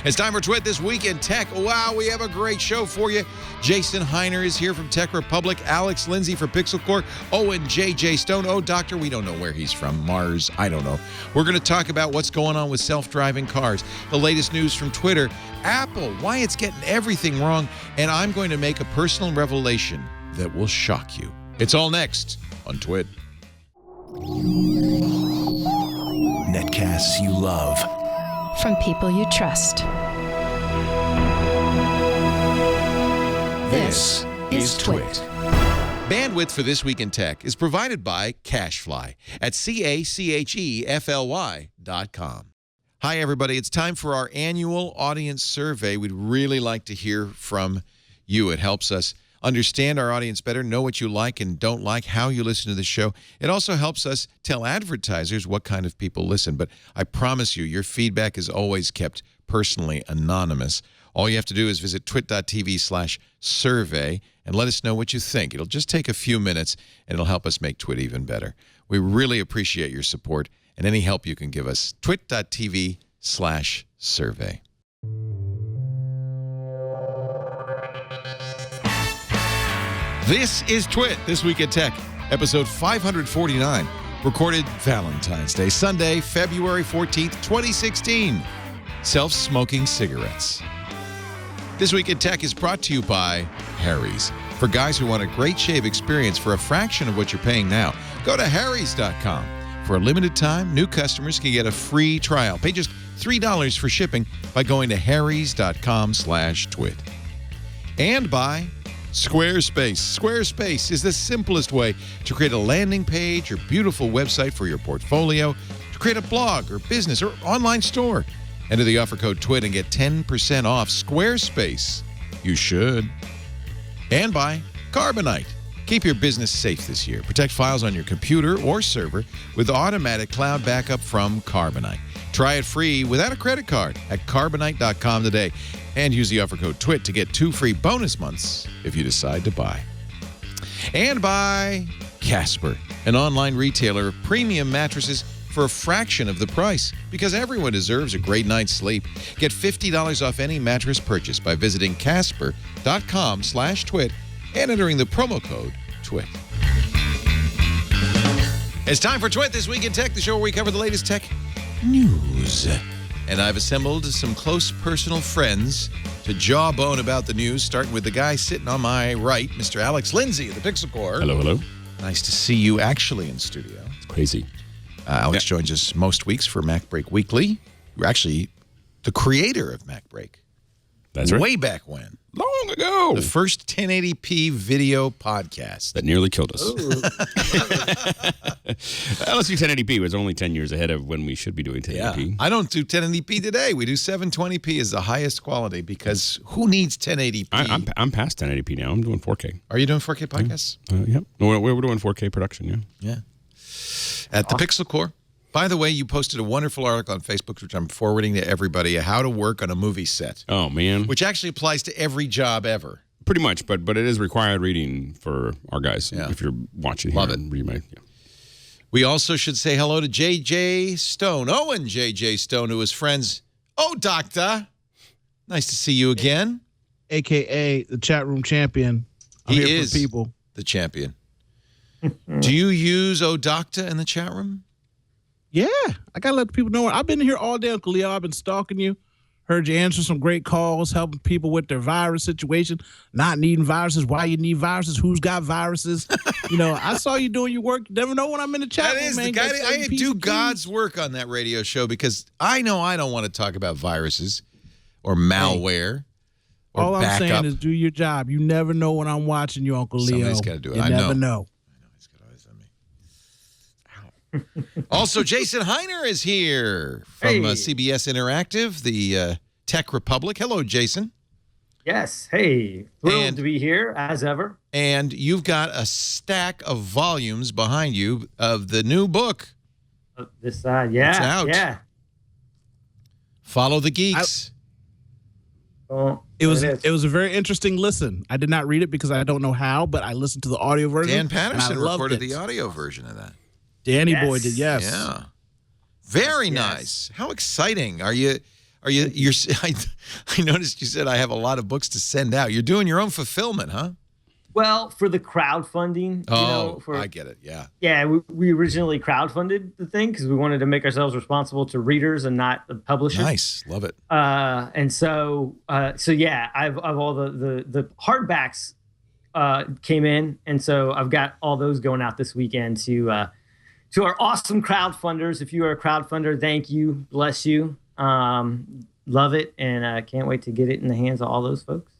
It's time for Twit This Week in Tech. Wow, we have a great show for you. Jason Hiner is here from Tech Republic. Alex Lindsay for Pixel Corps. Owen J.J. Stone. Oh, Doctor, we don't know where he's from. Mars, I don't know. We're going to talk about what's going on with self-driving cars, the latest news from Twitter, Apple, why it's getting everything wrong, and I'm going to make a personal revelation that will shock you. It's all next on Twit. Netcasts you love. From people you trust. This is Twit. Bandwidth for This Week in Tech is provided by CacheFly at CacheFly.com. Hi, everybody. It's time for our annual audience survey. We'd really like to hear from you. It helps us understand our audience better, know what you like and don't like, how you listen to the show. It also helps us tell advertisers what kind of people listen. But I promise you, your feedback is always kept personally anonymous. All you have to do is visit twit.tv/survey and let us know what you think. It'll just take a few minutes, and it'll help us make Twit even better. We really appreciate your support and any help you can give us. twit.tv/survey. This is Twit, This Week at Tech, episode 549, recorded Valentine's Day, Sunday, February 14th, 2016. Self-smoking cigarettes. This Week at Tech is brought to you by Harry's. For guys who want a great shave experience for a fraction of what you're paying now, go to harrys.com. For a limited time, new customers can get a free trial. Pay just $3 for shipping by going to harrys.com/twit. And by Squarespace. Squarespace is the simplest way to create a landing page or beautiful website for your portfolio, to create a blog or business or online store. Enter the offer code TWIT and get 10% off Squarespace. You should. And by Carbonite. Keep your business safe this year. Protect files on your computer or server with automatic cloud backup from Carbonite. Try it free without a credit card at Carbonite.com today. And use the offer code TWIT to get 2 free bonus months if you decide to buy. And by Casper, an online retailer of premium mattresses for a fraction of the price, because everyone deserves a great night's sleep. Get $50 off any mattress purchase by visiting Casper.com/twit and entering the promo code TWIT. It's time for Twit This Week in Tech, the show where we cover the latest tech news. And I've assembled some close personal friends to jawbone about the news, starting with the guy sitting on my right, Mr. Alex Lindsay of the Pixel Corps. Hello, hello. Nice to see you actually in studio. It's crazy. Alex joins us most weeks for Mac Break Weekly. You're actually the creator of Mac Break. That's right. Way back when. Long ago. The first 1080p video podcast. That nearly killed us. Let's do 1080p. It was only 10 years ahead of when we should be doing 1080p. Yeah. I don't do 1080p today. We do 720p as the highest quality because who needs 1080p? I'm past 1080p now. I'm doing 4K. Are you doing 4K podcasts? Yep. We're doing 4K production, yeah. Yeah. At the Pixel Corps. By the way, you posted a wonderful article on Facebook, which I'm forwarding to everybody, how to work on a movie set. Oh, man. Which actually applies to every job ever. Pretty much, but it is required reading for our guys. Yeah. If you're watching Love here. it. We also should say hello to J.J. Stone, Owen J.J. Stone, who is friends. Oh, Doctor. Nice to see you again. A.K.A. the chat room champion. I'm he here is for people. The champion. Do you use Odocta in the chat room? Yeah, I got to let the people know. I've been here all day, Uncle Leo. I've been stalking you. Heard you answer some great calls, helping people with their virus situation, not needing viruses, why you need viruses, who's got viruses. I saw you doing your work. You never know when I'm in the chat room, man. I do God's work on that radio show because I know I don't want to talk about viruses or malware or all I'm backup. saying is do your job. You never know when I'm watching you, Uncle Leo. Somebody's got to do it. You never know. Also, Jason Hiner is here from CBS Interactive, the Tech Republic. Hello, Jason. Yes. Hey, thrilled to be here, as ever. And you've got a stack of volumes behind you of the new book. It's out. Yeah. Follow the Geeks. It was a very interesting listen. I did not read it because I don't know how, but I listened to the audio version. Dan Patterson recorded the audio version of that. Danny Boy did, yes. Yeah. Very nice. How exciting. Are you Are you? I noticed you said I have a lot of books to send out. You're doing your own fulfillment, huh? Well, for the crowdfunding, I get it. Yeah. Yeah, we originally crowdfunded the thing because we wanted to make ourselves responsible to readers and not the publisher. Nice, love it. And so yeah, I've all the hardbacks came in, and so I've got all those going out this weekend to our awesome crowdfunders. If you are a crowdfunder, thank you, bless you, love it, and can't wait to get it in the hands of all those folks.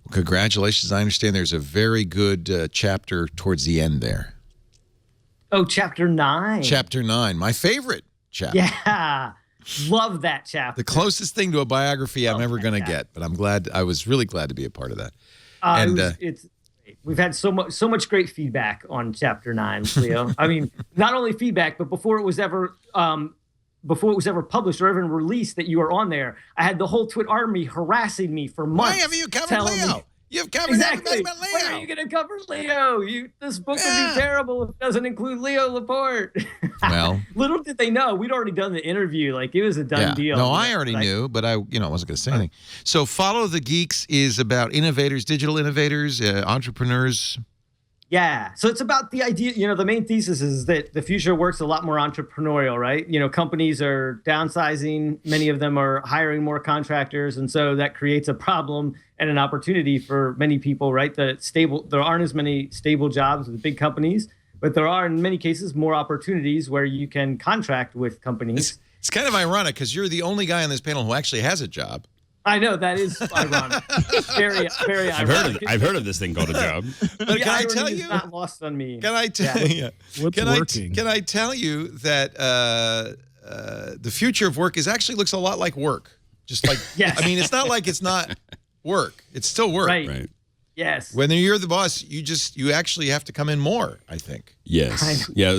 Congratulations. I understand there's a very good chapter towards the end there. Oh, chapter 9. Chapter 9, my favorite chapter. Yeah, love that chapter. The closest thing to a biography I'm ever going to get, but I was really glad to be a part of that. We've had so much great feedback on chapter 9, Leo. I mean, not only feedback, but before it was ever published or even released that you were on there, I had the whole Twit army harassing me for months. Why have you covered Leo? You've covered everybody but Leo. When are you going to cover Leo? This book would be terrible if it doesn't include Leo Laporte. Well, little did they know we'd already done the interview. Like, it was a done deal. No, I already knew, but I wasn't going to say anything. So, Follow the Geeks is about innovators, digital innovators, entrepreneurs. Yeah. So it's about the idea, the main thesis is that the future of work's a lot more entrepreneurial, right? Companies are downsizing. Many of them are hiring more contractors. And so that creates a problem and an opportunity for many people, right? There aren't as many stable jobs with big companies, but there are in many cases more opportunities where you can contract with companies. It's kind of ironic because you're the only guy on this panel who actually has a job. I know, that is ironic. Very, very ironic. I've heard of this thing called a job. But can I tell you? Not lost on me. Can I tell you? What's working? Can I tell you that the future of work actually looks a lot like work? Just like, yes. I mean, it's not like it's not work. It's still work. Right. Yes. When you're the boss, you actually have to come in more, I think. Yes. Yeah.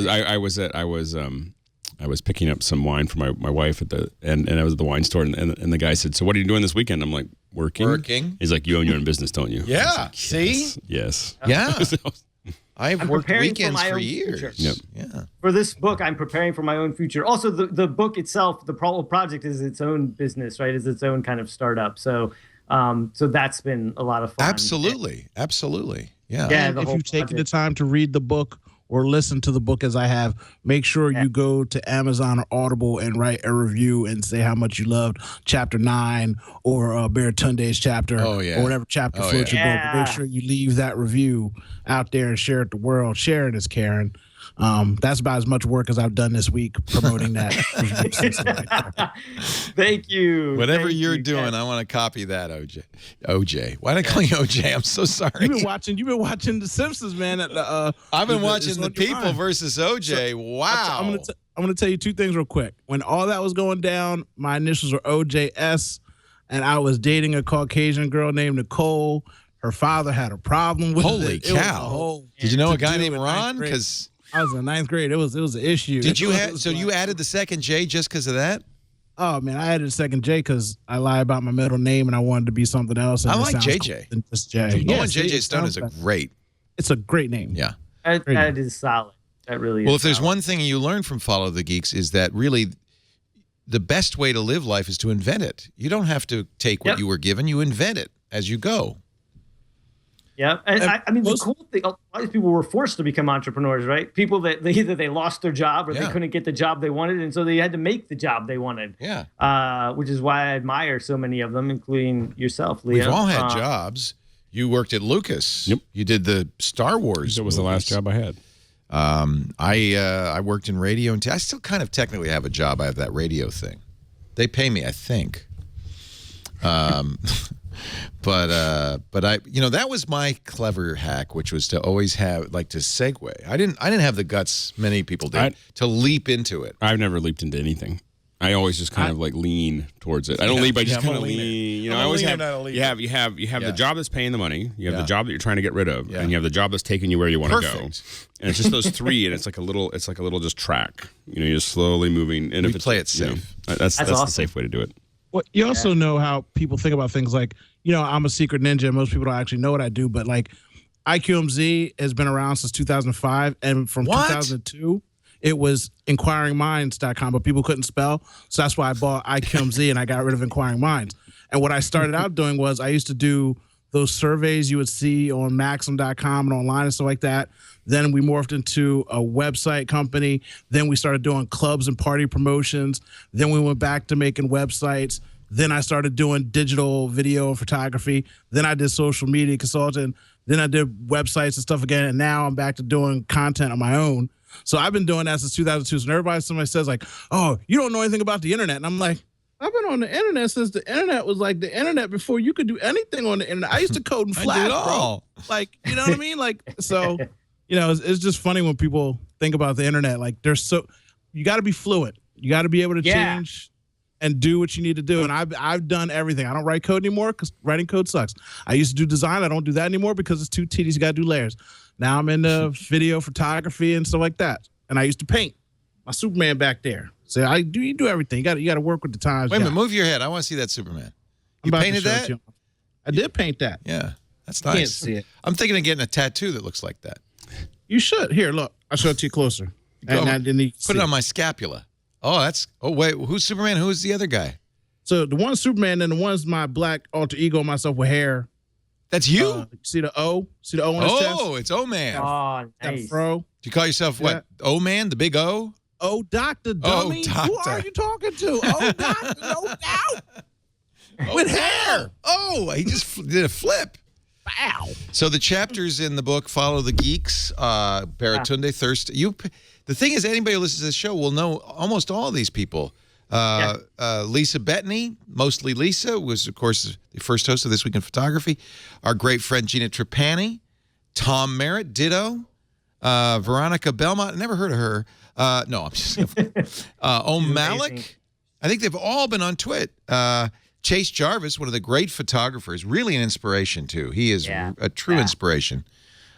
I was picking up some wine for my wife and I was at the wine store and the guy said, "So what are you doing this weekend?" I'm like, "Working." He's like, "You own your own business, don't you?" Yeah. Like, See? Yes. Yeah. I'm worked weekends for years. Yep. Yeah. For this book, I'm preparing for my own future. Also, the book itself, the project is its own business, right? Is its own kind of startup. So that's been a lot of fun. Absolutely. Yeah. And if you've taken the time to read the book or listen to the book as I have, make sure you go to Amazon or Audible and write a review and say how much you loved Chapter 9 or Bear Tunde's chapter or whatever chapter floats your boat. But make sure you leave that review out there and share it with the world. Sharing is caring. That's about as much work as I've done this week promoting that. Thank you. Whatever you're doing, I want to copy that, OJ. Why did I call you OJ? I'm so sorry. You've been watching The Simpsons, man. I've been watching The People versus OJ. Wow. I'm going to tell you two things real quick. When all that was going down, my initials were OJS, and I was dating a Caucasian girl named Nicole. Her father had a problem with it. Holy cow. Did you know a guy named Ron? Because I was in ninth grade. It was an issue. Did you you added the second J just because of that? Oh man, I added a second J because I lie about my middle name and I wanted to be something else. And I like JJ. Than just J. Owen JJ Stone is great. It's a great name. Yeah, that is solid. That really is. Well, if there's one thing you learn from Follow the Geeks is that really the best way to live life is to invent it. You don't have to take what you were given; you invent it as you go. Yeah, and I mean, the cool thing, a lot of people were forced to become entrepreneurs, right? People that either they lost their job or they couldn't get the job they wanted, and so they had to make the job they wanted. Yeah. Which is why I admire so many of them, including yourself, Leo. We've all had jobs. You worked at Lucas. Yep. You did the Star Wars. That was the last job I had. I worked in radio, and I still kind of technically have a job. I have that radio thing. They pay me, I think. But I, that was my clever hack, which was to always have to segue. I didn't have the guts many people did to leap into it. I've never leaped into anything. I always just kind of lean towards it. I don't leap. I just kind of lean. I always have. You have the job that's paying the money. You have the job that you're trying to get rid of, and you have the job that's taking you where you want to go. And it's just those three, and it's like a little just track. You're just slowly moving. And if it's play it safe. That's awesome. The safe way to do it. Well, you also know how people think about things like, I'm a secret ninja. Most people don't actually know what I do, but IQMZ has been around since 2005, and from 2002. it was inquiringminds.com, but people couldn't spell. So that's why I bought IQMZ and I got rid of Inquiring Minds. And what I started out doing was I used to do those surveys you would see on Maxim.com and online and stuff like that. Then we morphed into a website company. Then we started doing clubs and party promotions. Then we went back to making websites. Then I started doing digital video and photography. Then I did social media consulting. Then I did websites and stuff again. And now I'm back to doing content on my own. So I've been doing that since 2002. So somebody says like, oh, you don't know anything about the internet. And I'm like, I've been on the internet since the internet was like the internet before you could do anything on the internet. I used to code in Flash, bro. Like, you know what I mean? Like, so, it's just funny when people think about the internet. Like, you got to be fluent. You got to be able to change and do what you need to do. And I've done everything. I don't write code anymore because writing code sucks. I used to do design. I don't do that anymore because it's too tedious. You got to do layers. Now I'm into video photography and stuff like that. And I used to paint. My Superman back there. So you do everything. You got to work with the times. Wait a minute, move your head. I want to see that Superman. You painted that? I did paint that. Yeah, that's nice. Can't see it. I'm thinking of getting a tattoo that looks like that. You should. Here, look. I'll show it to you closer. Put it on my scapula. Oh, wait. Who's Superman? Who's the other guy? So the one's Superman, and the one's my black alter ego, myself with hair. That's you? See the O? See the O on his chest? Oh, it's O-Man. Oh, nice. That fro. Do you call yourself what? O-Man, the big O? Oh, Dr. Dummy. Oh, Who are you talking to? Oh, Doctor, no doubt. With hair. Oh, he just did a flip. Wow. So the chapters in the book follow the geeks, Baratunde, Thirst. The thing is, anybody who listens to this show will know almost all these people. Lisa Bettany, mostly Lisa, was, of course, the first host of This Week in Photography. Our great friend Gina Trapani. Tom Merritt, ditto. Veronica Belmont, never heard of her. No, I'm just O'Malley. I think they've all been on Twit. Chase Jarvis, one of the great photographers, really an inspiration too. He is a true inspiration.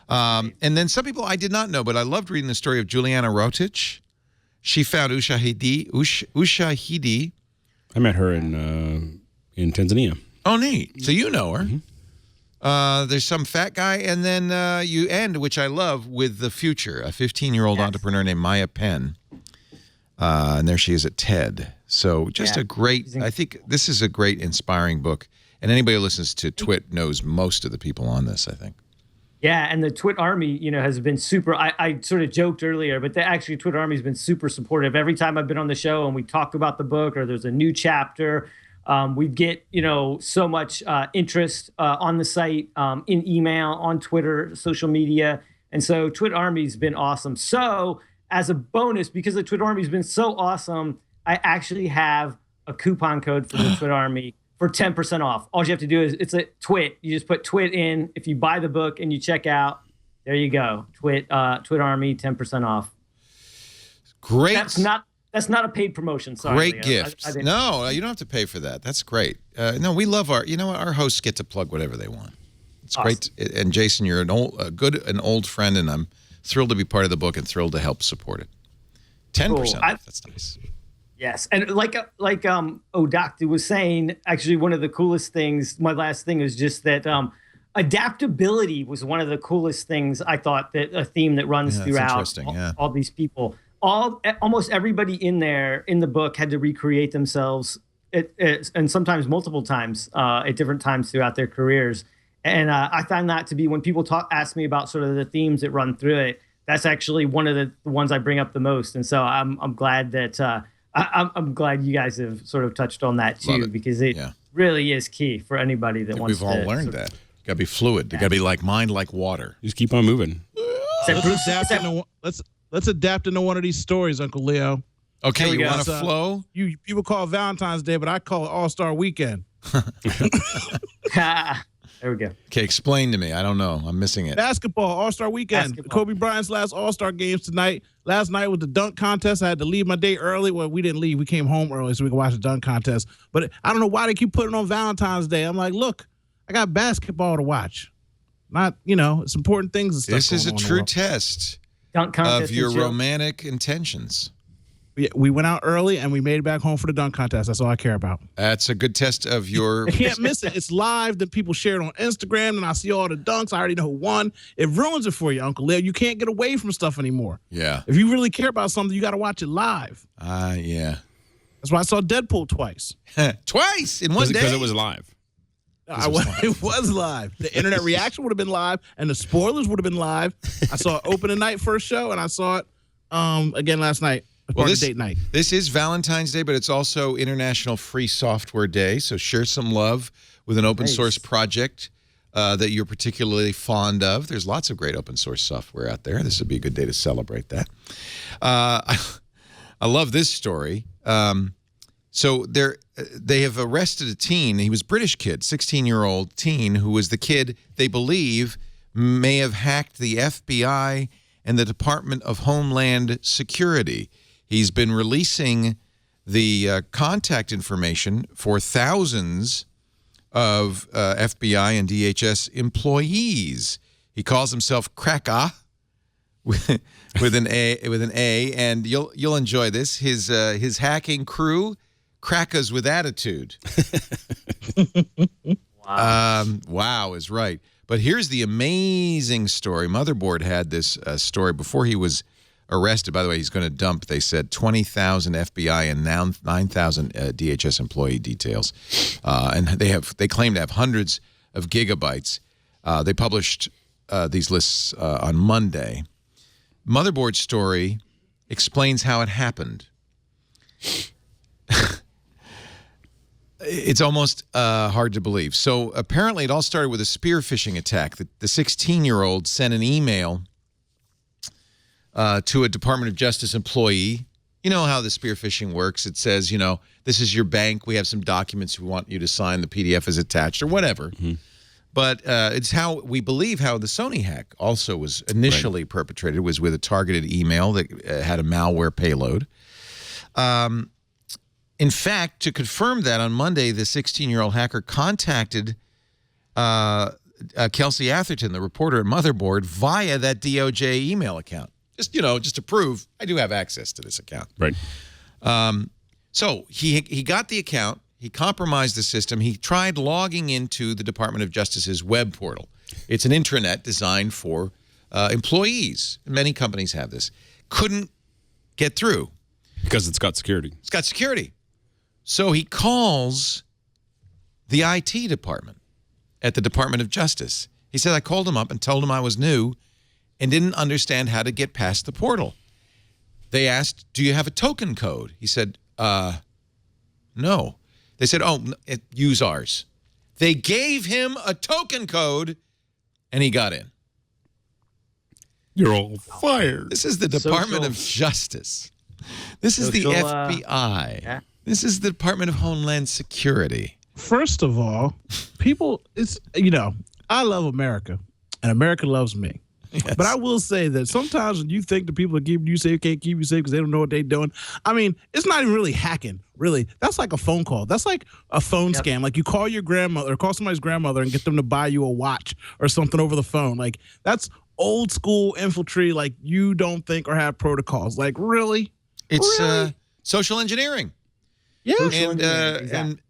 And then some people I did not know, but I loved reading the story of Juliana Rotich. She found Usha Hidi. I met her in Tanzania. Oh, neat. So you know her. Mm-hmm. There's some fat guy, and then you end, which I love, with the future, a 15-year-old entrepreneur named Maya Penn. And there she is at TED. So just a great, I think this is a great, inspiring book. And anybody who listens to Twit knows most of the people on this, I think. Yeah, and the Twit Army, has been super. I sort of joked earlier, but the Twit Army has been super supportive. Every time I've been on the show and we talk about the book or there's a new chapter, we get, so much interest on the site, in email, on Twitter, social media. And so Twit Army's been awesome. So as a bonus, because the Twit Army's been so awesome, I actually have a coupon code for the Twit Army for 10% off. All you have to do is, it's a Twit. You just put Twit in. If you buy the book and you check out, there you go. Twit Army, 10% off. Great. That's not a paid promotion. Sorry. Great gift. No, you don't have to pay for that. That's great. No, we love our hosts get to plug whatever they want. It's awesome. Great. And Jason, you're an old friend, and I'm thrilled to be part of the book and thrilled to help support it. 10% off. That's nice. Yes, and like Doctor was saying, actually one of the coolest things, my last thing is just that adaptability was one of the coolest things I thought, that a theme that runs throughout all these people. Almost everybody in the book had to recreate themselves, and sometimes multiple times at different times throughout their careers. And I found that to be, when people ask me about sort of the themes that run through it, that's actually one of the ones I bring up the most. And so I'm glad that I'm glad you guys have sort of touched on that too, because it really is key for anybody that wants to. We've all learned that. You got to be fluid. You got to be like mind, like water. You just keep on moving. Let's adapt into one of these stories, Uncle Leo. Okay, you want to flow? You people call it Valentine's Day, but I call it All-Star Weekend. There we go. Okay, explain to me. I don't know. I'm missing it. Basketball, All-Star Weekend. Kobe Bryant's last All-Star games tonight. Last night was the dunk contest. I had to leave my day early. Well, we didn't leave. We came home early so we could watch the dunk contest. But I don't know why they keep putting it on Valentine's Day. I'm like, look, I got basketball to watch. Not, it's important things and stuff. This is a true test of your romantic intentions. We went out early and we made it back home for the dunk contest. That's all I care about. That's a good test of your. I can't miss it. It's live. That people share it on Instagram, and I see all the dunks. I already know who won. It ruins it for you, Uncle Leo. You can't get away from stuff anymore. Yeah. If you really care about something, you got to watch it live. Yeah. That's why I saw Deadpool twice. Twice in one day? Because it was live. It was live. The internet reaction would have been live, and the spoilers would have been live. I saw it opening night first show, and I saw it again last night. Date night. This is Valentine's Day, but it's also International Free Software Day. So share some love with an open source project that you're particularly fond of. There's lots of great open source software out there. This would be a good day to celebrate that. I love this story. So they have arrested a teen. He was a British kid, 16-year-old teen, who was the kid they believe may have hacked the FBI and the Department of Homeland Security. He's been releasing the contact information for thousands of FBI and DHS employees. He calls himself Cracker with an A, and you'll enjoy this. His hacking crew, Crackers with attitude. Wow. Wow is right. But here's the amazing story. Motherboard had this story before he was arrested. By the way, he's going to dump, they said, 20,000 FBI and now 9,000 DHS employee details. And they claim to have hundreds of gigabytes. They published these lists on Monday. Motherboard's story explains how it happened. It's almost hard to believe. So apparently it all started with a spear phishing attack. The 16-year-old sent an email to a Department of Justice employee. You know how the spear phishing works. It says, this is your bank. We have some documents we want you to sign. The PDF is attached or whatever. Mm-hmm. But it's how we believe how the Sony hack also was initially perpetrated, was with a targeted email that had a malware payload. In fact, to confirm that, on Monday, the 16-year-old hacker contacted Kelsey Atherton, the reporter at Motherboard, via that DOJ email account. Just to prove I do have access to this account. Right. So he got the account. He compromised the system. He tried logging into the Department of Justice's web portal. It's an intranet designed for employees. Many companies have this. Couldn't get through. Because it's got security. It's got security. So he calls the IT department at the Department of Justice. He said, I called him up and told him I was new and didn't understand how to get past the portal. They asked, do you have a token code? He said, no. They said, use ours. They gave him a token code, and he got in. You're all fired. This is the Department of Justice. This is the FBI. Yeah. This is the Department of Homeland Security. First of all, people, I love America, and America loves me. Yes. But I will say that sometimes when you think the people that keep you safe can't keep you safe because they don't know what they're doing, I mean, it's not even really hacking, really. That's like a phone call. That's like a phone scam. Like you call your grandmother or call somebody's grandmother and get them to buy you a watch or something over the phone. Like that's old school infantry, like you don't think or have protocols. Like, really? It's social engineering. Yeah. And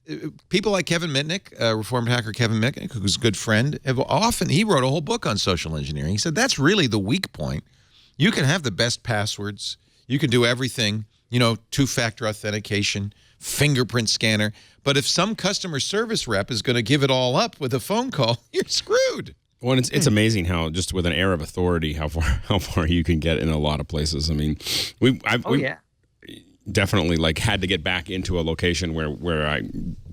people like Kevin Mitnick, reformed hacker Kevin Mitnick, who's a good friend, he wrote a whole book on social engineering. He said that's really the weak point. You can have the best passwords. You can do everything, two-factor authentication, fingerprint scanner. But if some customer service rep is going to give it all up with a phone call, you're screwed. Well, it's amazing how just with an air of authority, how far you can get in a lot of places. I mean, we definitely had to get back into a location where I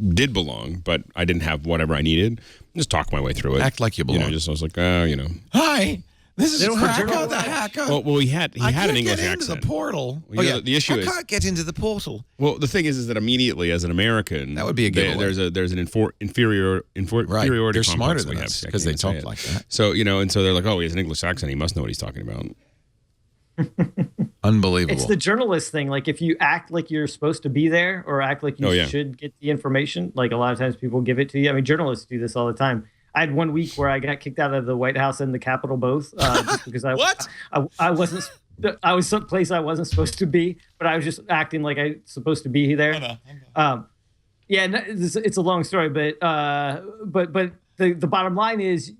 did belong, but I didn't have whatever I needed. Just talk my way through it. Act like you belong. I was like, Hi, this is Cracker the hacker. Well, he had an English accent. I can't get into the portal. The issue is I can't get into the portal. Well, the thing is that immediately as an American, that would be a giveaway. There's an inferiority They're complex smarter than us because they talk like that. So and so they're like, oh, he has an English accent. He must know what he's talking about. Unbelievable. It's the journalist thing. Like if you act like you're supposed to be there or act like you should get the information, like a lot of times people give it to you. I mean, journalists do this all the time. I had 1 week where I got kicked out of the White House and the Capitol both just because I wasn't I was someplace I wasn't supposed to be, but I was just acting like I was supposed to be there. Yeah, it's a long story, but the bottom line is,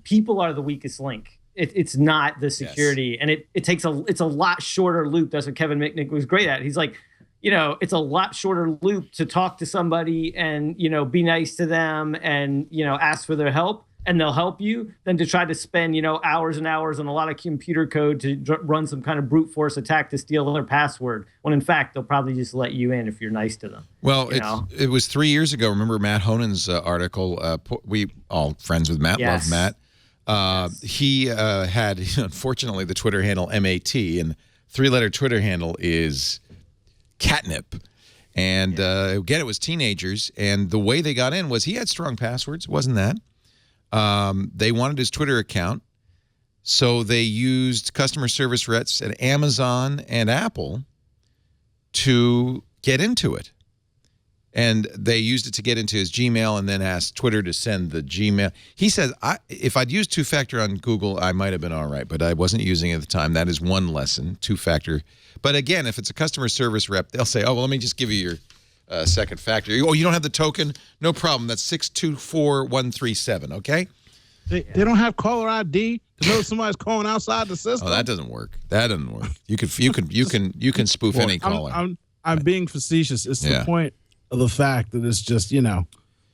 people are the weakest link. It's not the security, and it's a lot shorter loop. That's what Kevin Mitnick was great at. He's like, it's a lot shorter loop to talk to somebody and be nice to them and ask for their help, and they'll help you, than to try to spend hours and hours on a lot of computer code to run some kind of brute force attack to steal their password, when in fact they'll probably just let you in if you're nice to them. Well, it was 3 years ago. Remember Matt Honen's article? We all friends with Matt, love Matt. He had, unfortunately, the Twitter handle MAT, and three-letter Twitter handle is catnip. And again, it was teenagers, and the way they got in was he had strong passwords. It wasn't that. They wanted his Twitter account, so they used customer service reps at Amazon and Apple to get into it. And they used it to get into his Gmail and then asked Twitter to send the Gmail. He says, if I'd used two-factor on Google, I might have been all right, but I wasn't using it at the time. That is one lesson, two-factor. But again, if it's a customer service rep, they'll say, oh, well, let me just give you your second factor. Oh, you don't have the token? No problem. That's 624137, okay? They don't have caller ID to know somebody's calling outside the system. Oh, that doesn't work. That doesn't work. You can spoof any caller. I'm being facetious. It's the point of the fact that it's just,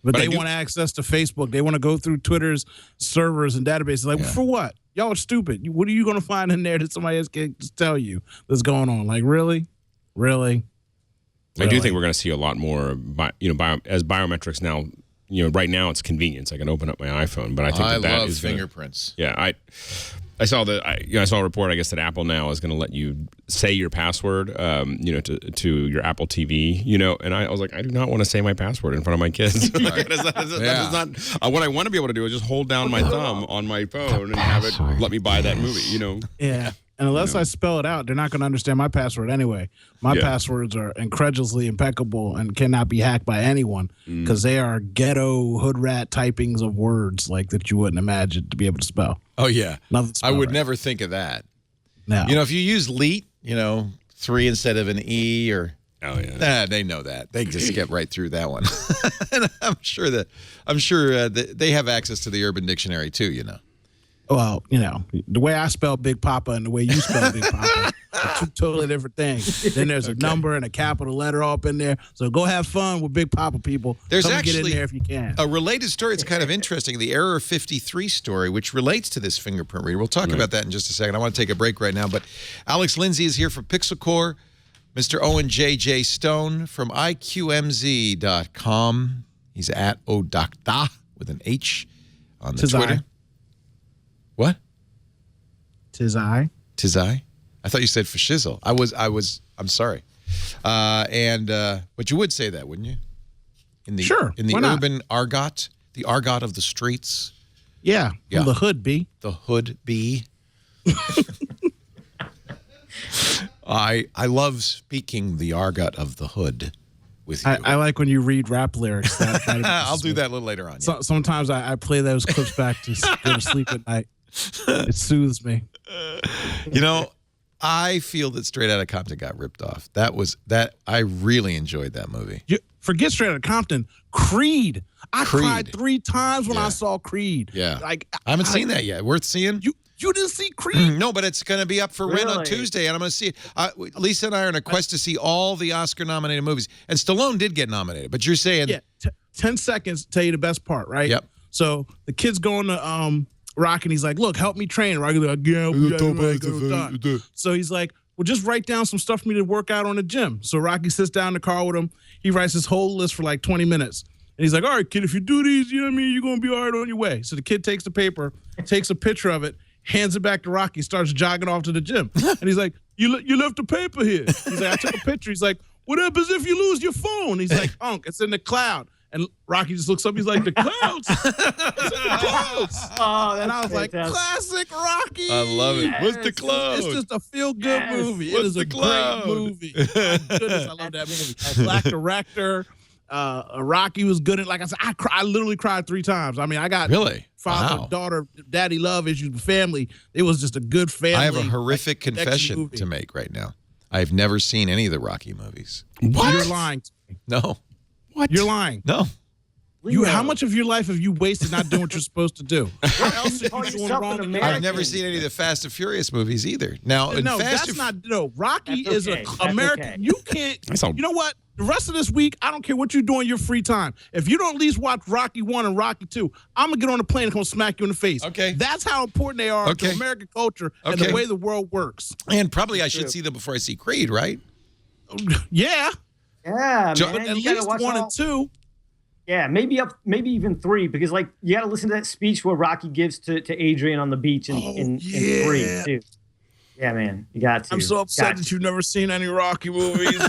but they want access to Facebook. They want to go through Twitter's servers and databases. Like, for what? Y'all are stupid. What are you going to find in there that somebody else can just tell you that's going on? Like, really? Really? I do think we're going to see a lot more, as biometrics now. Right now it's convenience. I can open up my iPhone, but I think that love is fingerprints. I saw I saw a report, I guess, that Apple now is going to let you say your password, to your Apple TV, and I was like, I do not want to say my password in front of my kids. That is not what I want to be able to do. Is just hold down my thumb on my phone and have it let me buy that movie. Yeah. And unless I spell it out, they're not going to understand my password anyway. My passwords are incredulously impeccable and cannot be hacked by anyone because they are ghetto hood rat typings of words like that you wouldn't imagine to be able to spell. Oh, yeah. I would never think of that. No. If you use LEET, 3 instead of an E or... Oh, yeah. They know that. They just get right through that one. And I'm sure that they have access to the Urban Dictionary too, Well, the way I spell Big Papa and the way you spell Big Papa are two totally different things. Then there's a number and a capital letter all up in there. So go have fun with Big Papa, people. There's Come actually get in there if you can. A related story. It's kind of interesting. The Error 53 story, which relates to this fingerprint reader. We'll talk about that in just a second. I want to take a break right now. But Alex Lindsay is here from Pixel Core. Mr. Owen J.J. Stone from IQMZ.com. He's at Odocta with an H on the Twitter. What? Tis I. I thought you said for shizzle. I'm sorry. But you would say that, wouldn't you? In the urban argot, the argot of the streets. Yeah. From the hood, B. The hood, B. I love speaking the argot of the hood with you. I like when you read rap lyrics. I'll do that a little later on. Yeah. Sometimes I play those clips back to go to sleep at night. It soothes me. I feel that Straight Outta Compton got ripped off. I really enjoyed that movie. Forget Straight Outta Compton. Creed. I cried 3 times when I saw Creed. Yeah. I haven't seen that yet. Worth seeing? You didn't see Creed? No, but it's going to be up for rent on Tuesday, and I'm going to see it. Lisa and I are on a quest to see all the Oscar-nominated movies. And Stallone did get nominated, but you're saying... Yeah, 10 seconds to tell you the best part, right? Yep. So the kid's going to Rock, and he's like, look, help me train. Rock is like, yeah. So he's like, well, just write down some stuff for me to work out on the gym. So Rocky sits down in the car with him. He writes his whole list for like 20 minutes. And he's like, all right, kid, if you do these, you're going to be all right on your way. So the kid takes the paper, takes a picture of it, hands it back to Rocky, starts jogging off to the gym. And he's like, you left the paper here. He's like, I took a picture. He's like, what happens if you lose your phone? He's like, it's in the cloud. And Rocky just looks up. He's like, the clouds? It's in the clouds. Oh, and I was like, classic Rocky. I love it. What's the clouds? It's just a feel-good movie. What's it is a great movie. Oh, goodness, I love that movie. Black director. Rocky was good at. Like I said, I literally cried 3 times. I mean, I got really father, daughter, daddy love issues with family. It was just a good family. I have a horrific confession to make right now. I've never seen any of the Rocky movies. What? You're lying. No. What? You're lying. No. How much of your life have you wasted not doing what you're supposed to do? What else are you doing wrong? I've never seen any of the Fast and Furious movies either. Now, Rocky is American. Okay. You can't. You know what? The rest of this week, I don't care what you do in your free time. If you don't at least watch Rocky 1 and Rocky 2, I'm going to get on a plane and come smack you in the face. Okay. That's how important they are to American culture and the way the world works. And probably I should see them before I see Creed, right? Yeah. Yeah, man. But at least 1 and 2. Yeah, maybe even 3, because like you got to listen to that speech where Rocky gives to Adrian on the beach in 3 too. Yeah, man, you got to. I'm so upset that you've never seen any Rocky movies.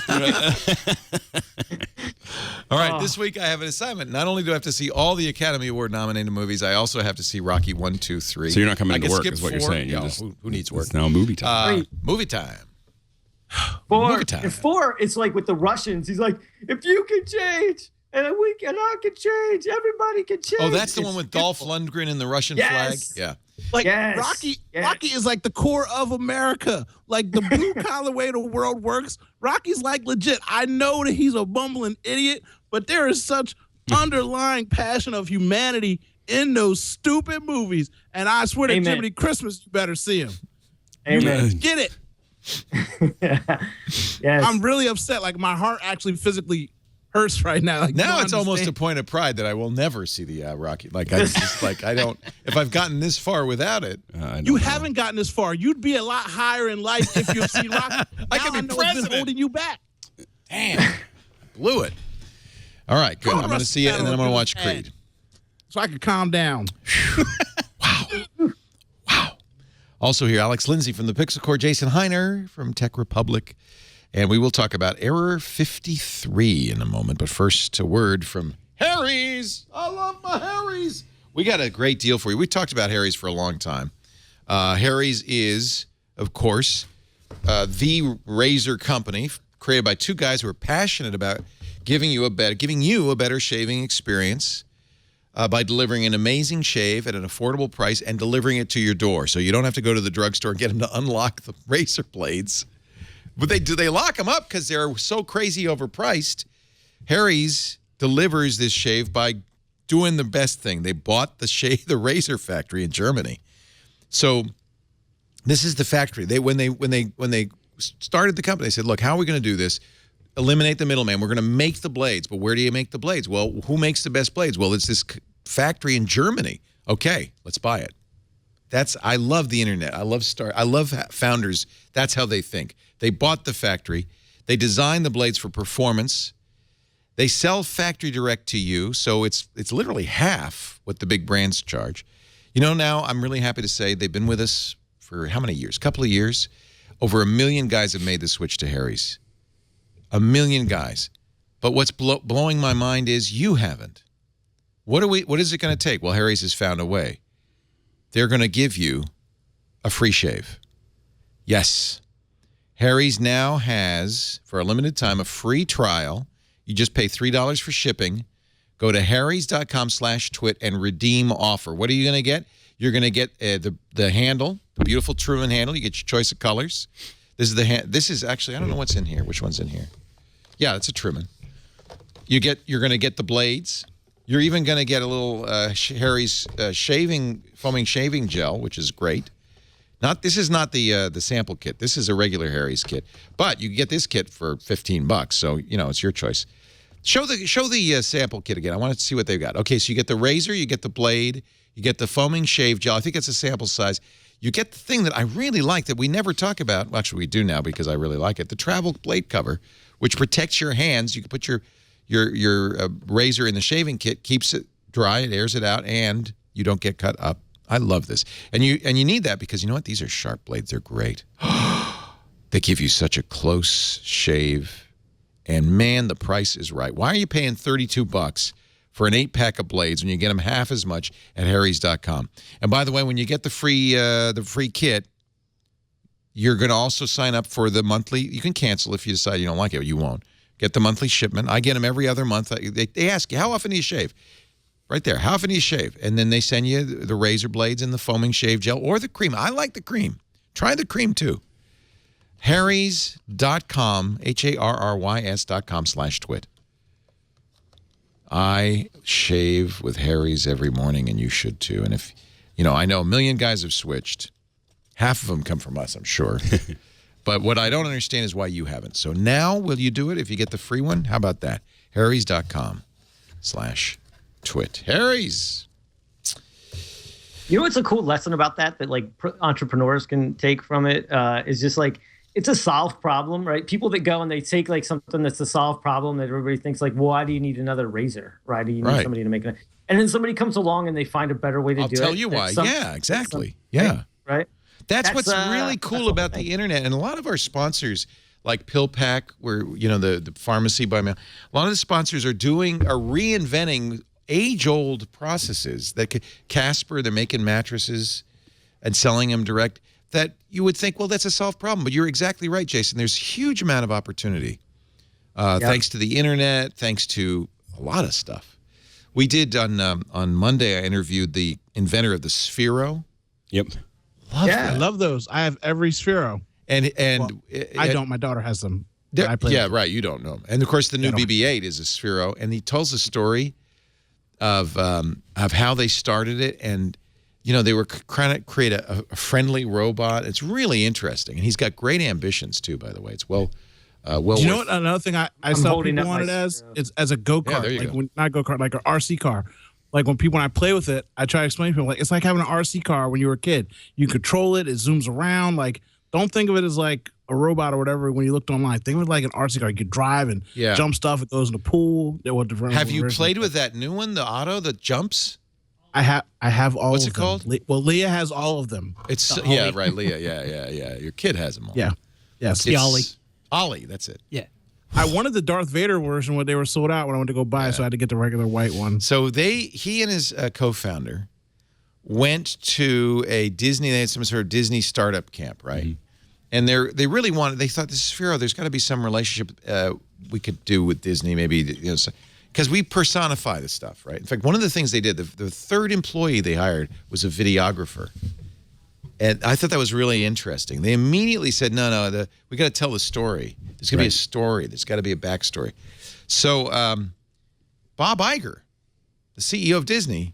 All right, this week I have an assignment. Not only do I have to see all the Academy Award nominated movies, I also have to see Rocky 1, 2, 3. So you're not coming to work, is what you're saying. Yeah, who needs work? It's now movie time. Movie time. 4, movie time. And 4, it's like with the Russians. He's like, if you can change. And I can change. Everybody can change. Oh, that's the one with Dolph Lundgren and the Russian flag? Yeah. Like Rocky is like the core of America. Like the blue collar way the world works. Rocky's like legit. I know that he's a bumbling idiot, but there is such underlying passion of humanity in those stupid movies. And I swear to Jiminy Christmas, you better see him. Amen. Get it. Yes. I'm really upset. Like my heart actually physically hurts right now. Like, now it's almost a point of pride that I will never see the Rocky. Like I just I don't. If I've gotten this far without it, you haven't gotten this far. You'd be a lot higher in life if you've seen Rocky. I could be president. It's holding you back. Damn, blew it. All right, good. I'm going to see it, and then I'm going to watch Creed, so I can calm down. Wow. Also here, Alex Lindsay from the Pixel Corps, Jason Hiner from Tech Republic. And we will talk about Error 53 in a moment. But first, a word from Harry's. I love my Harry's. We got a great deal for you. We talked about Harry's for a long time. Harry's is, of course, the razor company created by 2 guys who are passionate about giving you a better shaving experience by delivering an amazing shave at an affordable price and delivering it to your door. So you don't have to go to the drugstore and get them to unlock the razor blades. But they lock them up because they're so crazy overpriced. Harry's delivers this shave by doing the best thing. They bought the razor factory in Germany. So this is the factory. When they started the company, they said, "Look, how are we going to do this? Eliminate the middleman. We're going to make the blades. But where do you make the blades? Well, who makes the best blades? Well, it's this factory in Germany. Okay, let's buy it." I love the internet. I love founders. That's how they think. They bought the factory. They designed the blades for performance. They sell factory direct to you, so it's literally half what the big brands charge. You know, now I'm really happy to say they've been with us for how many years? A couple of years. Over 1 million guys have made the switch to Harry's. 1 million guys. But what's blowing my mind is you haven't. What is it going to take? Well, Harry's has found a way. They're going to give you a free shave. Yes. Harry's now has, for a limited time, a free trial. You just pay $3 for shipping. Go to harrys.com/twit and redeem offer. What are you going to get? You're going to get the handle, the beautiful Truman handle. You get your choice of colors. This is actually, I don't know what's in here. Which one's in here? Yeah, it's a Truman. You're going to get the blades. You're even going to get a little Harry's foaming shaving gel, which is great. This is not the sample kit. This is a regular Harry's kit, but you get this kit for $15. So it's your choice. Show the sample kit again. I want to see what they've got. Okay, so you get the razor, you get the blade, you get the foaming shave gel. I think it's a sample size. You get the thing that I really like that we never talk about. Well, actually, we do now because I really like it. The travel blade cover, which protects your hands. You can put your razor in the shaving kit, keeps it dry, it airs it out, and you don't get cut up. I love this. And you need that because you know what? These are sharp blades. They're great. They give you such a close shave. And man, the price is right. Why are you paying $32 for an 8-pack of blades when you get them half as much at harrys.com? And by the way, when you get the free kit, you're going to also sign up for the monthly. You can cancel if you decide you don't like it, but you won't. Get the monthly shipment. I get them every other month. They ask you, how often do you shave? Right there. How often do you shave? And then they send you the razor blades and the foaming shave gel or the cream. I like the cream. Try the cream too. Harrys.com, HARRYS.com/twit. I shave with Harry's every morning, and you should too. And if, I know a million guys have switched. Half of them come from us, I'm sure. But what I don't understand is why you haven't. So now, will you do it if you get the free one? How about that? Harrys.com/twit. Harry's. You know what's a cool lesson about that like entrepreneurs can take from it is just like, it's a solved problem, right? People that go and they take like something that's a solved problem that everybody thinks like, well, why do you need another razor? Why do you need somebody to make it? And then somebody comes along and they find a better way to do it. I'll tell you why. Yeah, exactly. Yeah. Right? That's what's really cool about the internet. And a lot of our sponsors, like PillPack, where, the pharmacy by mail, a lot of the sponsors are reinventing age-old processes that Casper, they're making mattresses and selling them direct, that you would think, well, that's a solved problem. But you're exactly right, Jason. There's a huge amount of opportunity thanks to the internet, thanks to a lot of stuff. We did on Monday, I interviewed the inventor of the Sphero. Yep. I love those. I have every Sphero. And I don't. My daughter has them. Right. You don't know. And of course, the new BB-8 is a Sphero, and he tells a story of how they started it, and they were trying to create a friendly robot. It's really interesting, and he's got great ambitions too. By the way, it's well. Do you know what? Another thing I saw people want it it's as a go-kart, not go-kart, like an RC car. Like when I play with it, I try to explain to people like it's like having an RC car when you were a kid. You control it, it zooms around. Like don't think of it as like a robot or whatever when you looked online. Think of it like an RC car. You could drive and jump stuff. It goes in the pool. Have you played with that new one, the auto that jumps? I have all. What's of it called? Well, Leah has all of them. It's right, Leah. Yeah. Your kid has them all. Yeah. Yes. Ollie, that's it. Yeah. I wanted the Darth Vader version when they were sold out when I went to go buy it, so I had to get the regular white one. So he and his co-founder went to a Disney. They had some sort of Disney startup camp, right? Mm-hmm. And they really wanted. They thought, this is Sphero. There's got to be some relationship we could do with Disney, maybe, because we personify the stuff, right? In fact, one of the things they did, the third employee they hired was a videographer. And I thought that was really interesting. They immediately said, no, we got to tell the story. There's going to be a story. There's got to be a backstory. So Bob Iger, the CEO of Disney,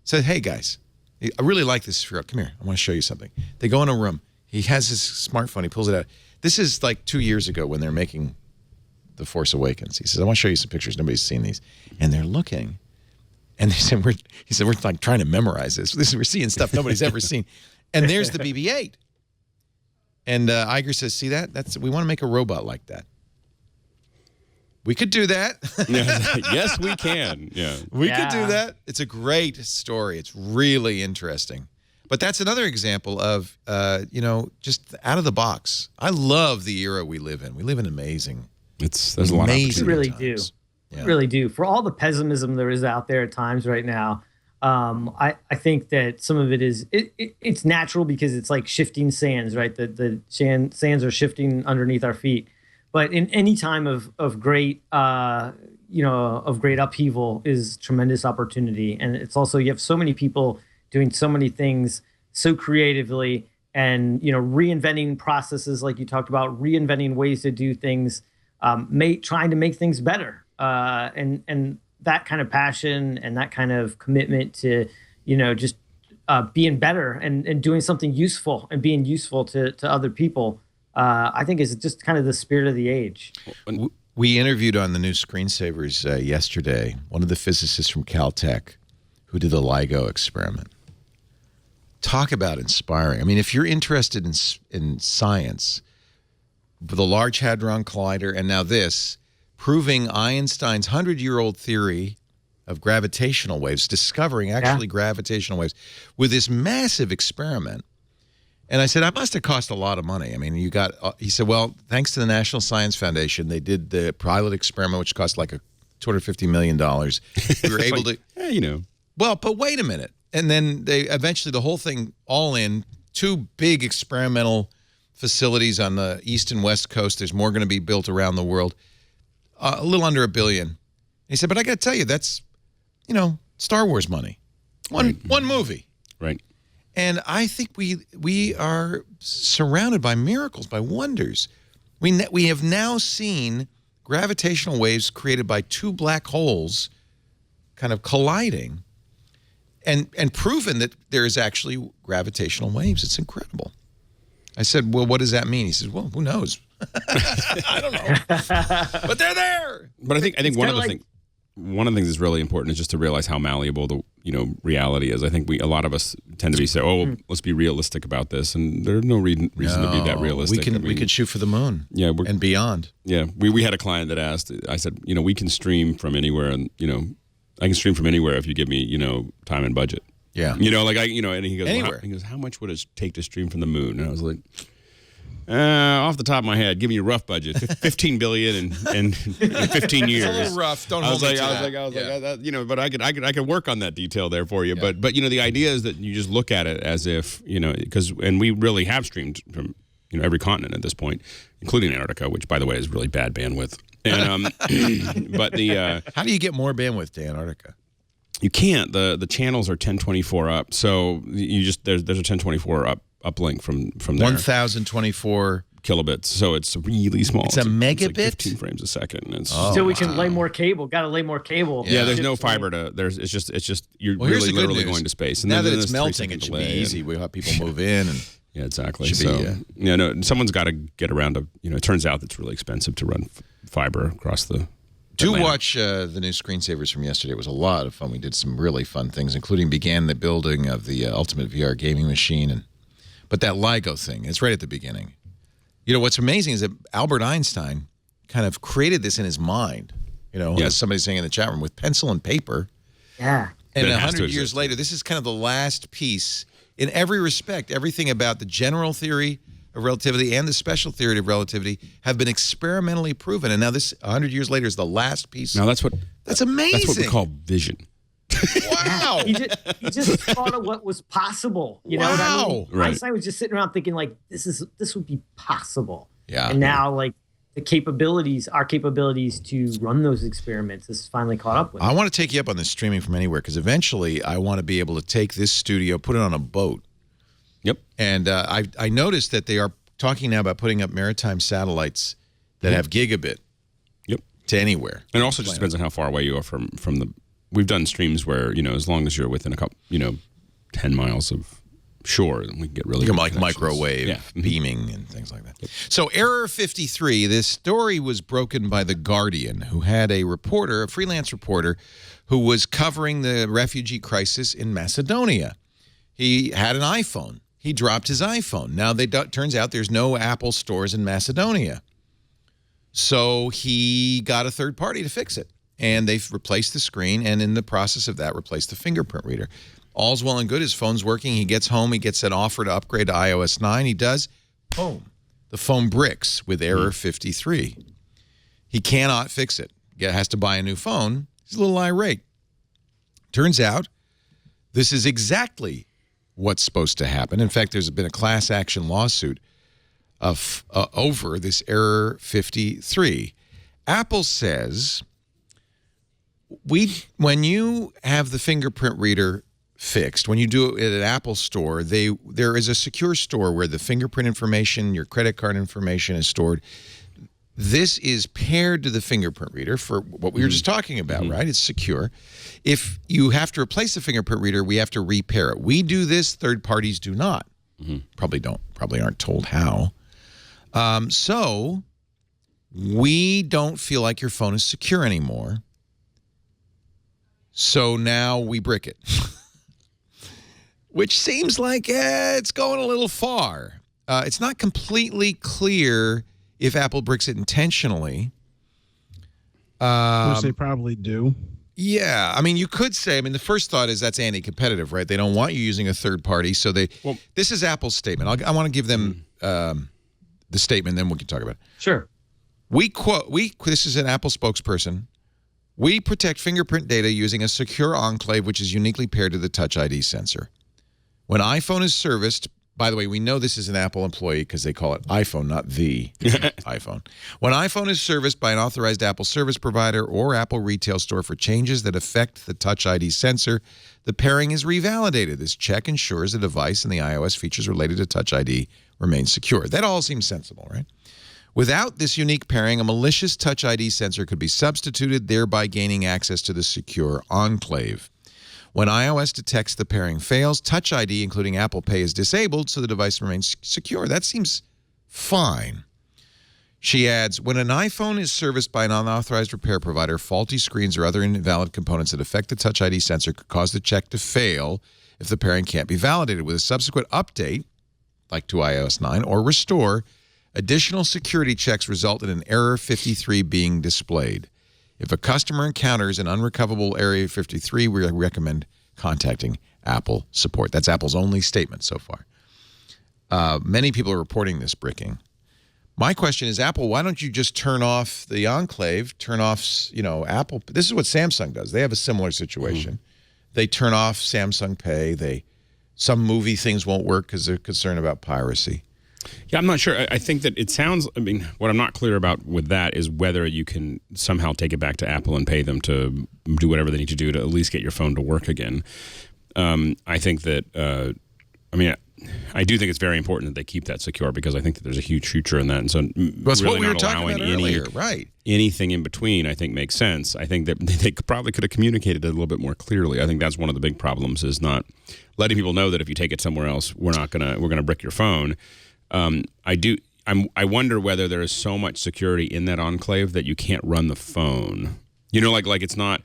said, hey, guys, I really like this Sphero. Come here. I want to show you something. They go in a room. He has his smartphone. He pulls it out. This is like 2 years ago when they're making The Force Awakens. He says, I want to show you some pictures. Nobody's seen these. And they're looking. And he said, we're like trying to memorize this. We're seeing stuff nobody's ever seen. And there's the BB-8. And Iger says, see that? We want to make a robot like that. We could do that. Yes, we can. Yeah. We could do that. It's a great story. It's really interesting. But that's another example of, just out of the box. I love the era we live in. We live in amazing. There's a lot of We really do. Yeah. We really do. For all the pessimism there is out there at times right now, I think that some of it is it's natural because it's like shifting sands, right? The sands are shifting underneath our feet. But in any time of great great upheaval is tremendous opportunity, and it's also you have so many people doing so many things so creatively, and reinventing processes like you talked about, reinventing ways to do things, trying to make things better, and that kind of passion and that kind of commitment to, just being better and doing something useful and being useful to other people, I think is just kind of the spirit of the age. We interviewed on the new Screensavers yesterday one of the physicists from Caltech who did the LIGO experiment. Talk about inspiring. I mean, if you're interested in science, the Large Hadron Collider and now this, proving Einstein's 100-year-old theory of gravitational waves, discovering actually gravitational waves with this massive experiment. And I said, that must have cost a lot of money. I mean, he said, well, thanks to the National Science Foundation, they did the pilot experiment, which cost like $250 million. We were able to, well, but wait a minute. And then they eventually, the whole thing all in, 2 big experimental facilities on the east and west coast. There's more going to be built around the world. a little under $1 billion. He said, but I got to tell you, that's, Star Wars money. One movie. Right. And I think we are surrounded by miracles, by wonders. We have now seen gravitational waves created by two black holes kind of colliding and proven that there is actually gravitational waves. It's incredible. I said, well, what does that mean? He says, well, who knows? I don't know. But they're there. But I think one of the things that's really important is just to realize how malleable the reality is. I think a lot of us tend to be let's be realistic about this, and there's no reason to be that realistic. We could shoot for the moon, and beyond. Yeah, we had a client that asked. I said, we can stream from anywhere, and I can stream from anywhere if you give me time and budget. Yeah, and he goes anywhere. He goes, how much would it take to stream from the moon? And I was like, off the top of my head, give me a rough budget, $15 billion in 15 years. It's a little rough. Don't hold me to that. I was like, but I could work on that detail there for you. Yeah. But the idea is that you just look at it as if and we really have streamed from every continent at this point, including Antarctica, which by the way is really bad bandwidth. And but how do you get more bandwidth to Antarctica? You can't. The channels are 1024 up, so you just there's a 1024 uplink from there. 1024 kilobits, so it's really small. It's a megabit? It's like 15 frames a second. So we can lay more cable. Got to lay more cable. Yeah, there's no fiber to. It's just you're really literally going to space. And now that it's melting, it should be easy. We'll have people move in and. Yeah, exactly. Someone's got to get around to. It turns out it's really expensive to run fiber across the. Do watch the new screensavers from yesterday. It was a lot of fun. We did some really fun things, including began the building of the Ultimate VR gaming machine. But that LIGO thing, it's right at the beginning. What's amazing is that Albert Einstein kind of created this in his mind, as somebody's saying in the chat room, with pencil and paper. Yeah. And 100 years later, this is kind of the last piece in every respect. Everything about the general theory of relativity and the special theory of relativity have been experimentally proven. And now this, 100 years later, is the last piece. Now that's amazing. That's what we call vision. Wow. he just thought of what was possible. You know what I mean? Right. Einstein was just sitting around thinking like, this would be possible. Yeah. And now like our capabilities to run those experiments is finally caught up with. I want to take you up on this streaming from anywhere, because eventually I want to be able to take this studio, put it on a boat. Yep. And I noticed that they are talking now about putting up maritime satellites that have gigabit. Yep. To anywhere. And it also just depends on how far away you are from the. We've done streams where as long as you're within a couple 10 miles of shore, then we can get really. Like microwave beaming and things like that. Yep. So Error 53. This story was broken by The Guardian, who had a freelance reporter, who was covering the refugee crisis in Macedonia. He had an iPhone. He dropped his iPhone. Now, turns out there's no Apple stores in Macedonia. So he got a third party to fix it. And they've replaced the screen, and in the process of that, replaced the fingerprint reader. All's well and good. His phone's working. He gets home. He gets an offer to upgrade to iOS 9. He does. Boom. The phone bricks with Error 53. He cannot fix it. He has to buy a new phone. He's a little irate. Turns out this is exactly what's supposed to happen. In fact, there's been a class action lawsuit over this Error 53. Apple says, when you have the fingerprint reader fixed, when you do it at an Apple store, there is a secure store where the fingerprint information, your credit card information is stored. This is paired to the fingerprint reader for what we were just talking about, right? It's secure. If you have to replace the fingerprint reader, we have to repair it. We do this, third parties do not. Probably aren't told how. So we don't feel like your phone is secure anymore. So now we brick it. Which seems like it's going a little far. It's not completely clear if Apple bricks it intentionally. Which they probably do. Yeah. I mean, you could say, the first thought is that's anti-competitive, right? They don't want you using a third party. So this is Apple's statement. I want to give them the statement, then we can talk about it. Sure. This is an Apple spokesperson. We protect fingerprint data using a secure enclave, which is uniquely paired to the Touch ID sensor. When iPhone is serviced By the way, we know this is an Apple employee because they call it iPhone, not the iPhone. When iPhone is serviced by an authorized Apple service provider or Apple retail store for changes that affect the Touch ID sensor, the pairing is revalidated. This check ensures the device and the iOS features related to Touch ID remain secure. That all seems sensible, right? Without this unique pairing, a malicious Touch ID sensor could be substituted, thereby gaining access to the secure enclave. When iOS detects the pairing fails, Touch ID, including Apple Pay, is disabled so the device remains secure. That seems fine. She adds, when an iPhone is serviced by an unauthorized repair provider, faulty screens or other invalid components that affect the Touch ID sensor could cause the check to fail if the pairing can't be validated. With a subsequent update, like to iOS 9, or restore, additional security checks result in an error 53 being displayed. If a customer encounters an unrecoverable Area 53, we recommend contacting Apple support. That's Apple's only statement so far. Many people are reporting this bricking. My question is, Apple, why don't you just turn off the enclave, turn off, Apple. This is what Samsung does. They have a similar situation. They turn off Samsung Pay. Some movie things won't work because they're concerned about piracy. Yeah, I'm not sure. I think that it sounds, what I'm not clear about with that is whether you can somehow take it back to Apple and pay them to do whatever they need to do to at least get your phone to work again. I think that, I do think it's very important that they keep that secure because I think that there's a huge future in that. And so that's really what we were not talking allowing about earlier, right? Anything in between, I think, makes sense. I think that they probably could have communicated it a little bit more clearly. I think that's one of the big problems is not letting people know that if you take it somewhere else, we're gonna brick your phone. I wonder whether there is so much security in that enclave that you can't run the phone. Like it's not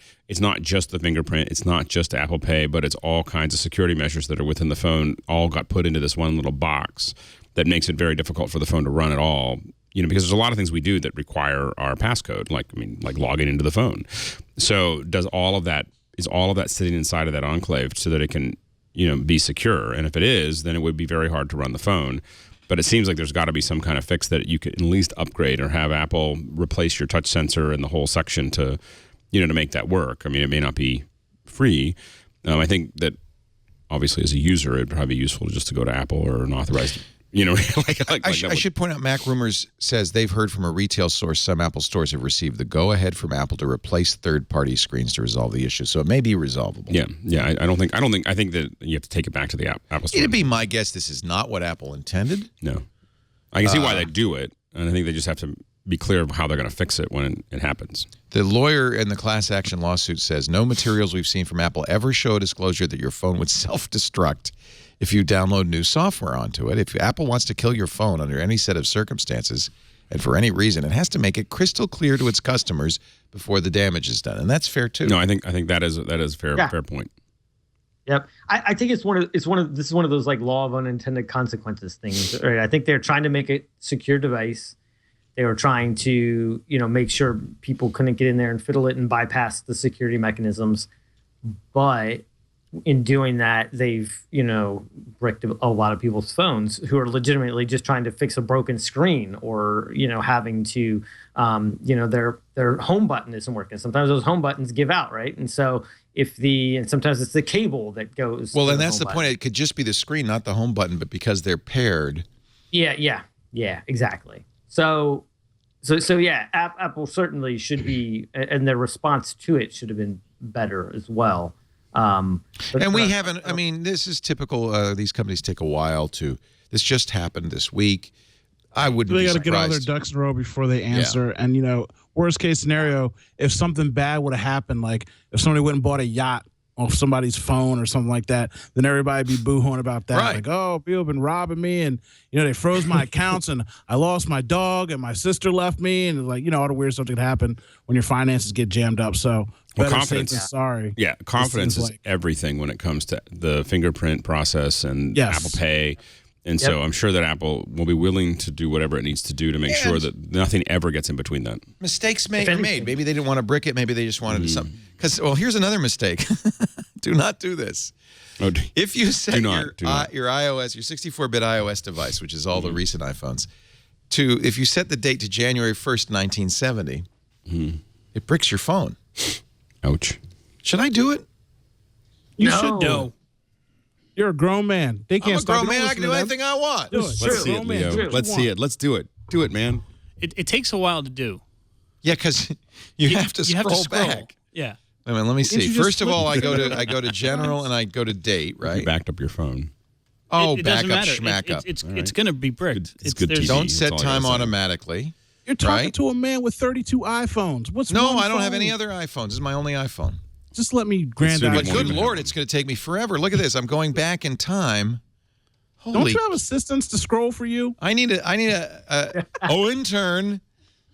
just the fingerprint, it's not just Apple Pay, but it's all kinds of security measures that are within the phone, all got put into this one little box that makes it very difficult for the phone to run at all. Because there's a lot of things we do that require our passcode, like logging into the phone. So is all of that sitting inside of that enclave so that it can, be secure? And if it is, then it would be very hard to run the phone. But it seems like there's got to be some kind of fix that you could at least upgrade or have Apple replace your touch sensor in the whole section to make that work. It may not be free. I think that obviously as a user, it'd probably be useful just to go to Apple or an authorized. I should point out, Mac Rumors says they've heard from a retail source some Apple stores have received the go-ahead from Apple to replace third-party screens to resolve the issue. So it may be resolvable. Yeah. I think that you have to take it back to the Apple store. It'd be my guess this is not what Apple intended. No, I can see why they do it, and I think they just have to be clear of how they're going to fix it when it happens. The lawyer in the class action lawsuit says no materials we've seen from Apple ever show a disclosure that your phone would self-destruct if you download new software onto it. If Apple wants to kill your phone under any set of circumstances and for any reason, it has to make it crystal clear to its customers before the damage is done, and that's fair too. No, I think that is a fair point. Yep, I think this is one of those like law of unintended consequences things. Right? I think they're trying to make a secure device. They were trying to make sure people couldn't get in there and fiddle it and bypass the security mechanisms, but in doing that, they've, bricked a lot of people's phones who are legitimately just trying to fix a broken screen or, having to, their home button isn't working. Sometimes those home buttons give out, right? And so and sometimes it's the cable that goes. Well, and that's the point. It could just be the screen, not the home button, but because they're paired. Yeah, exactly. So yeah, Apple certainly should be, and their response to it should have been better as well. And we haven't, this is typical. These companies take a while to, this just happened this week. I wouldn't be surprised. They got to get all their ducks in a row before they answer. Yeah. And, worst case scenario, if something bad would have happened, like if somebody went and bought a yacht off somebody's phone or something like that, then everybody would be boo-hooing about that. Right. Like, oh, people have been robbing me and, they froze my accounts and I lost my dog and my sister left me and all the weird stuff that could happen when your finances get jammed up. So confidence is sorry. Yeah, confidence is everything when it comes to the fingerprint process and Apple Pay. And so I'm sure that Apple will be willing to do whatever it needs to do to make sure that nothing ever gets in between that. Mistakes are made. Maybe they didn't want to brick it. Maybe they just wanted to something. Because, here's another mistake. Do not do this. Oh, if you set your iOS, your 64-bit iOS device, which is all the recent iPhones, if you set the date to January 1st, 1970, it bricks your phone. Ouch. Should I do it? You should know. You're a grown man. They can't I'm a stop grown you. man. I can do anything I want. Do it. Let's see it, Leo. Let's see it. Let's do it. Do it, man. It takes a while to do. Yeah, because you have to scroll back. Yeah. I mean, let me see. you First just of all, I flip- go to general and I go to date, You right? backed up your phone. Oh, It back doesn't up, matter. schmack up. It's going to be bricked. It's good there's- TV. Don't That's set all I gotta time say. automatically. You're talking Right? to a man with 32 iPhones. What's No, one I don't have phone? any other iPhones. This is my only iPhone. Just let me grandize. But But won't good even Lord, have it's going to take me forever. Look at this. I'm going back in time. Don't Holy, you have assistants to scroll for you? I need a intern.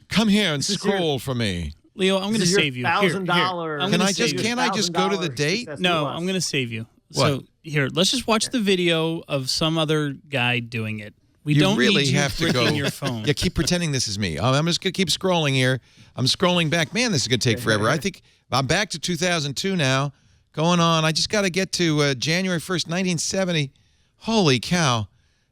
Come here and scroll for me. Leo, I'm going to save you. Here, $1,000. I'm Can gonna I save just you. can't I just go to the date? No, I'm going to save you. What? So here, let's just watch the video of some other guy doing it. We You don't really need you have to bricking go. your phone. Yeah, keep pretending this is me. I'm just gonna keep scrolling here. I'm scrolling back. Man, this is gonna take forever. I think I'm back to 2002 now. Going on. I just got to get to January 1st, 1970. Holy cow!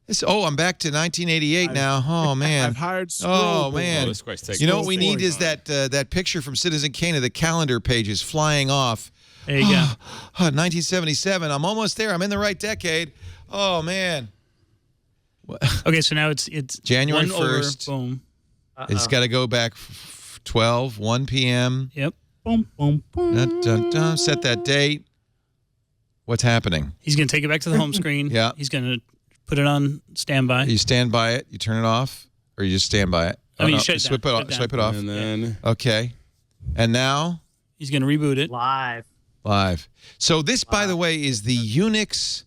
I'm back to 1988 now. Oh man. I've hired Oh scroll man. this guy's taking You know what we scroll need is that picture from Citizen Kane of the calendar pages flying off. There you go. 1977. I'm almost there. I'm in the right decade. Oh man. Okay, so now it's January 1 over, 1st. boom. It's got to go back 1 p.m. Yep. Boom, boom, boom. Dun, dun, dun. Set that date. What's happening? He's going to take it back to the home screen. Yeah. He's going to put it on standby. You stand by it. You turn it off, or you just stand by it. I mean, no, you shut it swipe down, it shut off. it Swipe it down. off. And then Okay. And now He's going to reboot it. Live. live. So this, by the way, is the Unix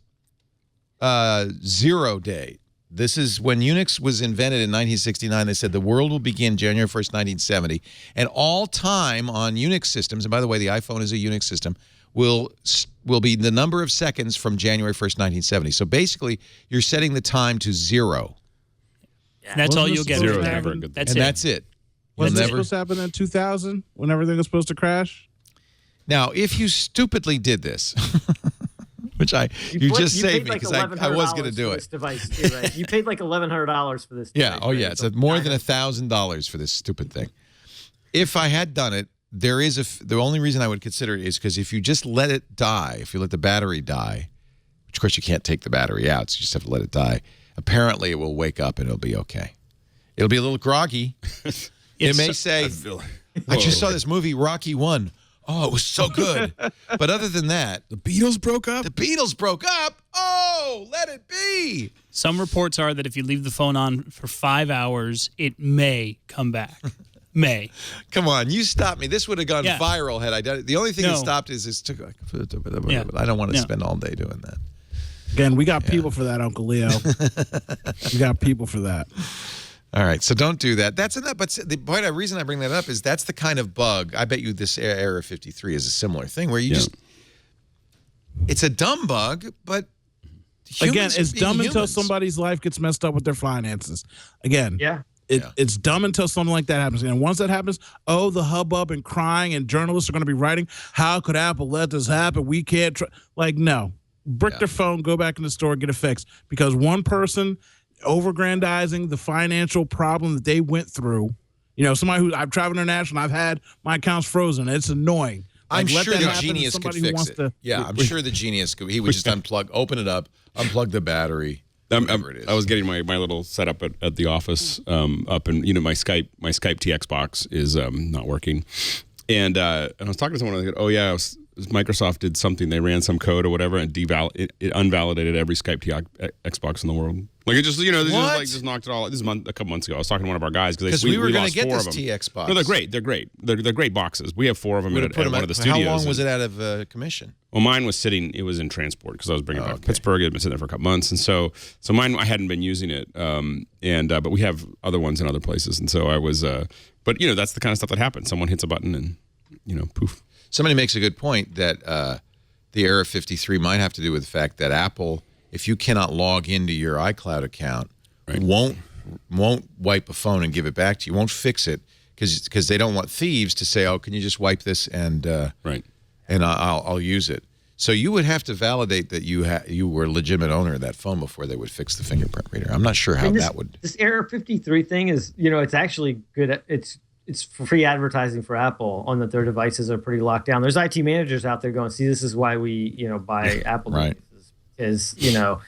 0 day. This is when Unix was invented in 1969. They said the world will begin January 1st, 1970. And all time on Unix systems, and by the way, the iPhone is a Unix system, will be the number of seconds from January 1st, 1970. So basically, you're setting the time to 0. And that's Wasn't all this you'll get. supposed Zero to is That's never a happen? good thing. And it. that's it. You'll Wasn't it never. supposed to happen in 2000 when everything was supposed to crash? Now, if you stupidly did this, which you just saved me because I was going to do it. Device too, right? You paid like $1,100 for this. Yeah. device, Oh, right? yeah. It's So more than $1,000 for this stupid thing. If I had done it, there is the only reason I would consider it is because if you just let it die, if you let the battery die, which of course you can't take the battery out, so you just have to let it die. Apparently, it will wake up and it'll be okay. It'll be a little groggy. It may say, I just saw this movie, Rocky 1. Oh, it was so good. But other than that, the Beatles broke up. the Beatles broke up. Oh, let it be. Some reports are that if you leave the phone on for 5 hours, it may come back. May. Come on, you stopped me. This would have gone Yeah. viral had I done it. The only thing that No. stopped is took. Yeah. I don't want to No. spend all day doing that. Again, we got people for that, Uncle Leo. We got people for that. All right, so don't do that. That's enough. But the reason I bring that up is that's the kind of bug. I bet you this Error 53 is a similar thing where you just. It's a dumb bug, but. Again, humans it's being dumb until humans. somebody's life gets messed up with their finances. Again, Yeah. It's dumb until something like that happens. And once that happens, the hubbub and crying and journalists are going to be writing, how could Apple let this happen? We can't. No. Brick their phone, go back in the store, get it fixed. Because one person overgrandizing the financial problem that they went through, somebody who I've traveled international, I've had my accounts frozen. It's annoying. I'm let sure that the happen to genius could somebody who fix wants it. to- Yeah, I'm sure the genius could. He would just open it up, unplug the battery. Whatever it is. I was getting my little setup at the office up, and my Skype TX box is not working, and I was talking to someone. I said, "Oh yeah, Microsoft did something. They ran some code or whatever, and it unvalidated every Skype TX box in the world. Like it just just knocked it all. This is a couple months ago. I was talking to one of our guys because we were going lost to get 4 this of them. TX box. No, they're great. They're great. They're great boxes. We have 4 of them at one of the studios. How long was it out of commission? Well, mine was sitting. It was in transport because I was bringing it back to Pittsburgh. It had been sitting there for a couple months, and so mine I hadn't been using it. But we have other ones in other places, and so I was. But that's the kind of stuff that happens. Someone hits a button, and poof. Somebody makes a good point that the Error 53 might have to do with the fact that Apple, if you cannot log into your iCloud account, won't wipe a phone and give it back to you. Won't fix it because they don't want thieves to say, "Oh, can you just wipe this and I'll use it." So you would have to validate that you were a legitimate owner of that phone before they would fix the fingerprint reader. I'm not sure how that would. This Error 53 thing is, it's actually good. It's free advertising for Apple on that their devices are pretty locked down. There's IT managers out there going, "See, this is why we, buy Apple Right. devices because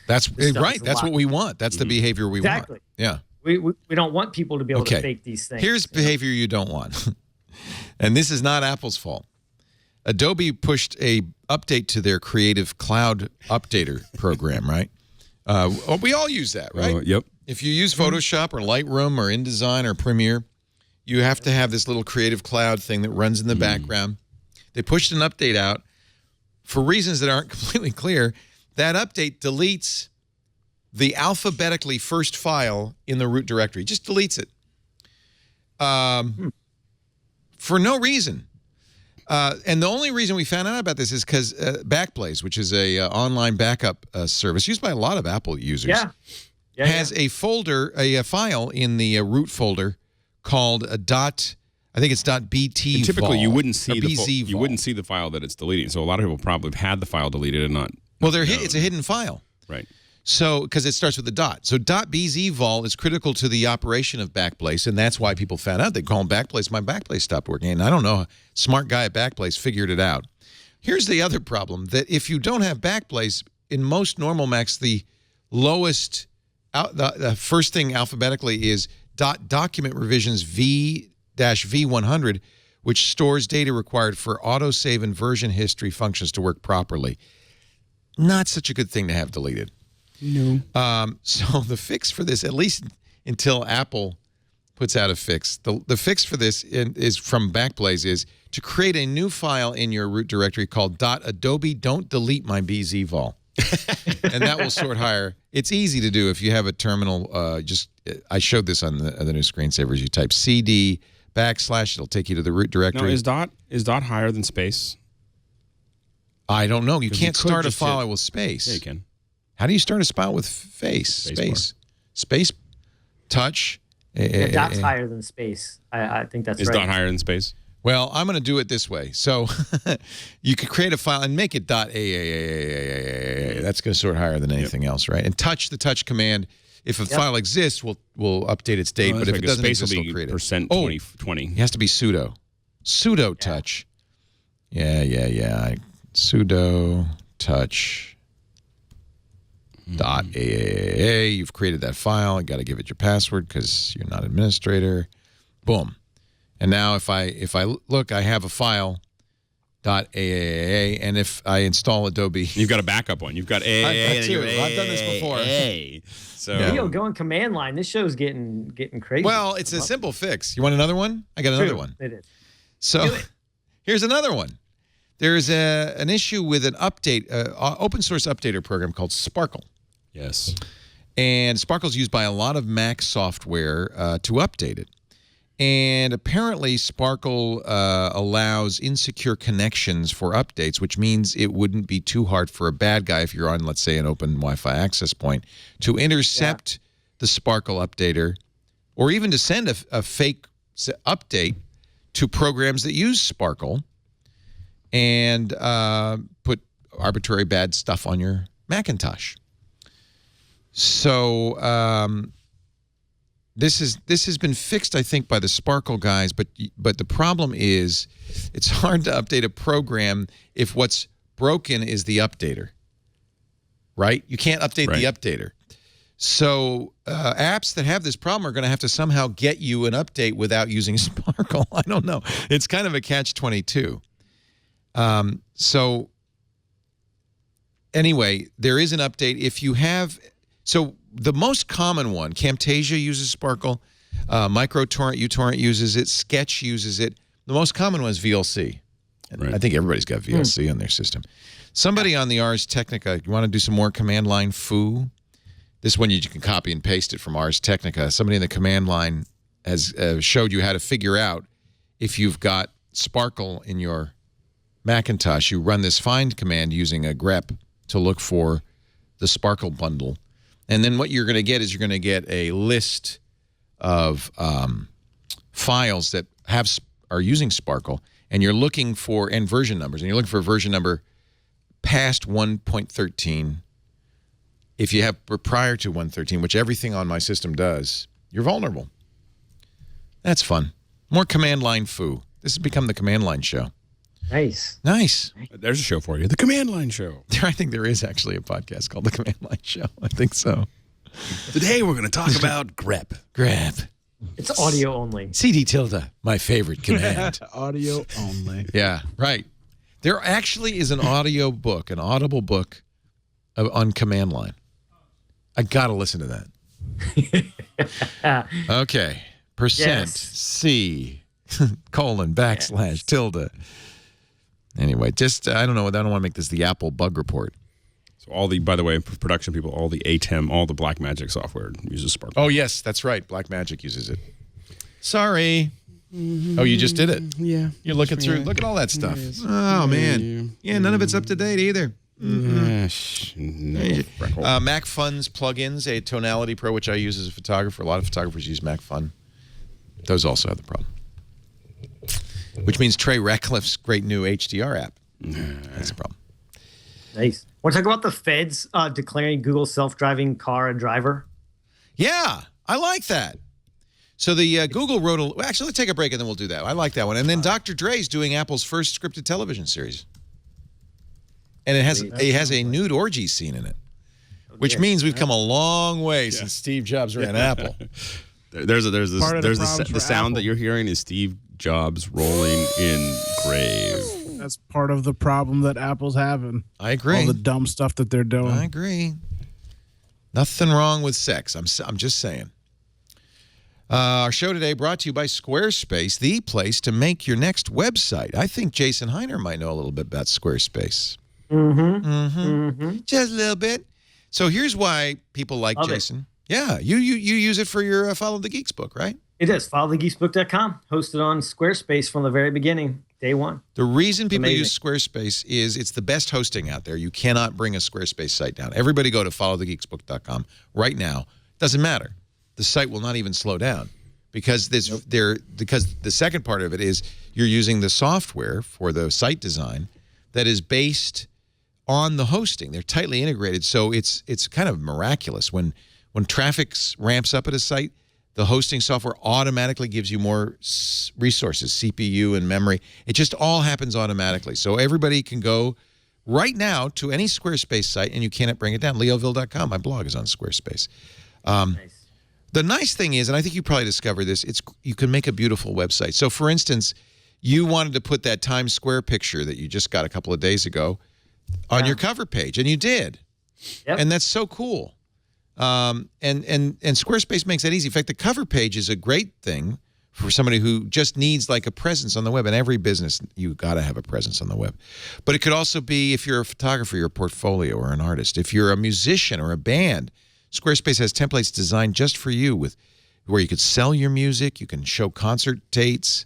that's right. That's what we want. That's the behavior we want. Exactly. Yeah. We don't want people to be able to fake these things. Here's behavior you don't want. And this is not Apple's fault. Adobe pushed a update to their Creative Cloud Updater program, right? We all use that, right? Yep. If you use Photoshop or Lightroom or InDesign or Premiere, you have to have this little Creative Cloud thing that runs in the background. They pushed an update out for reasons that aren't completely clear. That update deletes the alphabetically first file in the root directory. Just deletes it. For no reason. And the only reason we found out about this is because Backblaze, which is a online backup service used by a lot of Apple users, has a folder, a file in the root folder called a I think it's .bt. And typically, vol, you wouldn't see you wouldn't see the file that it's deleting. So a lot of people probably have had the file deleted and not. Well, it's a hidden file. Right. So, because it starts with a dot. So .bz vol is critical to the operation of Backblaze, and that's why people found out. They call them Backblaze. My Backblaze stopped working, and I don't know. Smart guy at Backblaze figured it out. Here's the other problem, that if you don't have Backblaze, in most normal Macs, the lowest, the first thing alphabetically is document revisions V-V100, which stores data required for autosave and version history functions to work properly. Not such a good thing to have deleted. No. So the fix for this, at least until Apple puts out a fix, the fix for this is from Backblaze is to create a new file in your root directory called .adobe don't delete my BZ vol. And that will sort higher. It's easy to do if you have a terminal. I showed this on the new screensavers. You type CD / it'll take you to the root directory. No, is dot higher than space? I don't know. You can't start a file with space. Yeah, you can. How do you start a file with space? Space, touch. Dot's higher than space. I think that's right. Is dot higher than space? Well, I'm going to do it this way. So you could create a file and make it .aaa. That's going to sort higher than anything else, right? And the touch command, if a file exists, will update its date. But if it doesn't exist, we'll create it. %2020. It has to be sudo. Sudo touch. Yeah. Sudo touch. .aaa. You've created that file. You got to give it your password because you're not administrator. Boom. And now if I look, I have a file .aaa, and if I install Adobe, you've got a backup one. You've got AAA. I've done this before. So go on command line. This show's getting crazy. Well, it's a simple fix. You want another one? I got another one. It is. So here's another one. There's an issue with an update, open source updater program called Sparkle. Yes. And Sparkle's used by a lot of Mac software to update it. And apparently Sparkle allows insecure connections for updates, which means it wouldn't be too hard for a bad guy, if you're on, let's say, an open Wi-Fi access point, to intercept the Sparkle updater, or even to send a fake update to programs that use Sparkle and put arbitrary bad stuff on your Macintosh. So this has been fixed, I think, by the Sparkle guys, but the problem is it's hard to update a program if what's broken is the updater, right? You can't update the updater. So apps that have this problem are going to have to somehow get you an update without using Sparkle. I don't know. It's kind of a catch-22. So anyway, there is an update. If you have... So the most common one, Camtasia uses Sparkle, MicroTorrent, uTorrent uses it, Sketch uses it. The most common one is VLC. And I think everybody's got VLC on their system. Somebody on the Ars Technica, you want to do some more command line foo? This one you can copy and paste it from Ars Technica. Somebody in the command line has showed you how to figure out if you've got Sparkle in your Macintosh. You run this find command using a grep to look for the Sparkle bundle. And then what you're going to get is you're going to get a list of files that are using Sparkle, and you're looking for version numbers, and you're looking for a version number past 1.13. If you have prior to 1.13, which everything on my system does, you're vulnerable. That's fun. More command line foo. This has become the command line show. Nice. There's a show for you, the Command Line Show. I think there is actually a podcast called the Command Line Show. I think so. Today we're going to talk about grep. It's audio only. CD tilde, my favorite command. Audio only. Yeah, right. There actually is an audio book, an audible book on Command Line. I got to listen to that. Okay. Percent C colon / tilde. Anyway, just, I don't know. I don't want to make this the Apple bug report. So by the way, production people, all the ATEM, all the Blackmagic software uses Spark. Oh, yes, that's right. Blackmagic uses it. Sorry. Oh, you just did it? Yeah. You're looking through. Look at all that stuff. Oh, man. Yeah, none of it's up to date either. Mac MacFun's plugins, a Tonality Pro, which I use as a photographer. A lot of photographers use MacFun. Those also have the problem. Which means Trey Ratcliffe's great new HDR app. That's the problem. Nice. Want to talk about the feds declaring Google's self-driving car a driver? Yeah, I like that. So the Google wrote actually, let's take a break and then we'll do that. I like that one. And then Dr. Dre's doing Apple's first scripted television series. And it has a nude orgy scene in it, which means we've come a long way since Steve Jobs ran Apple. There's the sound that you're hearing is Steve Jobs rolling in grave. That's part of the problem that Apple's having. I agree. All the dumb stuff that they're doing. I agree. Nothing wrong with sex. I'm just saying. Our show today brought to you by Squarespace, the place to make your next website. I think Jason Hiner might know a little bit about Squarespace. Just a little bit. So here's why people like Jason. Yeah, you use it for your Follow the Geeks book, right? It is. FollowTheGeeksBook.com, hosted on Squarespace from the very beginning, day one. The reason people use Squarespace is it's the best hosting out there. You cannot bring a Squarespace site down. Everybody go to FollowTheGeeksBook.com right now. Doesn't matter. The site will not even slow down because because the second part of it is you're using the software for the site design that is based on the hosting. They're tightly integrated, so it's kind of miraculous when traffic ramps up at a site. The hosting software automatically gives you more resources, CPU and memory. It just all happens automatically. So everybody can go right now to any Squarespace site, and you cannot bring it down. Leoville.com, my blog is on Squarespace. Nice. The nice thing is, and I think you probably discovered this, you can make a beautiful website. So, for instance, you wanted to put that Times Square picture that you just got a couple of days ago on your cover page, and you did. Yep. And that's so cool. And Squarespace makes that easy. In fact, the cover page is a great thing for somebody who just needs like a presence on the web. And every business, you got to have a presence on the web. But it could also be if you're a photographer, your portfolio, or an artist. If you're a musician or a band, Squarespace has templates designed just for you where you could sell your music, you can show concert dates,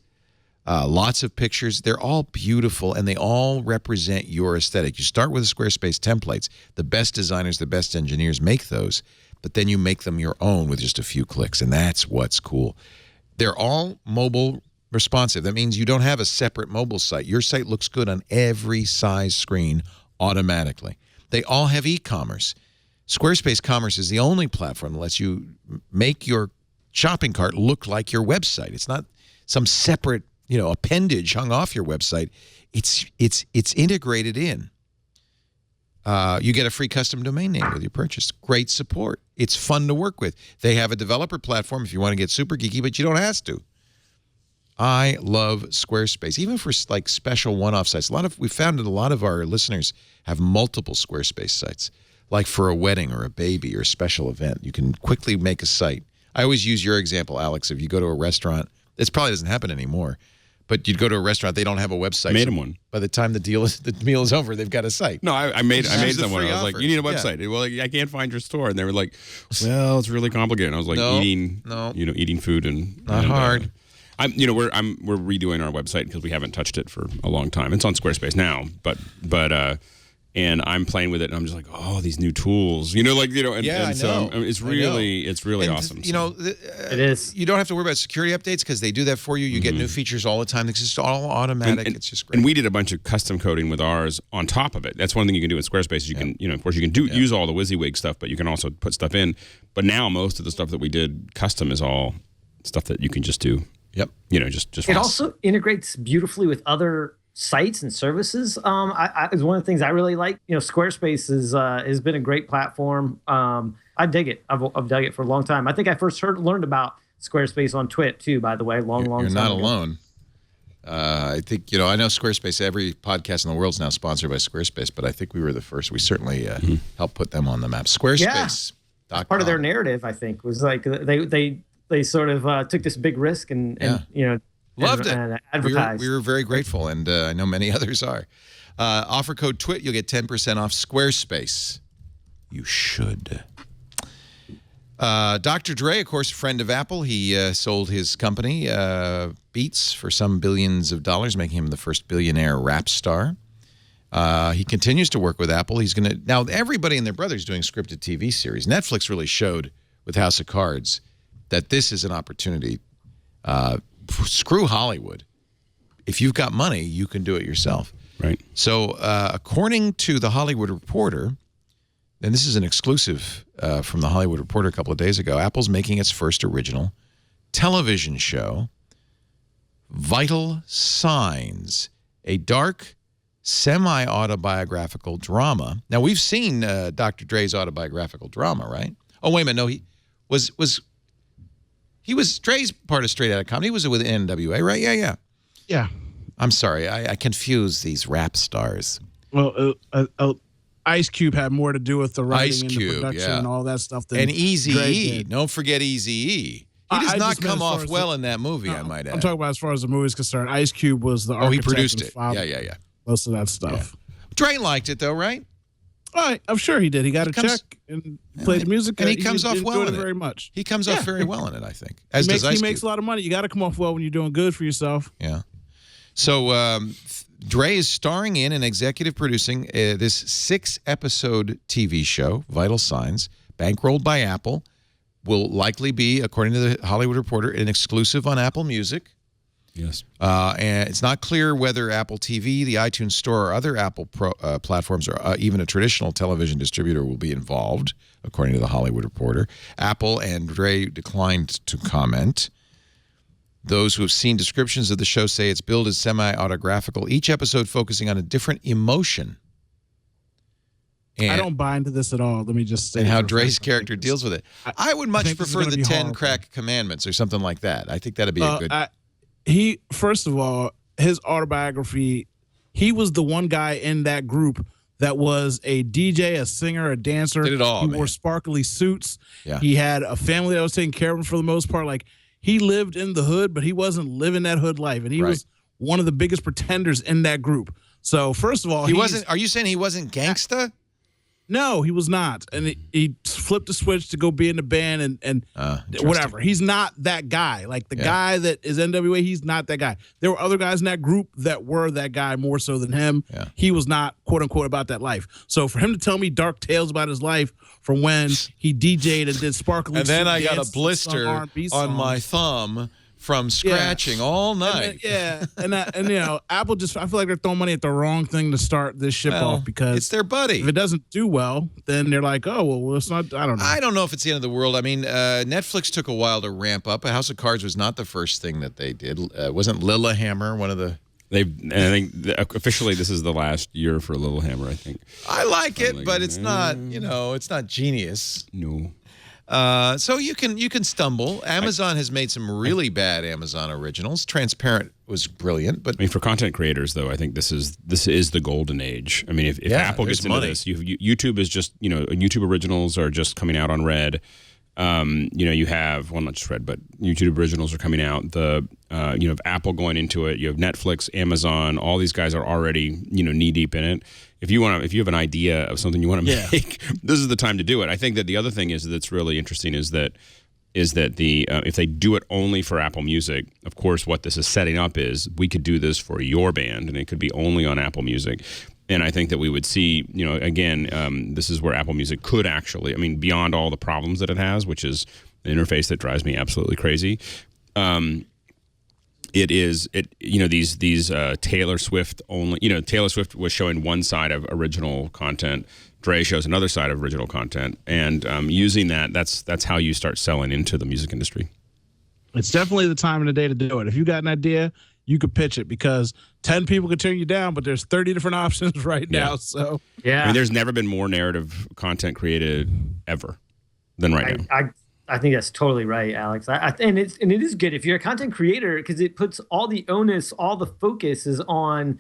lots of pictures. They're all beautiful, and they all represent your aesthetic. You start with the Squarespace templates. The best designers, the best engineers make those, but then you make them your own with just a few clicks, and that's what's cool. They're all mobile responsive. That means you don't have a separate mobile site. Your site looks good on every size screen automatically. They all have e-commerce. Squarespace Commerce is the only platform that lets you make your shopping cart look like your website. It's not some separate appendage hung off your website. It's integrated in. You get a free custom domain name with your purchase. Great support. It's fun to work with. They have a developer platform if you want to get super geeky, but you don't have to. I love Squarespace, even for like special one-off sites. We found that a lot of our listeners have multiple Squarespace sites, like for a wedding or a baby or a special event. You can quickly make a site. I always use your example, Alex. If you go to a restaurant, this probably doesn't happen anymore, but you'd go to a restaurant, they don't have a website. Made them one. By the time the meal is over, they've got a site. No, I made someone. I was like, you need a website. Yeah. Well, I can't find your store. And they were like, well, it's really complicated. And I was like, eating food and not hard. We're redoing our website because we haven't touched it for a long time. It's on Squarespace now, but and I'm playing with it, and I'm just like, oh, these new tools, and so it's really awesome. It is. You don't have to worry about security updates because they do that for you. You get new features all the time. It's just all automatic. It's just great. And we did a bunch of custom coding with ours on top of it. That's one thing you can do in Squarespace. Is you can, of course, you can use all the WYSIWYG stuff, but you can also put stuff in. But now most of the stuff that we did custom is all stuff that you can just do. Yep. Just it also integrates beautifully with other sites and services is one of the things I really like. Squarespace has been a great platform. I dig it. I've dug it for a long time. I think I first learned about Squarespace on Twit too, by the way, long You're time not ago. alone. I think, I know Squarespace, every podcast in the world is now sponsored by Squarespace, but I think we were the first. We certainly helped put them on the map. Squarespace. Yeah. Part of their narrative, I think, was like they sort of took this big risk and loved it. And advertised. We were very grateful, and I know many others are. Offer code TWIT, you'll get 10% off Squarespace. You should. Dr. Dre, of course, a friend of Apple. He sold his company, Beats, for some billions of dollars, making him the first billionaire rap star. He continues to work with Apple. He's going to now. Everybody and their brother is doing scripted TV series. Netflix really showed with House of Cards that this is an opportunity. Screw Hollywood. If you've got money, you can do it yourself. Right. So, according to the Hollywood Reporter, and this is an exclusive from the Hollywood Reporter a couple of days ago, Apple's making its first original television show, Vital Signs, a dark, semi-autobiographical drama. Now, we've seen Dr. Dre's autobiographical drama, right? Oh, wait a minute. No, he was Dre's part of Straight Outta Compton. He was with NWA, right? Yeah. I'm sorry. I confuse these rap stars. Well, Ice Cube had more to do with the writing and the production and all that stuff than and Eazy-E. Don't forget Eazy-E. He does not come off well in that movie, I might add. I'm talking about as far as the movie's concerned. Ice Cube was the architect. He produced it. Yeah. Most of that stuff. Yeah. Dre liked it, though, right? I'm sure he did. He got a check and played the music. And he comes off well in it. Very much. He comes off very well in it, I think. As does Ice Cube. He makes a lot of money. You got to come off well when you're doing good for yourself. Yeah. So Dre is starring in and executive producing this 6-episode TV show, Vital Signs, bankrolled by Apple. Will likely be, according to the Hollywood Reporter, an exclusive on Apple Music. Yes. And it's not clear whether Apple TV, the iTunes Store, or other Apple platforms, or even a traditional television distributor will be involved, according to the Hollywood Reporter. Apple and Dre declined to comment. Those who have seen descriptions of the show say its billed as semi-autographical, each episode focusing on a different emotion. And I don't buy into this at all. Let me just say. And how Dre's character deals with it. I would much prefer the 10 crack commandments or something like that. I think that'd be a good... First of all, his autobiography, he was the one guy in that group that was a DJ, a singer, a dancer. Did it all, He wore sparkly suits. Yeah. He had a family that was taking care of him for the most part. Like, he lived in the hood, but he wasn't living that hood life. And he was one of the biggest pretenders in that group. So, first of all, he wasn't. Are you saying he wasn't gangsta? No, he was not. And he flipped the switch to go be in the band and whatever. He's not that guy. Like the guy that is NWA, he's not that guy. There were other guys in that group that were that guy more so than him. Yeah. He was not, quote unquote, about that life. So for him to tell me dark tales about his life from when he DJ'd and did sparkly and then I got a blister on my thumb from scratching all night. And Apple just, I feel like they're throwing money at the wrong thing to start this ship off because it's their buddy. If it doesn't do well, then they're like, oh, well, it's not, I don't know. I don't know if it's the end of the world. I mean, Netflix took a while to ramp up. House of Cards was not the first thing that they did. Wasn't Lilyhammer one of the... I think officially this is the last year for Lilyhammer, I think. I like it, but it's not, it's not genius. No. So you can stumble. Amazon has made some really bad Amazon originals. Transparent was brilliant, but I mean, for content creators, though, I think this is the golden age. I mean, if Apple gets into this, YouTube is just YouTube originals are just coming out on Red. You have not just Red, but YouTube originals are coming out. You have Apple going into it. You have Netflix, Amazon. All these guys are already knee deep in it. If you have an idea of something you want to make, this is the time to do it. I think that the other thing that's really interesting is that if they do it only for Apple Music, of course, what this is setting up is we could do this for your band, and it could be only on Apple Music. And I think that we would see, again, this is where Apple Music could actually, I mean, beyond all the problems that it has, which is an interface that drives me absolutely crazy. These Taylor Swift only, Taylor Swift was showing one side of original content. Dre shows another side of original content. And using that's how you start selling into the music industry. It's definitely the time of the day to do it. If you got an idea, you could pitch it, because 10 people could turn you down, but there's 30 different options right now. So yeah, I mean, there's never been more narrative content created ever than right now. I think that's totally right, Alex. And it is good if you're a content creator, because it puts all the onus, all the focus is on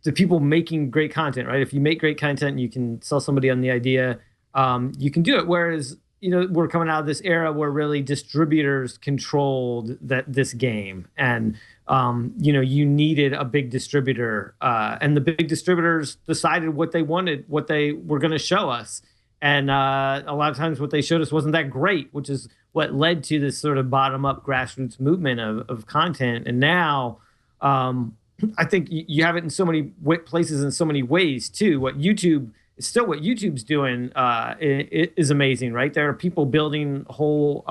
the people making great content, right? If you make great content, you can sell somebody on the idea. You can do it. Whereas, we're coming out of this era where really distributors controlled this game, and you needed a big distributor, and the big distributors decided what they wanted, what they were going to show us. And a lot of times what they showed us wasn't that great, which is what led to this sort of bottom-up grassroots movement of content. And now I think you have it in so many places in so many ways, too. What YouTube's doing is amazing, right? There are people building whole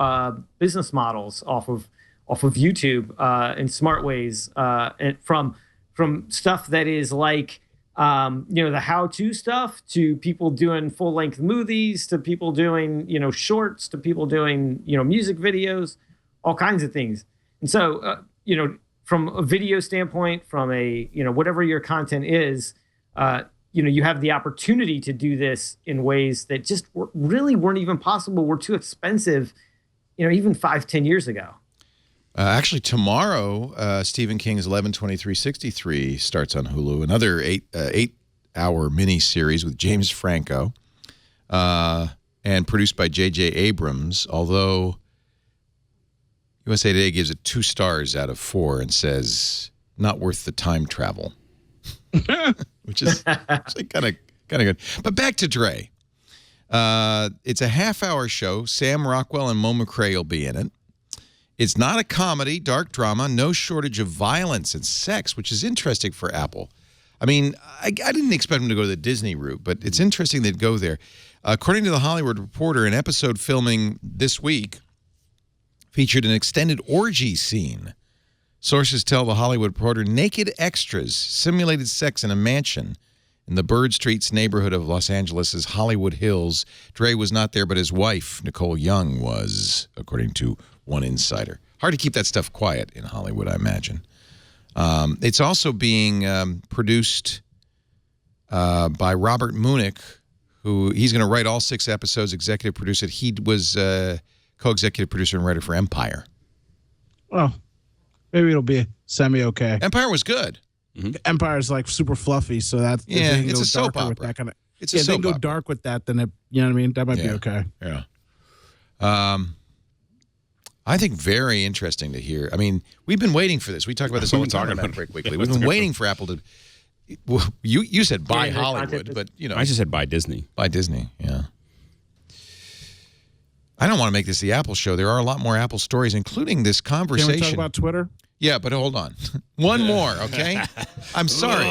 business models off of YouTube in smart ways, and from stuff that is like, the how-to stuff, to people doing full-length movies, to people doing, shorts, to people doing, music videos, all kinds of things. And so, from a video standpoint, from a, whatever your content is, you have the opportunity to do this in ways that just really weren't even possible, were too expensive, even 5-10 years ago. Actually, tomorrow, Stephen King's 11/23/63 starts on Hulu. Another eight-hour mini-series with James Franco, and produced by J.J. Abrams, although USA Today gives it 2 stars out of 4 and says, not worth the time travel, which is actually kind of good. But back to Dre. It's a half-hour show. Sam Rockwell and Mo McRae will be in it. It's not a comedy, dark drama, no shortage of violence and sex, which is interesting for Apple. I mean, I didn't expect them to go to the Disney route, but it's interesting they'd go there. According to The Hollywood Reporter, an episode filming this week featured an extended orgy scene. Sources tell The Hollywood Reporter naked extras simulated sex in a mansion in the Bird Streets neighborhood of Los Angeles' Hollywood Hills. Dre was not there, but his wife, Nicole Young, was, according to one insider. Hard to keep that stuff quiet in Hollywood, I imagine. It's also being produced by Robert Munich, who he's going to write all 6 episodes, executive produce it. He was co-executive producer and writer for Empire. Well, maybe it'll be semi-okay. Empire was good. Mm-hmm. Empire's like super fluffy, so that's it's a soap opera. With that kind of, it's a soap they can go opera. dark with that, then you know what I mean? That might be okay. Yeah. I think very interesting to hear. I mean, we've been waiting for this. We talk about this all the time on Break Weekly. We've been waiting for Apple to. Well, you said buy Hollywood, but I just said buy Disney. Buy Disney, yeah. I don't want to make this the Apple show. There are a lot more Apple stories, including this conversation. Can we talk about Twitter? Yeah, but hold on. One more, okay? I'm sorry.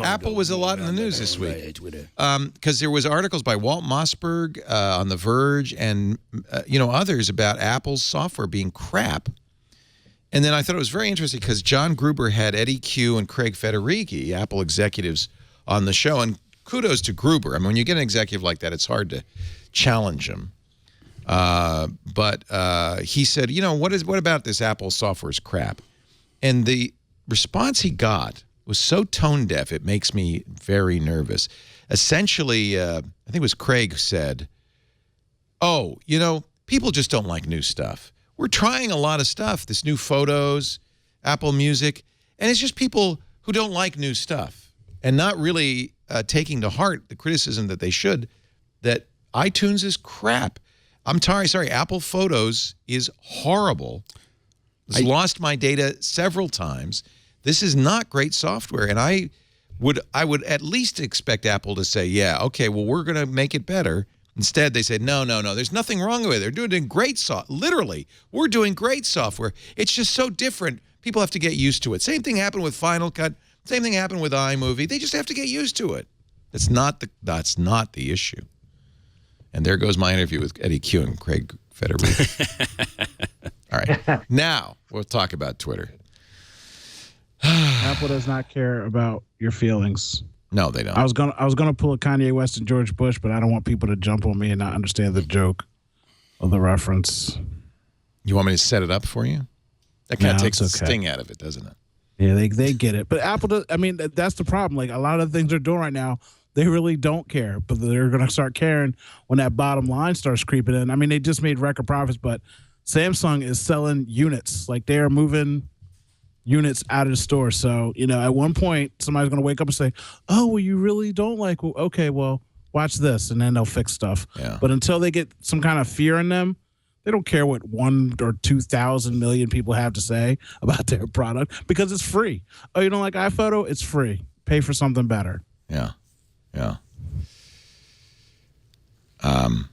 Apple was a lot in the news this week. Because there was articles by Walt Mossberg on The Verge and, others about Apple's software being crap. And then I thought it was very interesting because John Gruber had Eddie Q and Craig Federighi, Apple executives, on the show. And kudos to Gruber. I mean, when you get an executive like that, it's hard to challenge him. But he said, what about this Apple software is crap? And the response he got was so tone deaf, it makes me very nervous. Essentially, I think it was Craig who said, people just don't like new stuff. We're trying a lot of stuff, this new Photos, Apple Music, and it's just people who don't like new stuff and not really taking to heart the criticism that they should, that iTunes is crap. I'm sorry, Apple Photos is horrible. It's lost my data several times. This is not great software, and I would at least expect Apple to say, yeah, okay, well, we're going to make it better. Instead, they said, no, there's nothing wrong with it. They're doing great software. Literally, we're doing great software. It's just so different. People have to get used to it. Same thing happened with Final Cut. Same thing happened with iMovie. They just have to get used to it. That's not the issue. And there goes my interview with Eddie Q and Craig Federighi. All right. Now, we'll talk about Twitter. Apple does not care about your feelings. No, they don't. I was gonna pull a Kanye West and George Bush, but I don't want people to jump on me and not understand the joke of the reference. You want me to set it up for you? That kind of takes the sting out of it, doesn't it? Yeah, they get it. But Apple does. I mean, that's the problem. Like a lot of the things they're doing right now, they really don't care. But they're going to start caring when that bottom line starts creeping in. I mean, they just made record profits, but Samsung is selling units. Like they are moving units out of the store. So, at one point, somebody's going to wake up and say, oh, well, you really don't like, well, okay, well, watch this. And then they'll fix stuff. Yeah. But until they get some kind of fear in them, they don't care what 1 or 2,000 million people have to say about their product because it's free. Oh, you don't like iPhoto? It's free. Pay for something better. Yeah. Yeah. And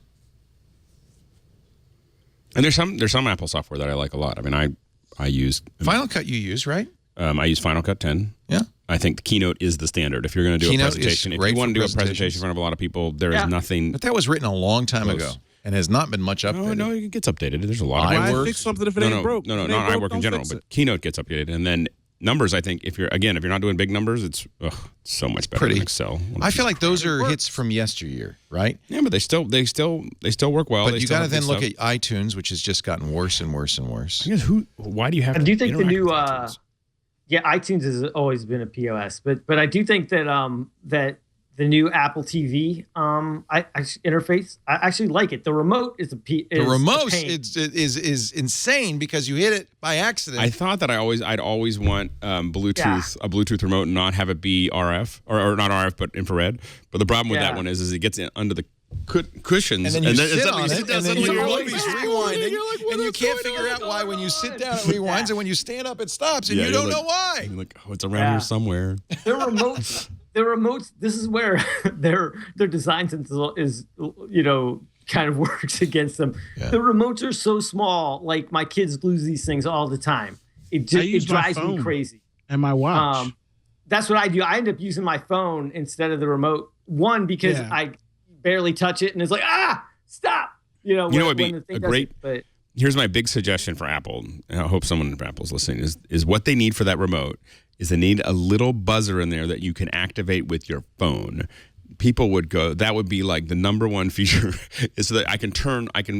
there's some Apple software that I like a lot. I mean, I use Final Cut you use, right? I use Final Cut 10. Yeah. I think the Keynote is the standard. If you're going to do a presentation, if you want to do a presentation in front of a lot of people, there is nothing. But that was written a long time ago and has not been much updated. No, it gets updated. There's a lot of Why iWork. Fix something if it ain't broke? No, not iWork in general, but Keynote gets updated. And then numbers, I think, if you're not doing big numbers, it's so much better than Excel. I feel like those are hits from yesteryear, right? Yeah, but they still work well. But you got to then look at iTunes, which has just gotten worse and worse and worse. I guess why do you have? I do think the new iTunes? iTunes has always been a POS, but I do think that that the new Apple TV interface, I actually like it. The remote is the remote is insane because you hit it by accident. I thought that I'd always want a Bluetooth remote and not have it be RF or not RF but infrared. But the problem with that one is it gets under the cushions and then you sit on it and then you're always rewinding and you can't figure out why when you sit down it rewinds and when you stand up it stops and you don't know why. You're like, it's around here somewhere. The remotes. This is where their design sense is kind of works against them. Yeah. The remotes are so small. Like my kids lose these things all the time. It drives me crazy. And my watch. That's what I do. I end up using my phone instead of the remote. One because I barely touch it and it's like stop. Would be a great. Here's my big suggestion for Apple. And I hope someone at Apple's listening is what they need for that remote. Is they need a little buzzer in there that you can activate with your phone. People would go, that would be like the number one feature is so that I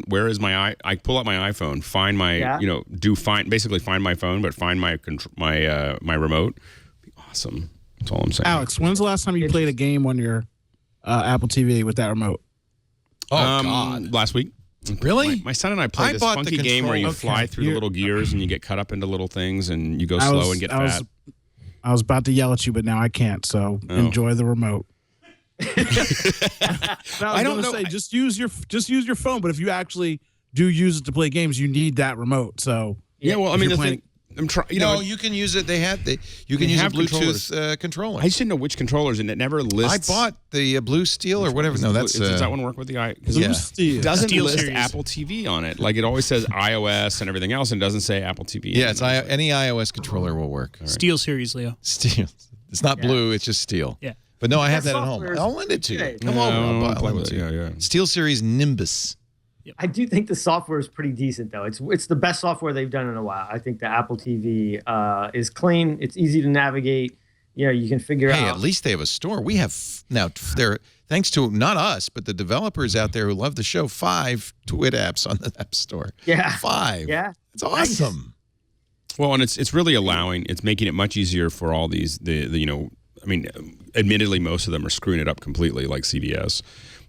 where is my I pull out my iPhone, find my, basically find my phone, but find my remote. Be awesome. That's all I'm saying. Alex, when's the last time you played a game on your Apple TV with that remote? God. Last week. Really? My son and I played this funky game where you fly through the little gears and you get cut up into little things and you go slow and get fat. I was about to yell at you, but now I can't. So enjoy the remote. I don't know. Say just use your phone. But if you actually do use it to play games, you need that remote. So well, I mean, the thing. You can use it. You can use a Bluetooth controller. I just didn't know which controllers, and it never lists. I bought the Blue Steel or whatever. No, does that one work with the Blue Steel? It doesn't list series. Apple TV on it. Like it always says iOS and everything else, and doesn't say Apple TV. Yeah, it's any iOS controller will work. Right. Steel series, Leo. Steel. It's not blue. It's just Steel. Yeah. But no, I have that at home. I'll lend it to you. Come over. I'll play with it. Yeah. Steel Series Nimbus. Yep. I do think the software is pretty decent, though. It's the best software they've done in a while. I think the Apple TV is clean. It's easy to navigate. You can figure out. Hey, at least they have a store. We have now. They're thanks to not us, but the developers out there who love the show. 5 Twit apps on the App Store. Yeah, 5. Yeah, it's awesome. Well, and it's really it's making it much easier for all these. I mean, admittedly, most of them are screwing it up completely, like CVS.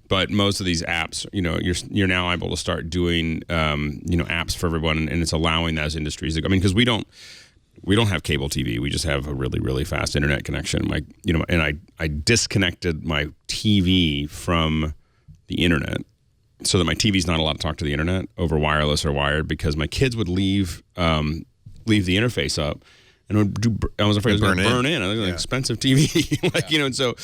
But most of these apps, you're now able to start doing, apps for everyone, and it's allowing those industries. I mean, because we don't have cable TV. We just have a really, really fast internet connection. And I disconnected my TV from the internet so that my TV's not allowed to talk to the internet over wireless or wired because my kids would leave the interface up. And I was afraid it was going to burn in. I think it was an expensive TV, and so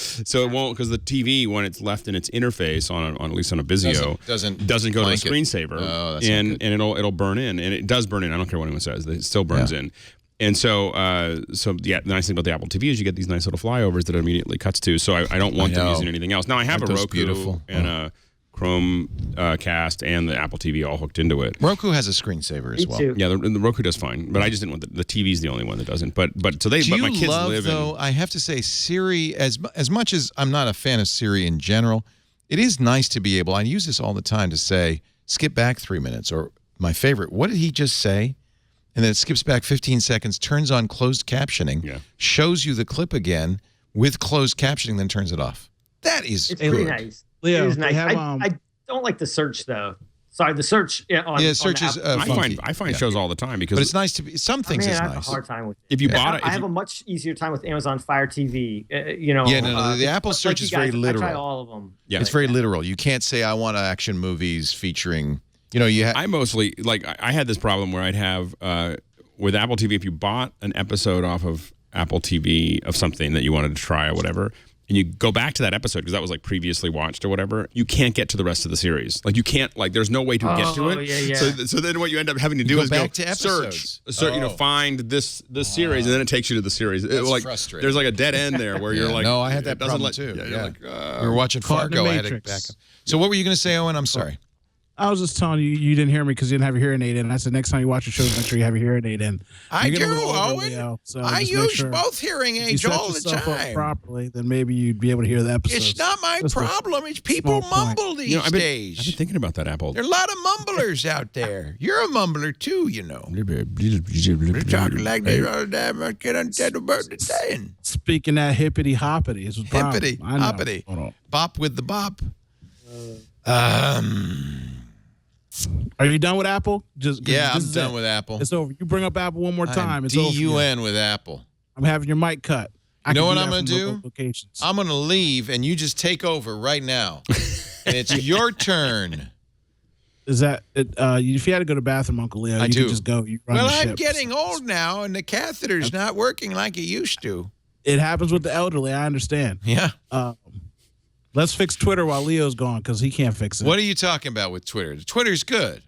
it won't because the TV when it's left in its interface on at least on a Vizio doesn't go to the screensaver, and it'll burn in, and it does burn in. I don't care what anyone says, it still burns in. And so the nice thing about the Apple TV is you get these nice little flyovers that it immediately cuts to. So I don't want them using anything else. Now I have a Roku and a Chromecast and the Apple TV all hooked into it. Roku has a screensaver as well. Too. Yeah, the Roku does fine, but I just didn't want the TV's the only one that doesn't. But my kids live though, I have to say Siri, as much as I'm not a fan of Siri in general, it is nice to be able, I use this all the time to say, skip back 3 minutes, or my favorite, what did he just say? and then it skips back 15 seconds, turns on closed captioning, shows you the clip again with closed captioning, then turns it off. That is it's pretty nice. Leo, it is nice. Have, I don't like the search though. Sorry, the search. Search is I find shows all the time because. But it's nice to be. Some things is I have nice. a hard time with it. If you bought it, I have a much easier time with Amazon Fire TV. The Apple search is very literal. I try all of them. Yeah, it's very literal. You can't say I want action movies featuring. I mostly I had this problem where I'd have with Apple TV, if you bought an episode off of Apple TV of something that you wanted to try or whatever, and you go back to that episode because that was previously watched or whatever, you can't get to the rest of the series. Like you can't there's no way to get to it. Yeah. So then what you end up having to do is back to episodes. search, find this series, and then it takes you to the series. That's frustrating. There's a dead end there where you're no, I had that problem too. We were watching Fargo. I had to back up. So what were you going to say, Owen? I'm sorry. I was just telling you, you didn't hear me because you didn't have your hearing aid in. And I said, next time you watch your shows, make sure you have your hearing aid in. I do, Owen. I use both hearing aids all the time. If you set yourself up properly, then maybe you'd be able to hear the episode. It's not my problem. It's people mumble these days. I've been thinking about that, Apple. There are a lot of mumblers out there. You're a mumbler too, you know. You're talking like they all damn get unsettled bird saying. Speaking that hippity hoppity is hippity hoppity. Bop with the bop. Are you done with Apple? I'm done with Apple. It's over. You bring up Apple one more time. It's DUN with Apple. I'm having your mic cut. You know what I'm going to do? I'm going to leave, and you just take over right now. And it's your turn. Is that it? If you had to go to the bathroom, Uncle Leo, you can just go. You run the ship. I'm getting old now, and the catheter's not working like it used to. It happens with the elderly. I understand. Yeah. Let's fix Twitter while Leo's gone because he can't fix it. What are you talking about with Twitter? Twitter's good.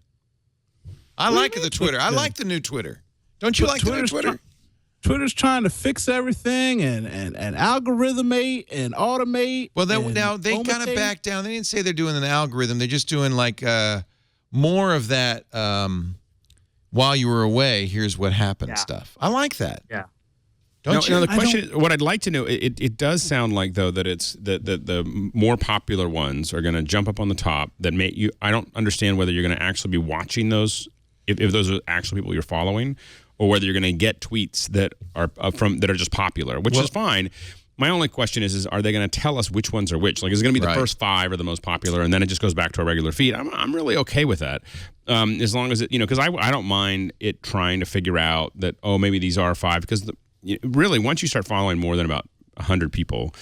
I like the Twitter. I like the new Twitter. Don't you like the new Twitter? Twitter's trying to fix everything and algorithmate and automate. Well, now they kind of back down. They didn't say they're doing an algorithm. They're just doing more of that while you were away, here's what happened stuff. I like that. Yeah. Don't you? The question is, what I'd like to know, it does sound like, though, that it's that the more popular ones are going to jump up on the top that make you. I don't understand whether you're going to actually be watching those, if those are actual people you're following, or whether you're going to get tweets that are that are just popular, which is fine. My only question is are they going to tell us which ones are which? Like, is it going to be the first 5 are the most popular, and then it just goes back to a regular feed? I'm really okay with that, as long as it, because I don't mind it trying to figure out that, maybe these are 5, because really, once you start following more than about 100 people,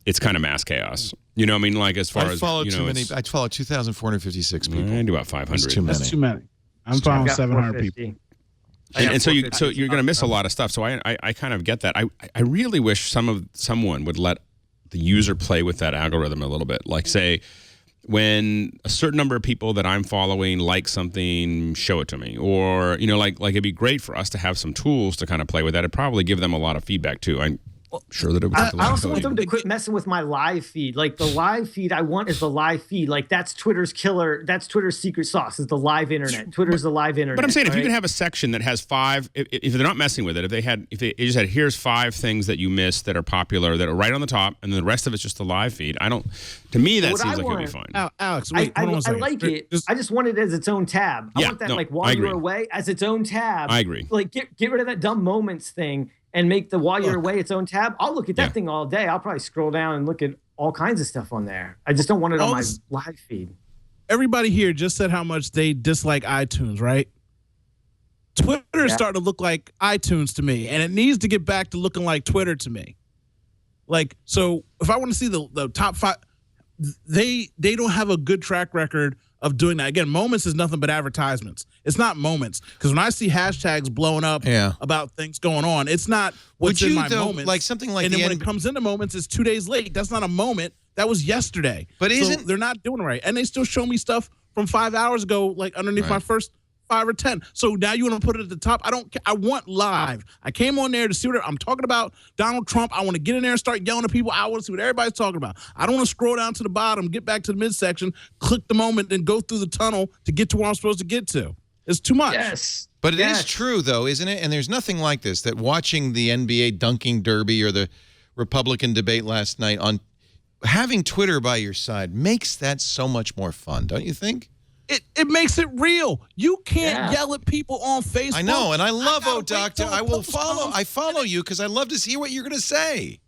it's kind of mass chaos. You know what I mean? Like, as far as, too many. I follow 2,456 people. I do about 500. That's too many. I'm following 700 people. And so you're going to miss a lot of stuff. So I kind of get that. I really wish someone would let the user play with that algorithm a little bit. Like, say, when a certain number of people that I'm following like something, show it to me. Or, like it'd be great for us to have some tools to kind of play with that. It'd probably give them a lot of feedback too. I'm sure that it would. I also want them to quit messing with my live feed. Like, the live feed I want is the live feed. Like, that's Twitter's killer. That's Twitter's secret sauce, is the live internet. Twitter's the live internet. But I'm saying, if you can have a section that has 5, if they're not messing with it, if they just had, here's 5 things that you missed that are popular, that are right on the top, and then the rest of it's just the live feed. To me, that seems like it'd be fine. Alex, wait, I like it. I just want it as its own tab. I want that, while you're away, as its own tab. I agree. Like, get rid of that dumb moments thing and make the while you're away its own tab. I'll look at that thing all day. I'll probably scroll down and look at all kinds of stuff on there. I just don't want it on my live feed. Everybody here just said how much they dislike iTunes, right? Twitter is starting to look like iTunes to me, and it needs to get back to looking like Twitter to me. Like, so if I want to see the top 5, they don't have a good track record of doing that. Again, moments is nothing but advertisements. It's not moments. Because when I see hashtags blowing up about things going on, it's not what's in my moments. Like something like and then when it comes into moments, it's 2 days late. That's not a moment. That was yesterday. But they're not doing it right. And they still show me stuff from 5 hours ago, like underneath my first 5 or 10. So now you want to put it at the top? I don't care. I want live. I came on there to see what I'm talking about. Donald Trump. I want to get in there and start yelling at people. I want to see what everybody's talking about. I don't want to scroll down to the bottom, get back to the midsection, click the moment, and go through the tunnel to get to where I'm supposed to get to. It's too much. Yes. But it is true, though, isn't it? And there's nothing like this, that watching the NBA dunking derby or the Republican debate last night, on having Twitter by your side makes that so much more fun, don't you think? It makes it real. You can't yell at people on Facebook. I know, and I love Doctor. I will follow. I follow you because I love to see what you're going to say.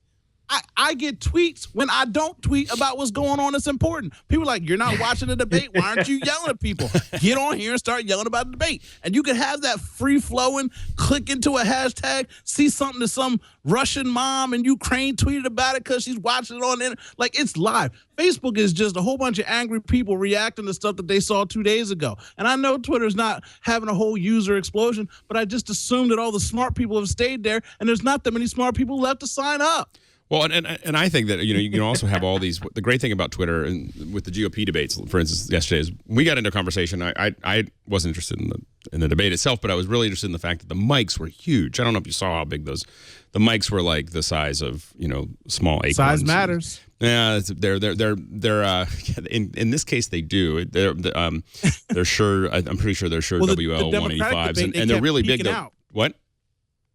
I get tweets when I don't tweet about what's going on that's important. People are like, you're not watching the debate. Why aren't you yelling at people? Get on here and start yelling about the debate. And you can have that free-flowing, click into a hashtag, see something that some Russian mom in Ukraine tweeted about it because she's watching it on the internet. Like, it's live. Facebook is just a whole bunch of angry people reacting to stuff that they saw 2 days ago. And I know Twitter's not having a whole user explosion, but I just assume that all the smart people have stayed there, and there's not that many smart people left to sign up. Well, and I think that you can also have all these. The great thing about Twitter and with the GOP debates, for instance, yesterday is we got into a conversation. I wasn't interested in the debate itself, but I was really interested in the fact that the mics were huge. I don't know if you saw how big the mics were, like the size of small acorns. Size matters. Yeah, they're in this case they do. They're sure. I'm pretty sure they're sure WL 185s, and they're really big. What?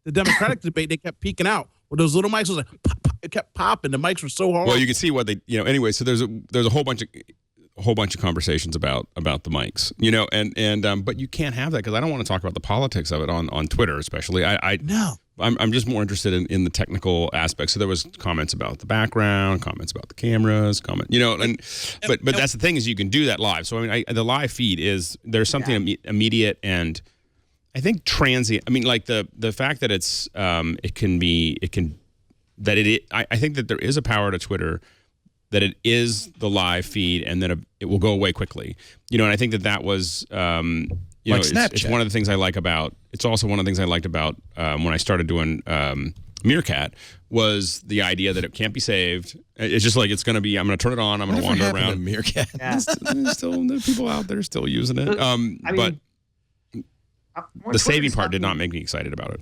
The Democratic debate, they kept peeking out. Well, those little mics was like pop, pop, it kept popping. The mics were so hard. Well, you can see what they anyway. So there's a whole bunch of conversations about the mics, and but you can't have that because I don't want to talk about the politics of it on Twitter, especially. I'm just more interested in the technical aspects. So there was comments about the background, comments about the cameras, but that's the thing is you can do that live. So I mean, the live feed there's something immediate and I think transient. I mean, like the fact that I think that there is a power to Twitter that it is the live feed and then it will go away quickly. And I think that was Snapchat. It's one of the things I like about. It's also one of the things I liked about when I started doing Meerkat was the idea that it can't be saved. It's just like it's going to be. I'm going to turn it on. I'm going to wander around. Meerkat. Yeah. There's people out there still using it. But the saving part did not make me excited about it.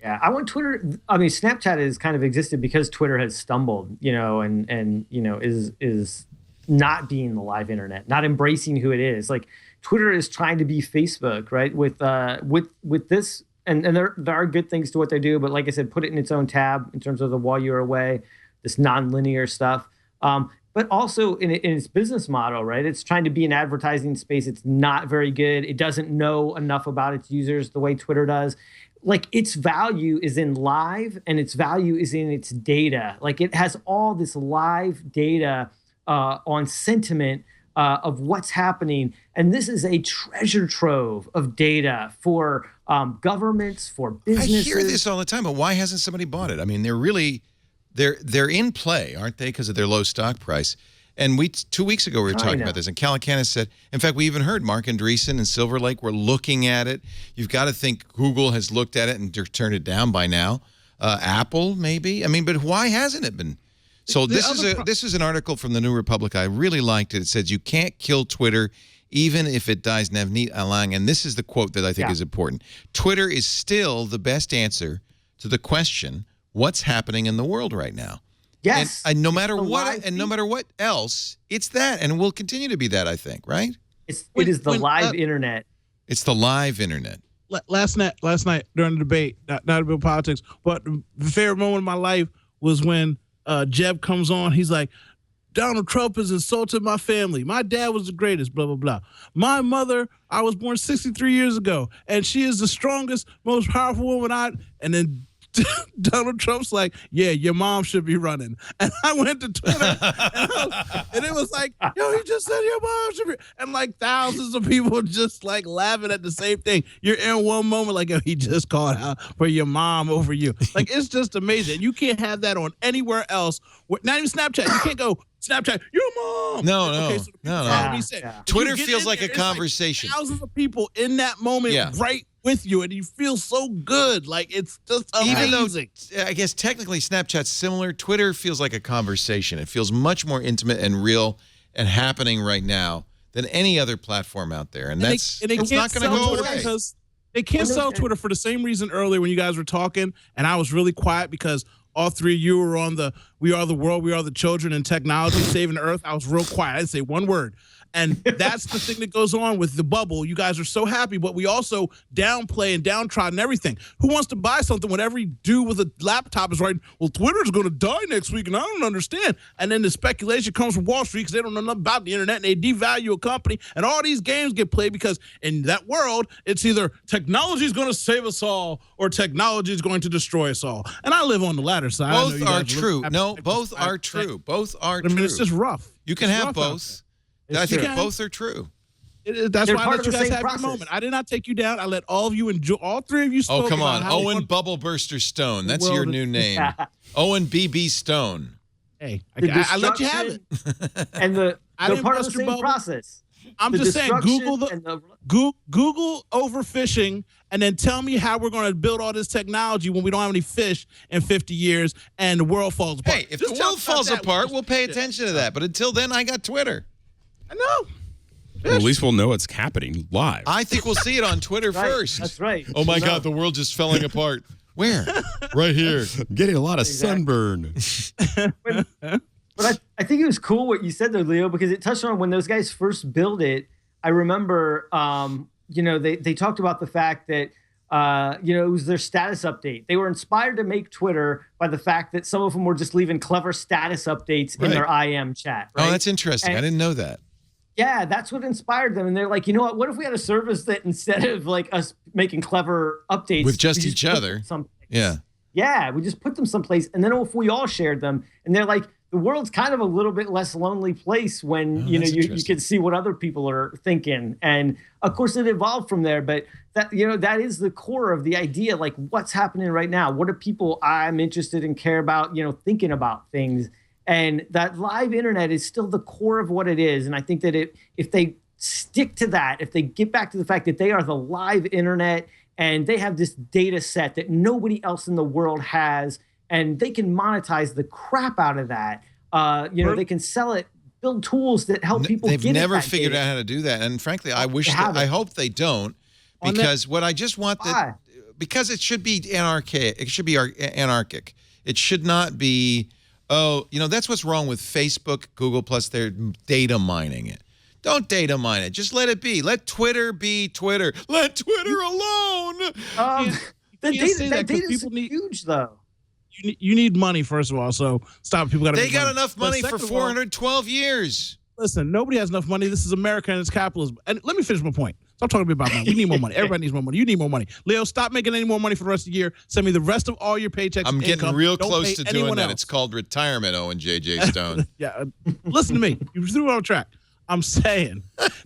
Yeah, I want Twitter. I mean, Snapchat has kind of existed because Twitter has stumbled, and is not being the live internet, not embracing who it is. Like Twitter is trying to be Facebook, right? With this, and there are good things to what they do, but like I said, put it in its own tab in terms of the while you're away, this non-linear stuff. But also in its business model, right? It's trying to be an advertising space. It's not very good. It doesn't know enough about its users the way Twitter does. Like its value is in live and its value is in its data. Like it has all this live data on sentiment of what's happening. And this is a treasure trove of data for governments, for businesses. I hear this all the time, but why hasn't somebody bought it? I mean, they're in play, aren't they, because of their low stock price? And 2 weeks ago we were talking about this, and Calacanis said, in fact, we even heard Mark Andreessen and Silver Lake were looking at it. You've got to think Google has looked at it and turned it down by now. Apple, maybe. I mean, but why hasn't it been? So this is an article from the New Republic. I really liked it. It says, you can't kill Twitter even if it dies. Navneet Alang, and this is the quote that I think is important. Twitter is still the best answer to the question, what's happening in the world right now? Yes. And no matter what, and no matter what else, it's that, and will continue to be that, I think, right? It is the live internet. It's the live internet. Last night during the debate, not about politics, but the favorite moment of my life was when Jeb comes on. He's like, Donald Trump has insulted my family. My dad was the greatest, blah, blah, blah. My mother, I was born 63 years ago, and she is the strongest, most powerful woman and then Donald Trump's like, yeah, your mom should be running. And I went to Twitter and it was like, yo, he just said your mom should be. And like thousands of people just like laughing at the same thing. You're in one moment like, yo, he just called out for your mom over you. Like, it's just amazing. You can't have that on anywhere else. Not even Snapchat. You can't go, Snapchat, your mom. No. Twitter feels like a conversation. Like thousands of people in that moment right with you, and you feel so good. Like, it's just amazing. Even though, I guess technically Snapchat's similar, Twitter feels like a conversation. It feels much more intimate and real and happening right now than any other platform out there. And it's not going to go away. Because they can't sell Twitter for the same reason earlier when you guys were talking, and I was really quiet because all three of you were on the we are the world, we are the children, and technology saving the earth. I was real quiet. I didn't say one word. And that's the thing that goes on with the bubble. You guys are so happy, but we also downplay and downtrodden everything. Who wants to buy something when every dude with a laptop is writing, well, Twitter's going to die next week, and I don't understand. And then the speculation comes from Wall Street because they don't know nothing about the internet, and they devalue a company, and all these games get played because in that world, it's either technology is going to save us all or technology is going to destroy us all. And I live on the latter side. Both are true. No, both are true. Both are true. I mean, it's just rough. You can have both. I think both are true. That's why I let you guys have your moment. I did not take you down. I let all of you enjoy. All three of you spoke. Oh, come on. Owen Bubble Burster Stone. That's your new name. Owen B.B. Stone. Hey, I let you have it. And they're part of the same process. I'm just saying, Google overfishing, and then tell me how we're going to build all this technology when we don't have any fish in 50 years and the world falls apart. Hey, if the world falls apart, we'll pay attention to that. But until then, I got Twitter. I know. Well, at least we'll know it's happening live. I think we'll see it on Twitter first. That's right. Oh, my God, the world just falling apart. Where? Right here. I'm getting a lot of sunburn. But I think it was cool what you said there, Leo, because it touched on when those guys first built it. I remember, they talked about the fact that, it was their status update. They were inspired to make Twitter by the fact that some of them were just leaving clever status updates in their IM chat. Right? Oh, that's interesting. I didn't know that. Yeah, that's what inspired them. And they're like, you know what if we had a service that instead of like us making clever updates with just each other. Yeah, we just put them someplace. And then if we all shared them, and they're like, the world's kind of a little bit less lonely place when, you can see what other people are thinking. And of course it evolved from there, but that is the core of the idea. Like, what's happening right now? What are people I'm interested in care about, thinking about things? And that live internet is still the core of what it is. And I think that if they stick to that, if they get back to the fact that they are the live internet and they have this data set that nobody else in the world has, and they can monetize the crap out of that, they can sell it, build tools that help people. They've never figured out how to do that. And frankly, I hope they don't, because what I just want because it should be anarchic. It should be anarchic. It should not be, that's what's wrong with Facebook, Google Plus. They're data mining it. Don't data mine it. Just let it be. Let Twitter be Twitter. Let Twitter alone. The data is huge, though. You need money, first of all, so stop. People got to. They got enough money for 412 years. Listen, nobody has enough money. This is America and it's capitalism. And let me finish my point. Stop talking about money. We need more money. Everybody needs more money. You need more money. Leo, stop making any more money for the rest of the year. Send me the rest of all your paychecks. I'm getting real close to doing that. It's called retirement, Owen J.J. Stone. Yeah, listen to me. You threw it on track. I'm saying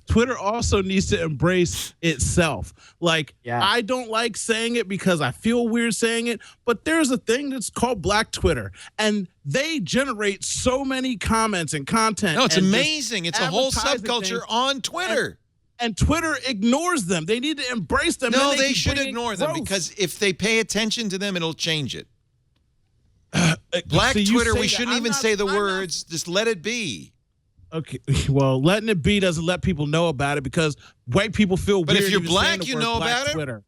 Twitter also needs to embrace itself. I don't like saying it because I feel weird saying it, but there's a thing that's called Black Twitter, and they generate so many comments and content. No, it's amazing. It's a whole subculture on Twitter. And Twitter ignores them. They need to embrace them. No, they should ignore them, because if they pay attention to them, it'll change it. Black Twitter, we shouldn't even say the words. Just let it be. Okay, well, letting it be doesn't let people know about it because white people feel weird. But if you're black, you know about it. Twitter.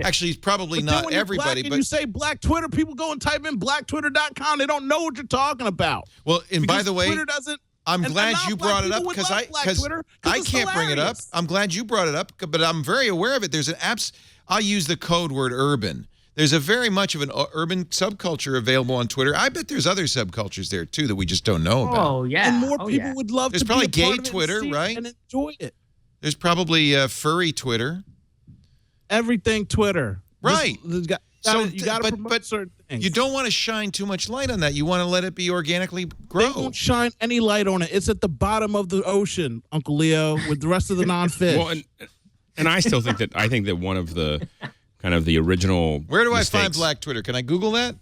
Actually, it's probably not everybody. But you say Black Twitter, people go and type in blacktwitter.com. They don't know what you're talking about. Well, and by the way, Twitter doesn't. I'm glad you brought it up because I can't bring it up. I'm glad you brought it up, but I'm very aware of it. There's an I'll use the code word urban. There's a very much of an urban subculture available on Twitter. I bet there's other subcultures there, too, that we just don't know about. Oh, yeah. And more people would love to be a part of it. There's probably gay Twitter, right? And enjoy it. There's probably furry Twitter. Everything Twitter. Right. You got to promote certain things. You don't want to shine too much light on that. You want to let it be organically grow. They won't shine any light on it. It's at the bottom of the ocean, Uncle Leo, with the rest of the non-fish. Well, and I still think that one of the kind of the original Where do mistakes. I find Black Twitter? Can I Google that?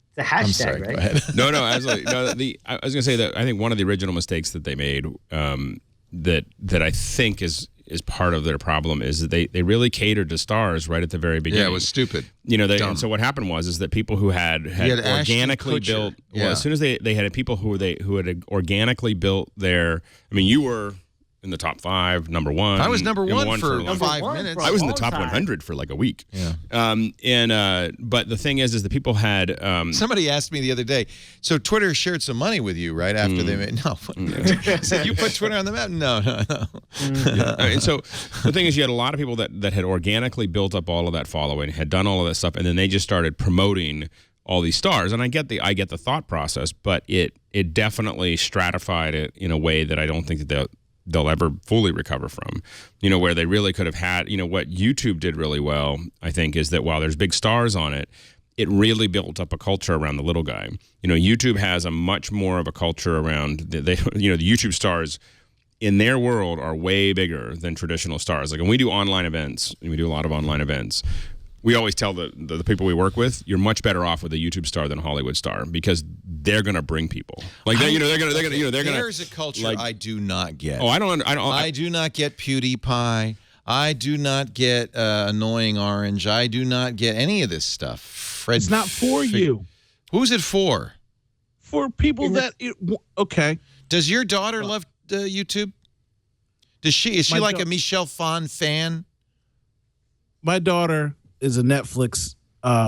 It's a hashtag, I'm sorry, right? Go ahead. No, I was going to say that I think one of the original mistakes that they made that I think is part of their problem is that they really catered to stars right at the very beginning. Yeah, it was stupid. And so what happened was that people who had organically built as soon as they had people who had organically built their. I mean, you were in the top 5, number 1. I was number one for a 5 one minutes. for I was in the long top time. 100 for like a week. Yeah. But the thing is the people had Somebody asked me the other day, so Twitter shared some money with you right after they made. No. Said you put Twitter on the map? No. And so the thing is, you had a lot of people that had organically built up all of that following, had done all of that stuff, and then they just started promoting all these stars. And I get the thought process, but it definitely stratified it in a way that I don't think that they'll ever fully recover from. Where they really could have had, what YouTube did really well, I think, is that while there's big stars on it, it really built up a culture around the little guy. YouTube has a much more of a culture around the YouTube stars in their world are way bigger than traditional stars. Like when we do online events, and we do a lot of online events, we always tell the people we work with, you're much better off with a YouTube star than a Hollywood star because they're gonna bring people. Like they're gonna. There's a culture I do not get. Oh, I do not get PewDiePie. I do not get Annoying Orange. I do not get any of this stuff. It's not for you. Who's it for? For people okay. Does your daughter love YouTube? Is she like a Michelle Phan fan? My daughter is a Netflix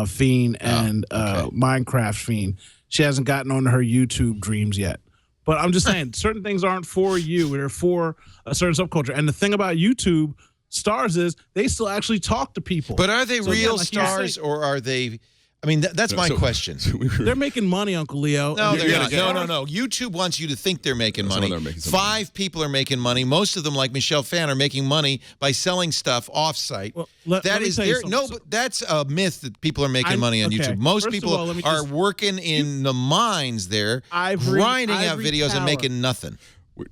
fiend and Minecraft fiend. She hasn't gotten on her YouTube dreams yet. But I'm just saying, certain things aren't for you. They're for a certain subculture. And the thing about YouTube stars is they still actually talk to people. But are they real stars or are they... I mean, that's my question. They're making money, Uncle Leo. No, they're not. No. YouTube wants you to think they're making money. Five people are making money. Most of them, like Michelle Phan, are making money by selling stuff off-site. Well, but that's a myth that people are making money on YouTube. Most people are working in the mines there, grinding out videos and making nothing.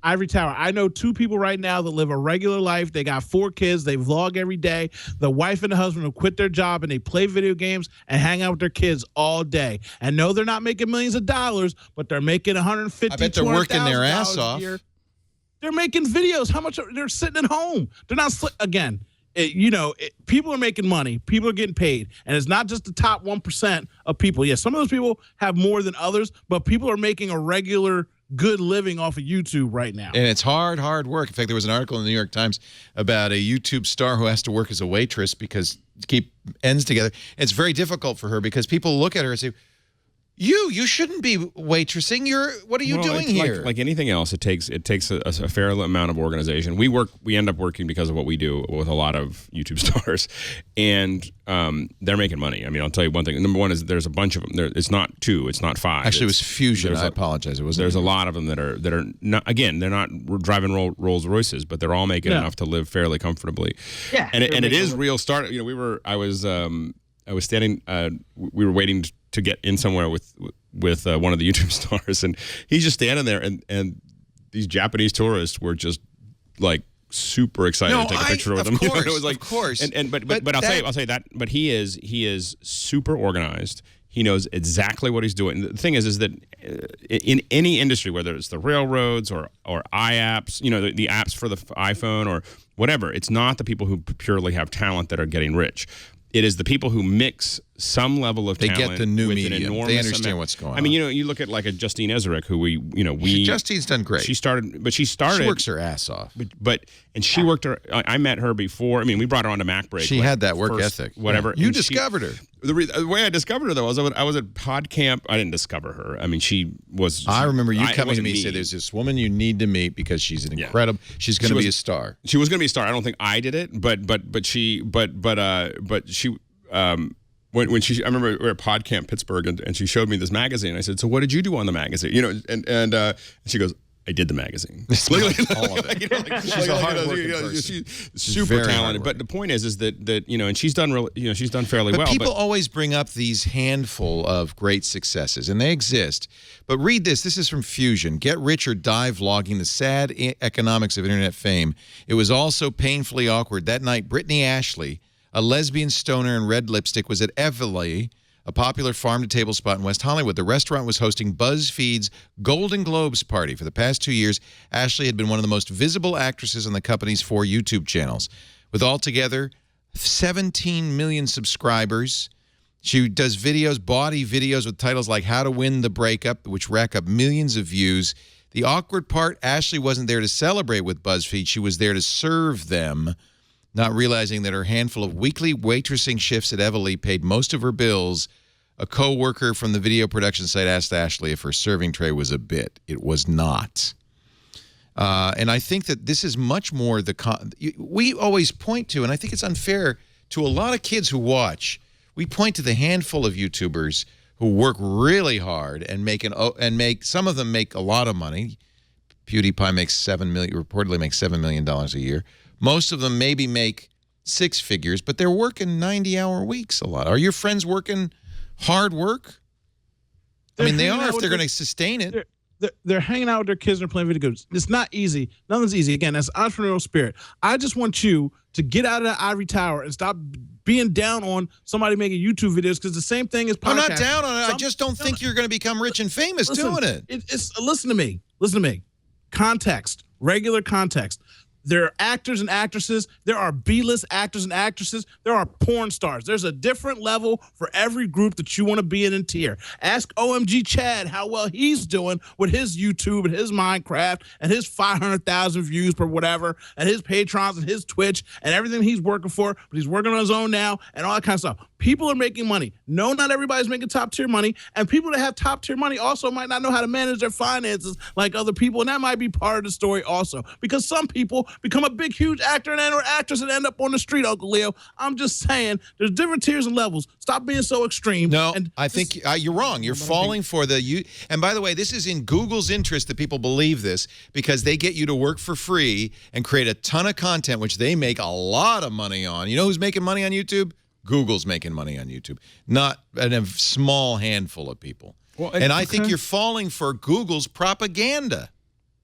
Ivory Tower. I know 2 people right now that live a regular life. They got 4 kids. They vlog every day. The wife and the husband have quit their job and they play video games and hang out with their kids all day. And no, they're not making millions of dollars, but they're making $150,000. I bet they're working their ass off. They're making videos. How much? They're sitting at home. They're not again. People are making money. People are getting paid, and it's not just the top 1% of people. Yes, some of those people have more than others, but people are making a regular good living off of YouTube right now. And it's hard work. In fact, there was an article in the New York Times about a YouTube star who has to work as a waitress because to keep ends together. It's very difficult for her because people look at her and say, You shouldn't be waitressing. What are you doing here? Like anything else, it takes a fair amount of organization. We end up working because of what we do with a lot of YouTube stars, and they're making money. I mean, I'll tell you one thing. Number one is there's a bunch of them. It's not 2, it's not 5. Actually, it was Fusion. I apologize. It was. There's a lot of them that are not. Again, they're not driving Rolls Royces, but they're all making enough to live fairly comfortably. Yeah, and it is real start. I was standing. We were waiting to get in somewhere with one of the YouTube stars, and he's just standing there, and these Japanese tourists were just like super excited to take a picture with him. Course, it was like, of course. But I'll say that. But he is super organized. He knows exactly what he's doing. The thing is that in any industry, whether it's the railroads or iApps, the apps for the iPhone or whatever, it's not the people who purely have talent that are getting rich. It is the people who mix some level of talent. They get the new with medium. An enormous They understand amount. what's going on. I mean, you look at like a Justine Ezerick, who Justine's done great. She started. She works her ass off. And she worked her. I met her before. I mean, we brought her onto MacBreak. She had that work ethic. Whatever. Yeah. You discovered her. The way I discovered her though was I was at PodCamp. I didn't discover her. I mean, she was. I remember you coming to me and say, "There's this woman you need to meet because she's an incredible. She's going to be a star." She was going to be a star. I don't think I did it, but she. When she, I remember we were at PodCamp Pittsburgh, and she showed me this magazine. I said, "So what did you do on the magazine?" And she goes, "I did the magazine." All of it. She's a hard-working person. She's super talented. But the point is that and she's done she's done fairly well. People always bring up these handful of great successes, and they exist. But read this. This is from Fusion. Get Rich or Die vlogging the sad economics of internet fame. It was all so painfully awkward. That night, Brittany Ashley, a lesbian stoner in red lipstick, was at Evely, a popular farm-to-table spot in West Hollywood. The restaurant was hosting BuzzFeed's Golden Globes party. For the past 2 years, Ashley had been one of the most visible actresses on the company's 4 YouTube channels. With altogether 17 million subscribers, she does body videos with titles like How to Win the Breakup, which rack up millions of views. The awkward part, Ashley wasn't there to celebrate with BuzzFeed. She was there to serve them, not realizing that her handful of weekly waitressing shifts at Evely paid most of her bills. A co-worker from the video production site asked Ashley if her serving tray was a bit. It was not. And I think that this is much more we always point to, and I think it's unfair to a lot of kids who watch. We point to the handful of YouTubers who work really hard and make some of them make a lot of money. PewDiePie makes reportedly makes $7 million a year. Most of them maybe make 6 figures, but they're working 90-hour weeks a lot. Are your friends working hard work? I mean, they are if they're going to sustain it. They're hanging out with their kids and they're playing video games. It's not easy. Nothing's easy. Again, that's entrepreneurial spirit. I just want you to get out of that ivory tower and stop being down on somebody making YouTube videos, because the same thing is podcasting. I'm not down on it. I just don't think you're going to become rich and famous doing it. Listen to me. Listen to me. Context. Regular context. There are actors and actresses. There are B-list actors and actresses. There are porn stars. There's a different level for every group that you want to be in and tier. Ask OMG Chad how well he's doing with his YouTube and his Minecraft and his 500,000 views per whatever and his Patrons and his Twitch and everything he's working for. But he's working on his own now and all that kind of stuff. People are making money. No, not everybody's making top-tier money. And people that have top-tier money also might not know how to manage their finances like other people. And that might be part of the story also. Because some people become a big, huge actor and or actress and end up on the street, Uncle Leo. I'm just saying, there's different tiers and levels. Stop being so extreme. No, I think you're wrong. You're falling for the... And by the way, this is in Google's interest that people believe this, because they get you to work for free and create a ton of content, which they make a lot of money on. You know who's making money on YouTube? Google's making money on YouTube, not a small handful of people. Well, and I think you're falling for Google's propaganda.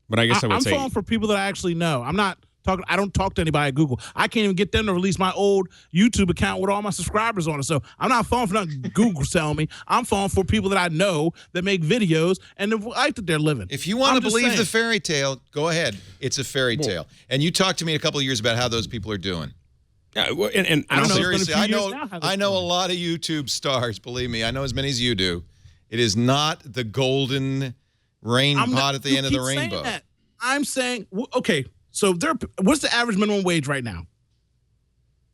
But I guess I'm falling for people that I actually know. I'm not talking. I don't talk to anybody at Google. I can't even get them to release my old YouTube account with all my subscribers on it. So I'm not falling for nothing Google telling me. I'm falling for people that I know that make videos and the life that they're living. If you want to believe the fairy tale, go ahead. It's a fairy tale. And you talked to me a couple of years about how those people are doing. Yeah, and I don't know. Seriously, I know a lot of YouTube stars. Believe me, I know as many as you do. It is not the golden rain pot at the end of the rainbow. I'm saying, okay, so what's the average minimum wage right now?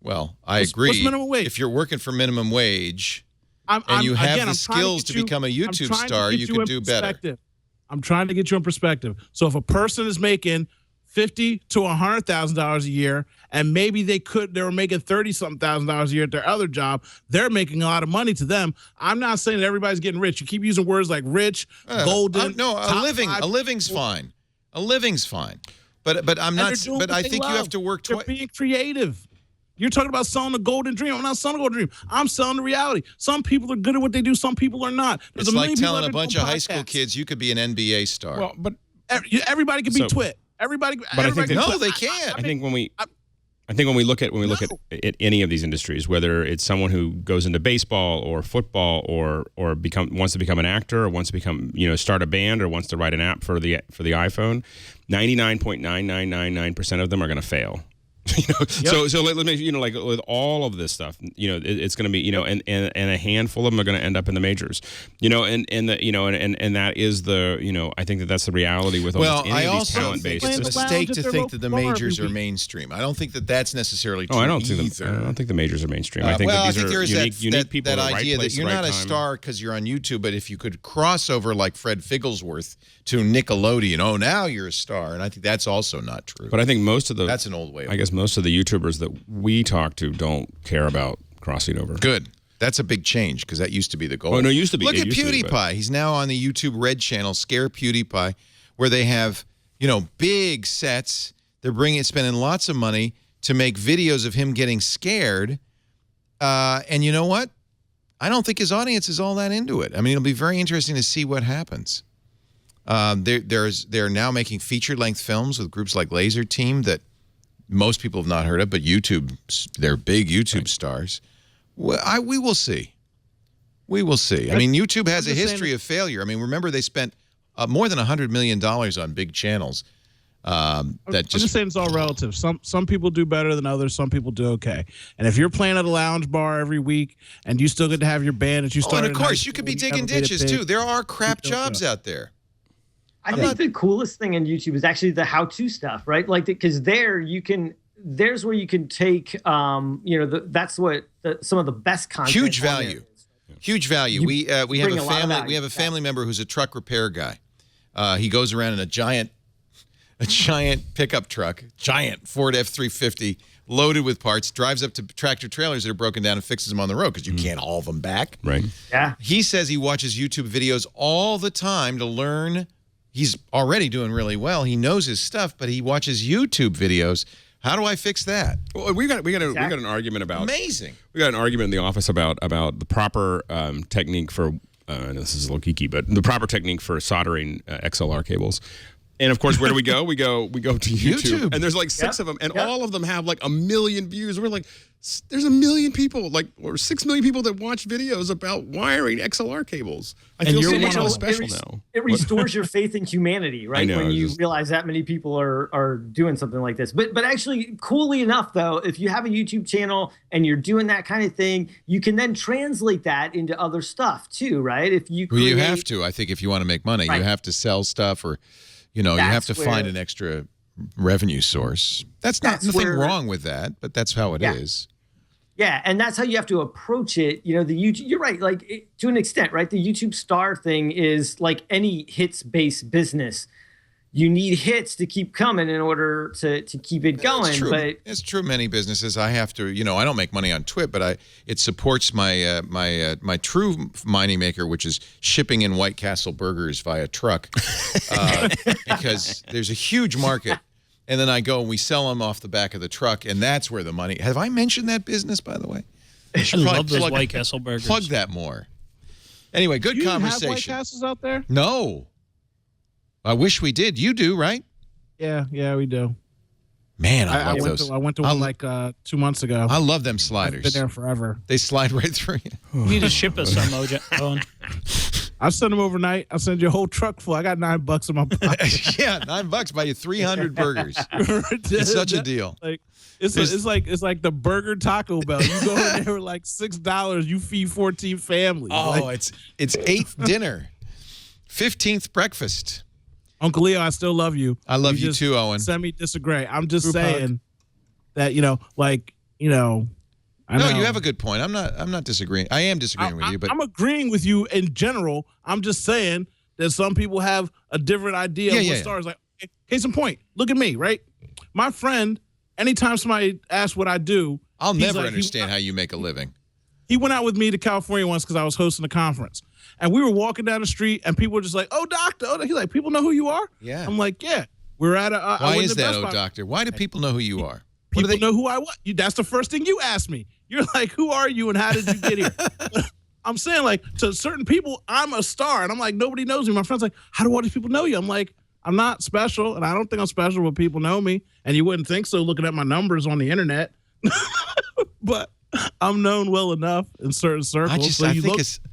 Well, I agree. What's minimum wage? If you're working for minimum wage and you have the skills to become a YouTube star, you could do better. I'm trying to get you in perspective. So if a person is making $50,000 to $100,000 a year, and maybe they were making $30-something thousand a year at their other job, they're making a lot of money to them. I'm not saying that everybody's getting rich. You keep using words like rich, golden. No, a living's fine. A living's fine. But I'm not. But I think you have to work twice. They're being creative. You're talking about selling the golden dream. I'm not selling the golden dream. I'm selling the reality. Some people are good at what they do. Some people are not. It's like telling a bunch of high school kids you could be an NBA star. Well, but everybody can be Twit. Everybody, but everybody I think no, they can't. I think when we look at any of these industries, whether it's someone who goes into baseball or football or wants to become an actor or wants to become start a band or wants to write an app for the iPhone, 99.9999% of them are going to fail. So let me like with all of this stuff, it's going to be and a handful of them are going to end up in the majors, and that is the I think that's the reality with almost any of these talent based. It's a mistake to think that the majors are mainstream. I don't think that that's necessarily true. I don't think the majors are mainstream. I think that these are unique people. That idea right that you're not a star because you're on YouTube, but if you could cross over like Fred Figglesworth to Nickelodeon, now you're a star, and I think that's also not true. But I think that's an old way. I guess most of the YouTubers that we talk to don't care about crossing over. Good. That's a big change because that used to be the goal. Oh, no, it used to be. Look at PewDiePie. He's now on the YouTube Red channel, Scare PewDiePie, where they have, big sets. They're spending lots of money to make videos of him getting scared. And you know what? I don't think his audience is all that into it. I mean, it'll be very interesting to see what happens. They're now making feature-length films with groups like Laser Team that most people have not heard of, but they're big YouTube stars. Well, we will see. We will see. I mean, YouTube has a history of failure. I mean, remember they spent more than $100 million on big channels. I'm just saying it's all relative. Some people do better than others. Some people do okay. And if you're playing at a lounge bar every week and you still get to have your band that you started, and of course you could be digging ditches too. There are crap jobs out there. I think the coolest thing on YouTube is actually the how-to stuff, right? Like, because there's where you can take, that's what some of the best content. Huge value. Huge value. We have a family. We have a family member who's a truck repair guy. He goes around in a giant pickup truck, giant Ford F-350, loaded with parts, drives up to tractor trailers that are broken down and fixes them on the road because you can't haul them back. Right. Yeah. He says he watches YouTube videos all the time to learn. He's already doing really well. He knows his stuff, but he watches YouTube videos. How do I fix that? Well, we got an argument about amazing. We got an argument in the office about the proper technique for. This is a little geeky, but the proper technique for soldering XLR cables. And of course, where do we go? We go to YouTube. And there's like 6 of them, and all of them have like 1 million views. We're like, there's 1 million people, or 6 million people that watch videos about wiring XLR cables. I feel so much more special now. It restores your faith in humanity, right? I know, when you realize that many people are doing something like this. But actually, coolly enough, though, if you have a YouTube channel and you're doing that kind of thing, you can then translate that into other stuff too, right? If you you have to. I think if you want to make money, you have to sell stuff, or you have to find an extra revenue source. That's nothing wrong with that, but that's how it is. Yeah, and that's how you have to approach it. The YouTube, you're right, like to an extent, right? The YouTube star thing is like any hits-based business. You need hits to keep coming in order to keep it going. It's true. But it's true. Many businesses, I have to, I don't make money on Twit, but it supports my my true money maker, which is shipping in White Castle burgers via truck, because there's a huge market. And then I go and we sell them off the back of the truck, and that's where the money. Have I mentioned that business, by the way? I love those White Castle burgers. Plug that more. Anyway, good conversation. You have White Castles out there? No. I wish we did. You do, right? Yeah, we do. Man, I love those. I went to one like 2 months ago. I love them sliders. I've been there forever. They slide right through you. You need to ship us some, Owen. I'll send them overnight. I'll send you a whole truck full. I got $9 in my pocket. Yeah, $9 buy you 300 burgers. It's such a deal. Like it's like the burger Taco Bell. You go in there with like $6. You feed 14 families. Oh, it's 8th dinner, 15th breakfast. Uncle Leo, I still love you. I love you too, Owen. Semi-disagree. I'm just saying that, No, you have a good point. I'm not disagreeing. I am disagreeing with you, but I'm agreeing with you in general. I'm just saying that some people have a different idea of what stars like. Case in point, look at me, right? My friend, anytime somebody asks what I do, I'll never understand how you make a living. He went out with me to California once because I was hosting a conference. And we were walking down the street, and people were just like, "Oh, doctor." He's like, "People know who you are?" Yeah. I'm like, "Yeah." We're at a. Why is that, doctor? Why do people know who you are? People know who I was. That's the first thing you asked me. You're like, "Who are you, and how did you get here?" I'm saying, like, to certain people, I'm a star, and I'm like, nobody knows me. My friend's like, "How do all these people know you?" I'm like, I'm not special, and I don't think I'm special, but people know me, and you wouldn't think so looking at my numbers on the internet. But I'm known well enough in certain circles.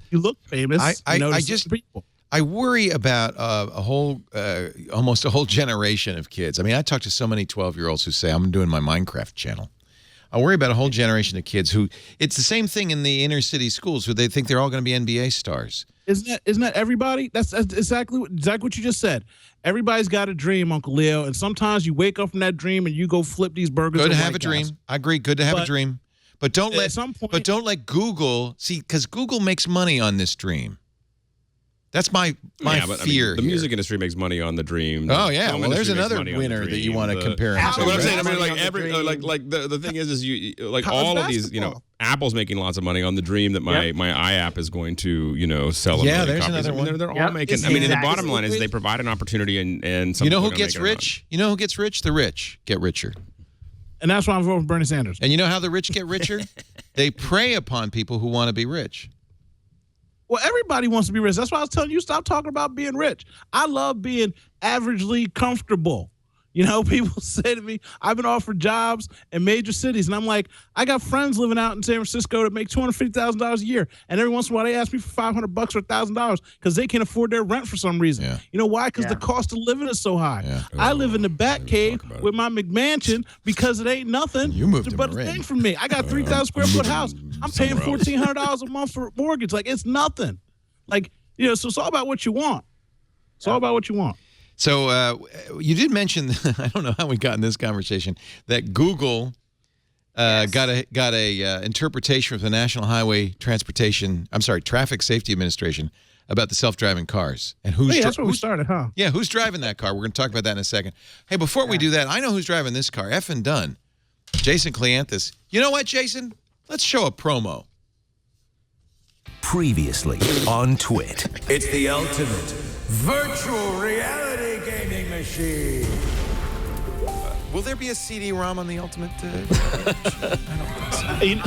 You look famous. I worry about almost a whole generation of kids. I mean, I talk to so many 12-year-olds who say, I'm doing my Minecraft channel. I worry about a whole generation of kids who, it's the same thing in the inner city schools who they think they're all going to be NBA stars. Isn't that everybody? That's exactly what you just said. Everybody's got a dream, Uncle Leo, and sometimes you wake up from that dream and you go flip these burgers. Good to have a dream. I agree. Good to have a dream. But don't let Google see, because Google makes money on this dream. That's my fear. The music industry makes money on the dream. Oh yeah, well there's another winner that you want to compare. So what I'm saying, the thing is you like all of these, Apple's making lots of money on the dream that my iApp is going to sell. Yeah, there's another one. They're all making. The bottom line is they provide an opportunity and some. You know who gets rich? You know who gets rich? The rich get richer. And that's why I'm voting for Bernie Sanders. And you know how the rich get richer? They prey upon people who want to be rich. Well, everybody wants to be rich. That's why I was telling you, stop talking about being rich. I love being averagely comfortable. People say to me, I've been offered jobs in major cities, and I'm like, I got friends living out in San Francisco that make $250,000 a year, and every once in a while they ask me for $500 or $1,000 because they can't afford their rent for some reason. Yeah. You know why? Because the cost of living is so high. Yeah. I live in the back cave with my McMansion because it ain't nothing but a thing for me. I got 3,000 square foot house. I'm paying $1,400 a month for mortgage. Like, it's nothing. Like, so it's all about what you want. It's all about what you want. So you did mention, I don't know how we got in this conversation, that Google got a interpretation from the National Traffic Safety Administration about the self-driving cars and that's where we started, huh? Yeah, who's driving that car? We're going to talk about that in a second. Hey, before we do that, I know who's driving this car. Effing done. Jason Cleanthus. You know what, Jason? Let's show a promo. Previously on Twit. It's the ultimate virtual reality gaming machine. Will there be a CD-ROM on the Ultimate? I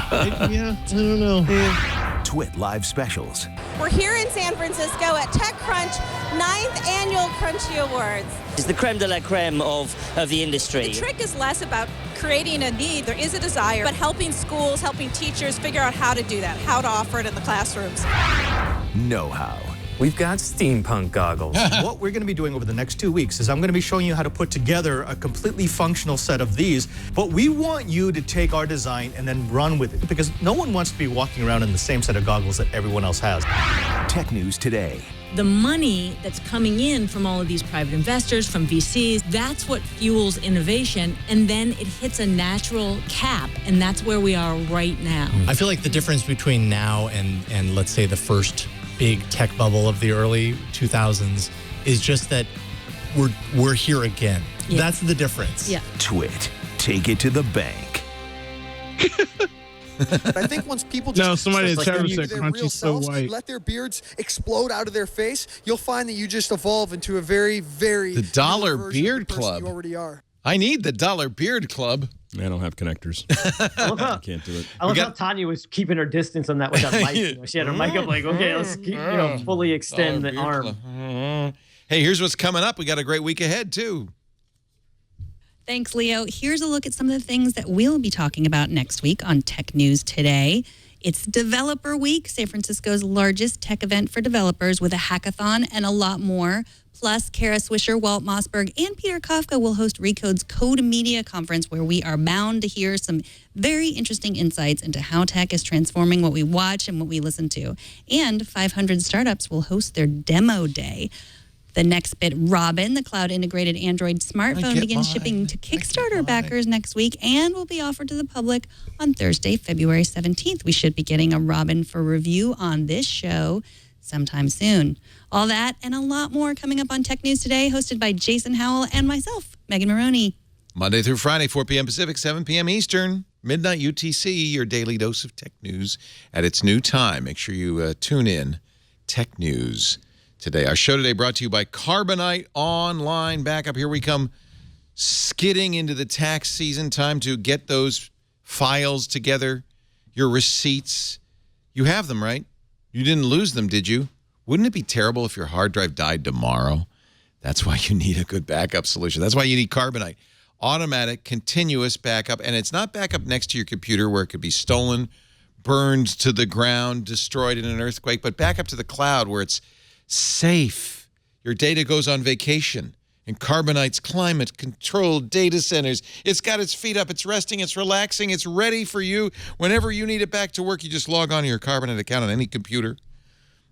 don't know. Twit Live Specials. We're here in San Francisco at TechCrunch, 9th Annual Crunchy Awards. It's the creme de la creme of the industry. The trick is less about creating a need. There is a desire, but helping schools, helping teachers figure out how to do that, how to offer it in the classrooms. Know-how. We've got steampunk goggles. What we're going to be doing over the next 2 weeks is I'm going to be showing you how to put together a completely functional set of these, but we want you to take our design and then run with it, because no one wants to be walking around in the same set of goggles that everyone else has. Tech News Today. The money that's coming in from all of these private investors, from VCs, that's what fuels innovation, and then it hits a natural cap, and that's where we are right now. I feel like the difference between now and let's say the first big tech bubble of the early 2000s is just that we're here again. Yeah. That's the difference. Yeah. Twit. Take it to the bank. I think once people just somebody in their Crunchy's real so selves, white. let their beards explode out of their face, you'll find that you just evolve into a very, very the Dollar version Beard of the person Club. You already are. I need the Dollar Beard Club. I don't have connectors. I can't do it. I love how Tanya was keeping her distance on that with that mic. You know, she had her mic up like, okay, let's keep, fully extend the arm. Hey, here's what's coming up. We got a great week ahead, too. Thanks, Leo. Here's a look at some of the things that we'll be talking about next week on Tech News Today. It's Developer Week, San Francisco's largest tech event for developers, with a hackathon and a lot more. Plus, Kara Swisher, Walt Mossberg, and Peter Kafka will host Recode's Code Media Conference, where we are bound to hear some very interesting insights into how tech is transforming what we watch and what we listen to. And 500 startups will host their demo day. The next bit, Robin, the cloud-integrated Android smartphone, begins shipping to Kickstarter backers next week and will be offered to the public on Thursday, February 17th. We should be getting a Robin for review on this show sometime soon. All that and a lot more coming up on Tech News Today, hosted by Jason Howell and myself, Megan Maroney. Monday through Friday, 4 p.m. Pacific, 7 p.m. Eastern, midnight UTC, your daily dose of tech news at its new time. Make sure you tune in. Tech News Today. Our show today brought to you by Carbonite Online Backup. Here we come, skidding into the tax season. Time to get those files together, your receipts. You have them, right? You didn't lose them, did you? Wouldn't it be terrible if your hard drive died tomorrow? That's why you need a good backup solution. That's why you need Carbonite. Automatic, continuous backup. And it's not backup next to your computer where it could be stolen, burned to the ground, destroyed in an earthquake, but backup to the cloud where it's safe. Your data goes on vacation in Carbonite's climate-controlled data centers. It's got its feet up. It's resting. It's relaxing. It's ready for you. Whenever you need it back to work, you just log on to your Carbonite account on any computer.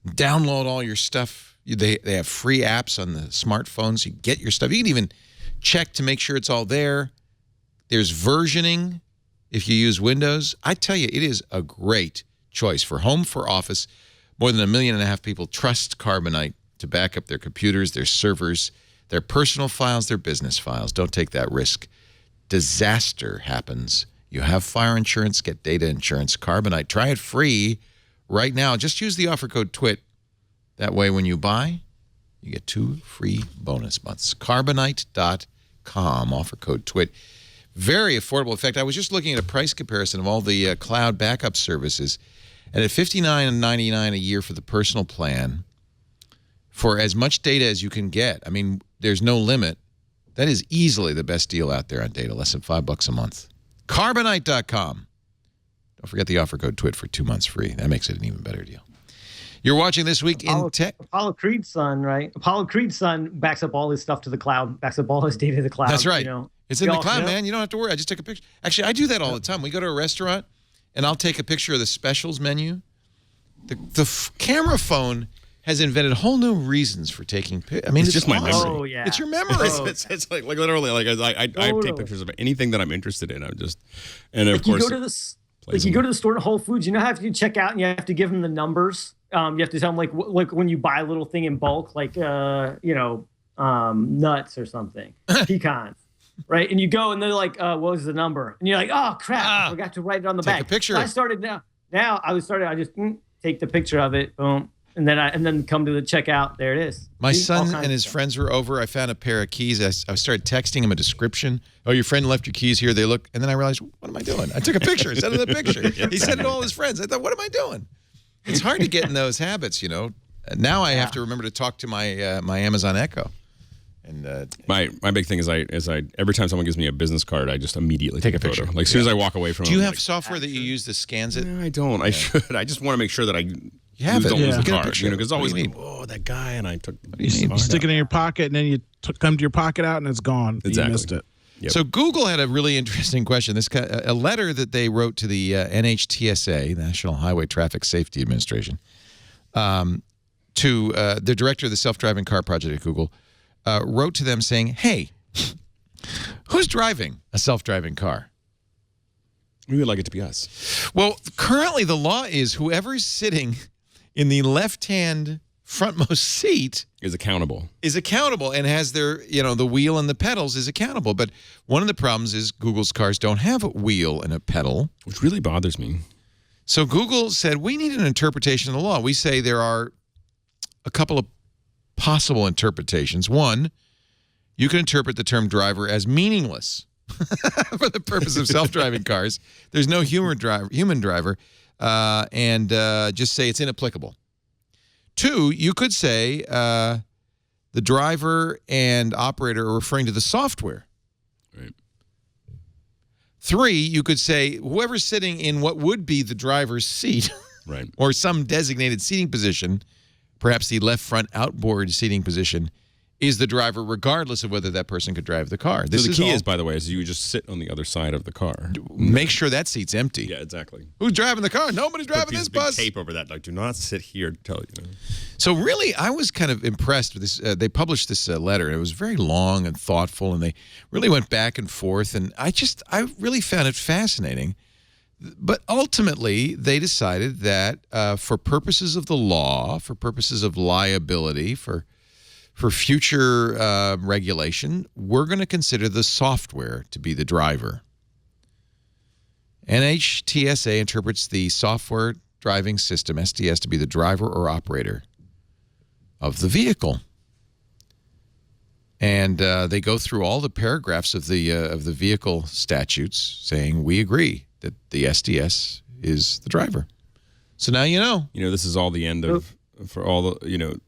Download all your stuff. They have free apps on the smartphones. You get your stuff. You can even check to make sure it's all there. There's versioning if you use Windows. I tell you, it is a great choice for home, for office. More than 1.5 million people trust Carbonite to back up their computers, their servers, their personal files, their business files. Don't take that risk. Disaster happens. You have fire insurance, get data insurance. Carbonite, try it free right now. Just use the offer code TWIT. That way when you buy, you get 2 free bonus months. Carbonite.com, offer code TWIT. Very affordable. In fact, I was just looking at a price comparison of all the cloud backup services. And at $59.99 a year for the personal plan, for as much data as you can get, I mean, there's no limit. That is easily the best deal out there on data, less than $5 a month. Carbonite.com. Don't forget the offer code TWIT for 2 months free. That makes it an even better deal. You're watching This Week in Tech. Apollo Creed's son, right? Apollo Creed's son backs up all his stuff to the cloud, backs up all his data to the cloud. That's right. You know? It's in the cloud, man. You don't have to worry. I just took a picture. Actually, I do that all the time. We go to a restaurant, and I'll take a picture of the specials menu. The camera phone has invented whole new reasons for taking pictures. I mean, it's just my memory. Oh, yeah. It's your memory. It's like literally, like I take pictures of anything that I'm interested in. I'm just, and of course, you go to the store at Whole Foods. You know how if you check out and you have to give them the numbers. You have to tell them like when you buy a little thing in bulk, like nuts or something, pecans. Right, and you go and they're like, "What was the number?" And you're like, "Oh crap, I forgot to write it on the back." Take a picture. So I started now. I just take the picture of it, boom, and then come to the checkout. There it is. My son and his friends were over. I found a pair of keys. I started texting him a description. Oh, your friend left your keys here. They look, and then I realized, what am I doing? I took a picture. Sent him the picture. He sent it to all his friends. I thought, what am I doing? It's hard to get in those habits, Now I have to remember to talk to my my Amazon Echo. And my big thing is I every time someone gives me a business card, I just immediately take a picture. Like as soon as I walk away from it. Do you have software that you use that scans it? No, I don't. Yeah. I should. I just want to make sure that I don't lose the card. Because it's always like, that guy, and I took you stick it in your pocket, and then you come to your pocket out, and it's gone. Exactly. You missed it. Yep. So Google had a really interesting question. A letter that they wrote to the NHTSA, National Highway Traffic Safety Administration, to the director of the self-driving car project at Google, wrote to them saying, hey, who's driving a self-driving car? We would like it to be us. Well, currently the law is whoever's sitting in the left-hand frontmost seat is accountable and has their, the wheel and the pedals is accountable. But one of the problems is Google's cars don't have a wheel and a pedal. Which really bothers me. So Google said, we need an interpretation of the law. We say there are a couple of possible interpretations. One, you can interpret the term driver as meaningless for the purpose of self-driving cars. There's no human driver, and just say it's inapplicable. Two, you could say the driver and operator are referring to the software. Right. Three, you could say whoever's sitting in what would be the driver's seat, right, or some designated seating position, perhaps the left front outboard seating position, is the driver regardless of whether that person could drive the car. So the key is, by the way, is you just sit on the other side of the car. Make sure that seat's empty. Yeah, exactly. Who's driving the car? Nobody's driving this bus. Tape over that. Like, do not sit here. So really, I was kind of impressed with this. They published this letter. And it was very long and thoughtful, and they really went back and forth. And I really found it fascinating. But ultimately, they decided that for purposes of the law, for purposes of liability, for future regulation, we're going to consider the software to be the driver. NHTSA interprets the software driving system, STS, to be the driver or operator of the vehicle. And they go through all the paragraphs of the vehicle statutes saying, we agree that the STS is the driver. So now you know. This is all the end of, for all the,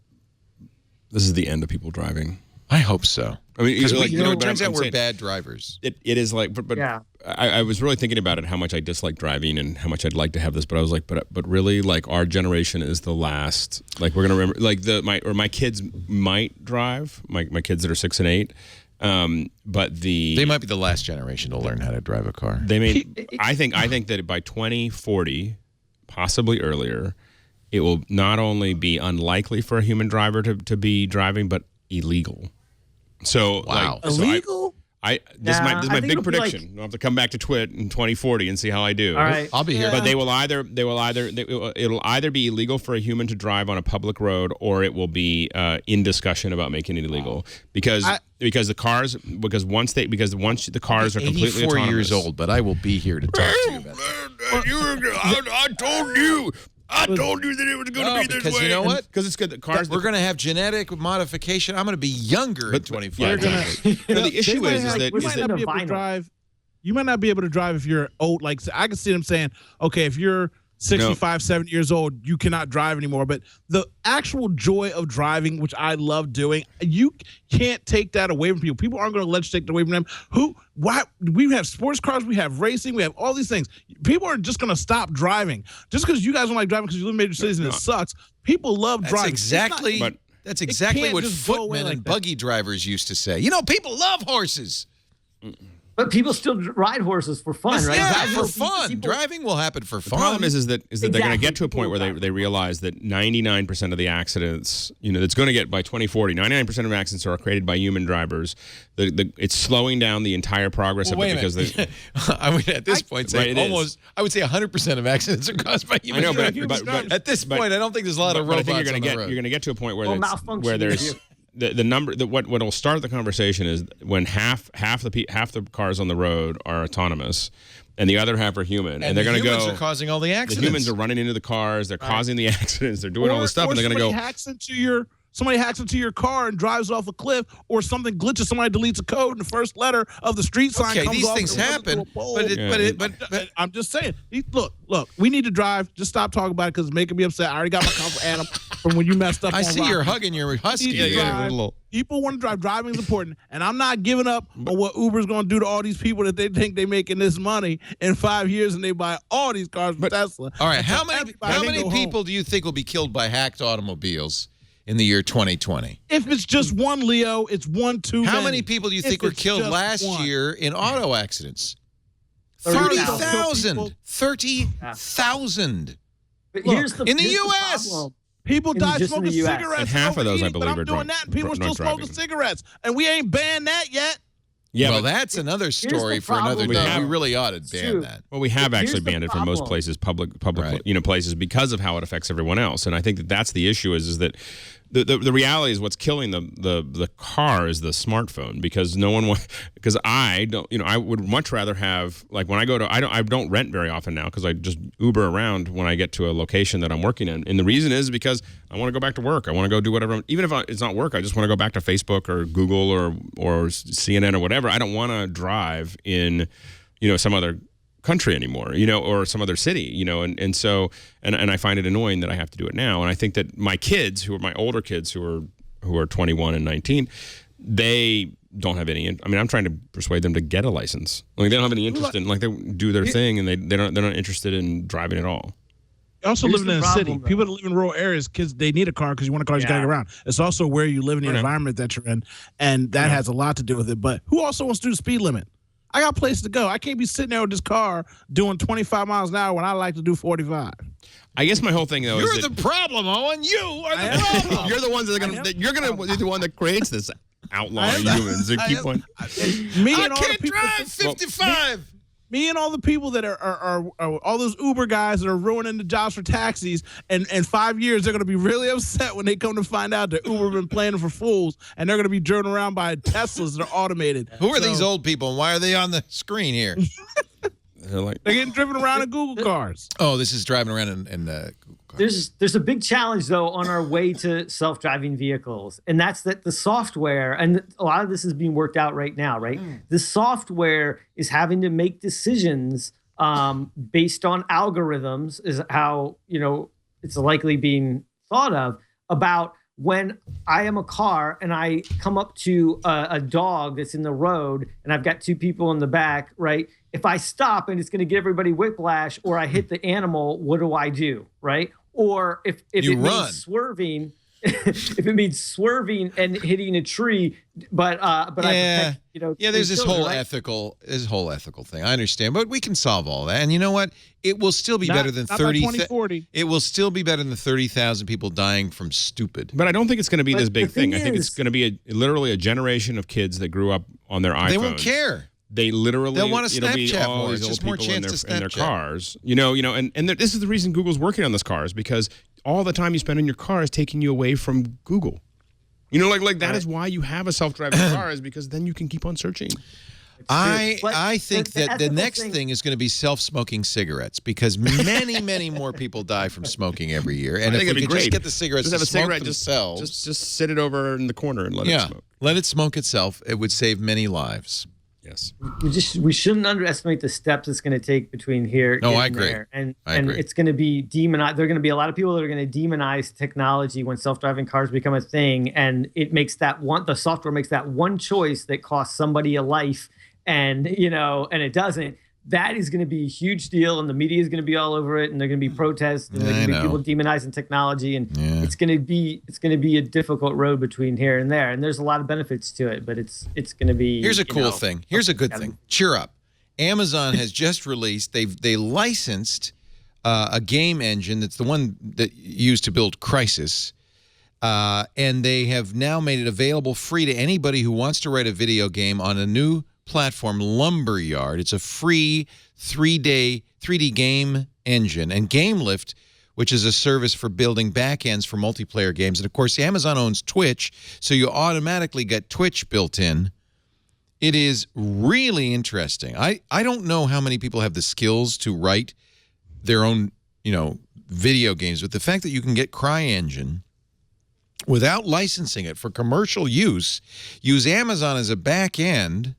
this is the end of people driving. I hope so. I mean, because it turns out we're bad drivers. It is like, but yeah. I was really thinking about it, how much I dislike driving and how much I'd like to have this. But I was like, but really, like our generation is the last. Like we're gonna remember, like my kids might drive. My kids that are 6 and 8. But they might be the last generation to learn how to drive a car. They may. I think that by 2040, possibly earlier, it will not only be unlikely for a human driver to be driving, but illegal. So, wow, illegal. This is my big prediction. I'll have to come back to Twit in 2040 and see how I do. All right, I'll be here. But it'll either be illegal for a human to drive on a public road, or it will be in discussion about making it illegal because the cars once the cars are completely autonomous. 84 years old, but I will be here to talk to you about it. I told you. I told you that it was going to be this way. Because you know what? Because it's good that cars. We're going to have genetic modification. I'm going to be younger in 25 years. The issue is that you might not be able to drive. You might not be able to drive if you're old. Like I can see them saying, okay, if you're 65, 70 years old, you cannot drive anymore. But the actual joy of driving, which I love doing, you can't take that away from people. People aren't going to let you take it away from them. Why? We have sports cars, we have racing, we have all these things. People aren't just going to stop driving. Just because you guys don't like driving because you live in major cities and it sucks, people love driving. That's exactly what footmen and buggy drivers used to say. People love horses. But people still ride horses for fun, right? Yeah, for fun. Driving will happen for fun. The problem is that they're going to get to a point where they realize that 99% of the accidents, that's going to get by 2040, 99% of accidents are created by human drivers. It's slowing down the entire progress of it because I would at this point say almost. I would say 100% of accidents are caused by human. I know, but at this point, I don't think there's a lot of robots. I think you're going to get to a point where there's. The number what will start the conversation is when half the cars on the road are autonomous and the other half are human, and they're going to go. Are causing all the accidents. The humans are running into the cars. They're causing the accidents. They're doing all the stuff, and they're going to go. Somebody hacks into your car and drives off a cliff, or something glitches. Somebody deletes a code, and the first letter of the street sign comes off. Okay, these things happen, but I'm just saying. Look, we need to drive. Just stop talking about it because it's making me upset. I already got my comfort Adam from when you messed up. I see you're hugging your husky. People want to drive. Driving is important, and I'm not giving up on what Uber's going to do to all these people that they think they're making this money in 5 years, and they buy all these cars from Tesla. All right, how many people do you think will be killed by hacked automobiles in the year 2020? If it's just one, Leo, it's one too How many. many people do you think were killed last year in auto accidents? 30,000. 30,000. In the U.S. People die smoking cigarettes. And half of those, I believe, are doing that, and people are still smoking cigarettes, and we ain't banned that yet. Yeah, well, that's another story for another day. We really ought to ban that. Well, we have actually banned it from most places, public, right. Places, because of how it affects everyone else. And I think that's the issue is that the reality is what's killing the car is the smartphone, because no one because I don't, I would much rather have, like, when I go to, I don't rent very often now because I just Uber around when I get to a location that I'm working in. And the reason is because I want to go back to work. I want to go do whatever, even if it's not work, I just want to go back to Facebook or Google or CNN or whatever. I don't want to drive in, some other country anymore, or some other city, and so I find it annoying that I have to do it now. And I think that my kids, who are my older kids, who are 21 and 19, they don't have any. I mean, I'm trying to persuade them to get a license. Like, they don't have any interest in, like, they do their thing, and they're not interested in driving at all. Also, living in a city, people that live in rural areas, kids, they need a car because you want a car, you got to get around. It's also where you live in the environment that you're in, and that has a lot to do with it. But who also wants to do the speed limit? I got places to go. I can't be sitting there with this car doing 25 miles an hour when I like to do 45. I guess my whole thing, though, is the problem, Owen. You are the problem. You're the ones that are going to. You're going to be the one that creates this outlawing humans. They keep on. I can't drive 55. Me and all the people that are all those Uber guys that are ruining the jobs for taxis, and in 5 years they're going to be really upset when they come to find out that Uber been playing them for fools, and they're going to be driven around by Teslas that are automated. Who are these old people, and why are they on the screen here? They're getting driven around in Google cars. Oh, this is driving around in Google cars. There's a big challenge, though, on our way to self-driving vehicles, and that's that the software, and a lot of this is being worked out right now, right? The software is having to make decisions based on algorithms, is how, it's likely being thought of, about when I am a car and I come up to a dog that's in the road and I've got two people in the back, right? If I stop and it's going to give everybody whiplash, or I hit the animal, what do I do, right? Or if it means swerving, if it means swerving and hitting a tree, but I protect, there's this whole ethical thing. I understand, but we can solve all that. And you know what? It will still be better than 30,000. It will still be better than 30,000 people dying from stupid. But I don't think it's going to be this big thing. I think it's going to be literally a generation of kids that grew up on their iPhones. They won't care. They'll want to Snapchat more. It's just more chance to in their cars. And this is the reason Google's working on this cars, because all the time you spend in your car is taking you away from Google. Like that is why you have a self-driving car, is because then you can keep on searching. I think that the next thing is going to be self-smoking cigarettes, because many, many more people die from smoking every year. And if we could just get the cigarettes to smoke themselves. Just sit it over in the corner and let it smoke. Let it smoke itself. It would save many lives. Yes. We shouldn't underestimate the steps it's going to take between here and I agree. there. And I agree. It's going to be demonized. There are going to be a lot of people that are going to demonize technology when self-driving cars become a thing, and the software makes that one choice that costs somebody a life, and and it doesn't. that is going to be a huge deal, and the media is going to be all over it, and they're going to be protests, and there's going to be people demonizing technology, and it's going to be a difficult road between here and there. And there's a lot of benefits to it, but it's going to be. Here's a cool thing. Here's a good thing. Cheer up. Amazon has just released. They licensed a game engine that's the one that used to build Crysis. And they have now made it available free to anybody who wants to write a video game on a new platform, Lumberyard. It's a free 3D game engine. And GameLift, which is a service for building backends for multiplayer games. And, of course, Amazon owns Twitch, so you automatically get Twitch built in. It is really interesting. I don't know how many people have the skills to write their own, video games, but the fact that you can get CryEngine without licensing it for commercial use Amazon as a back end,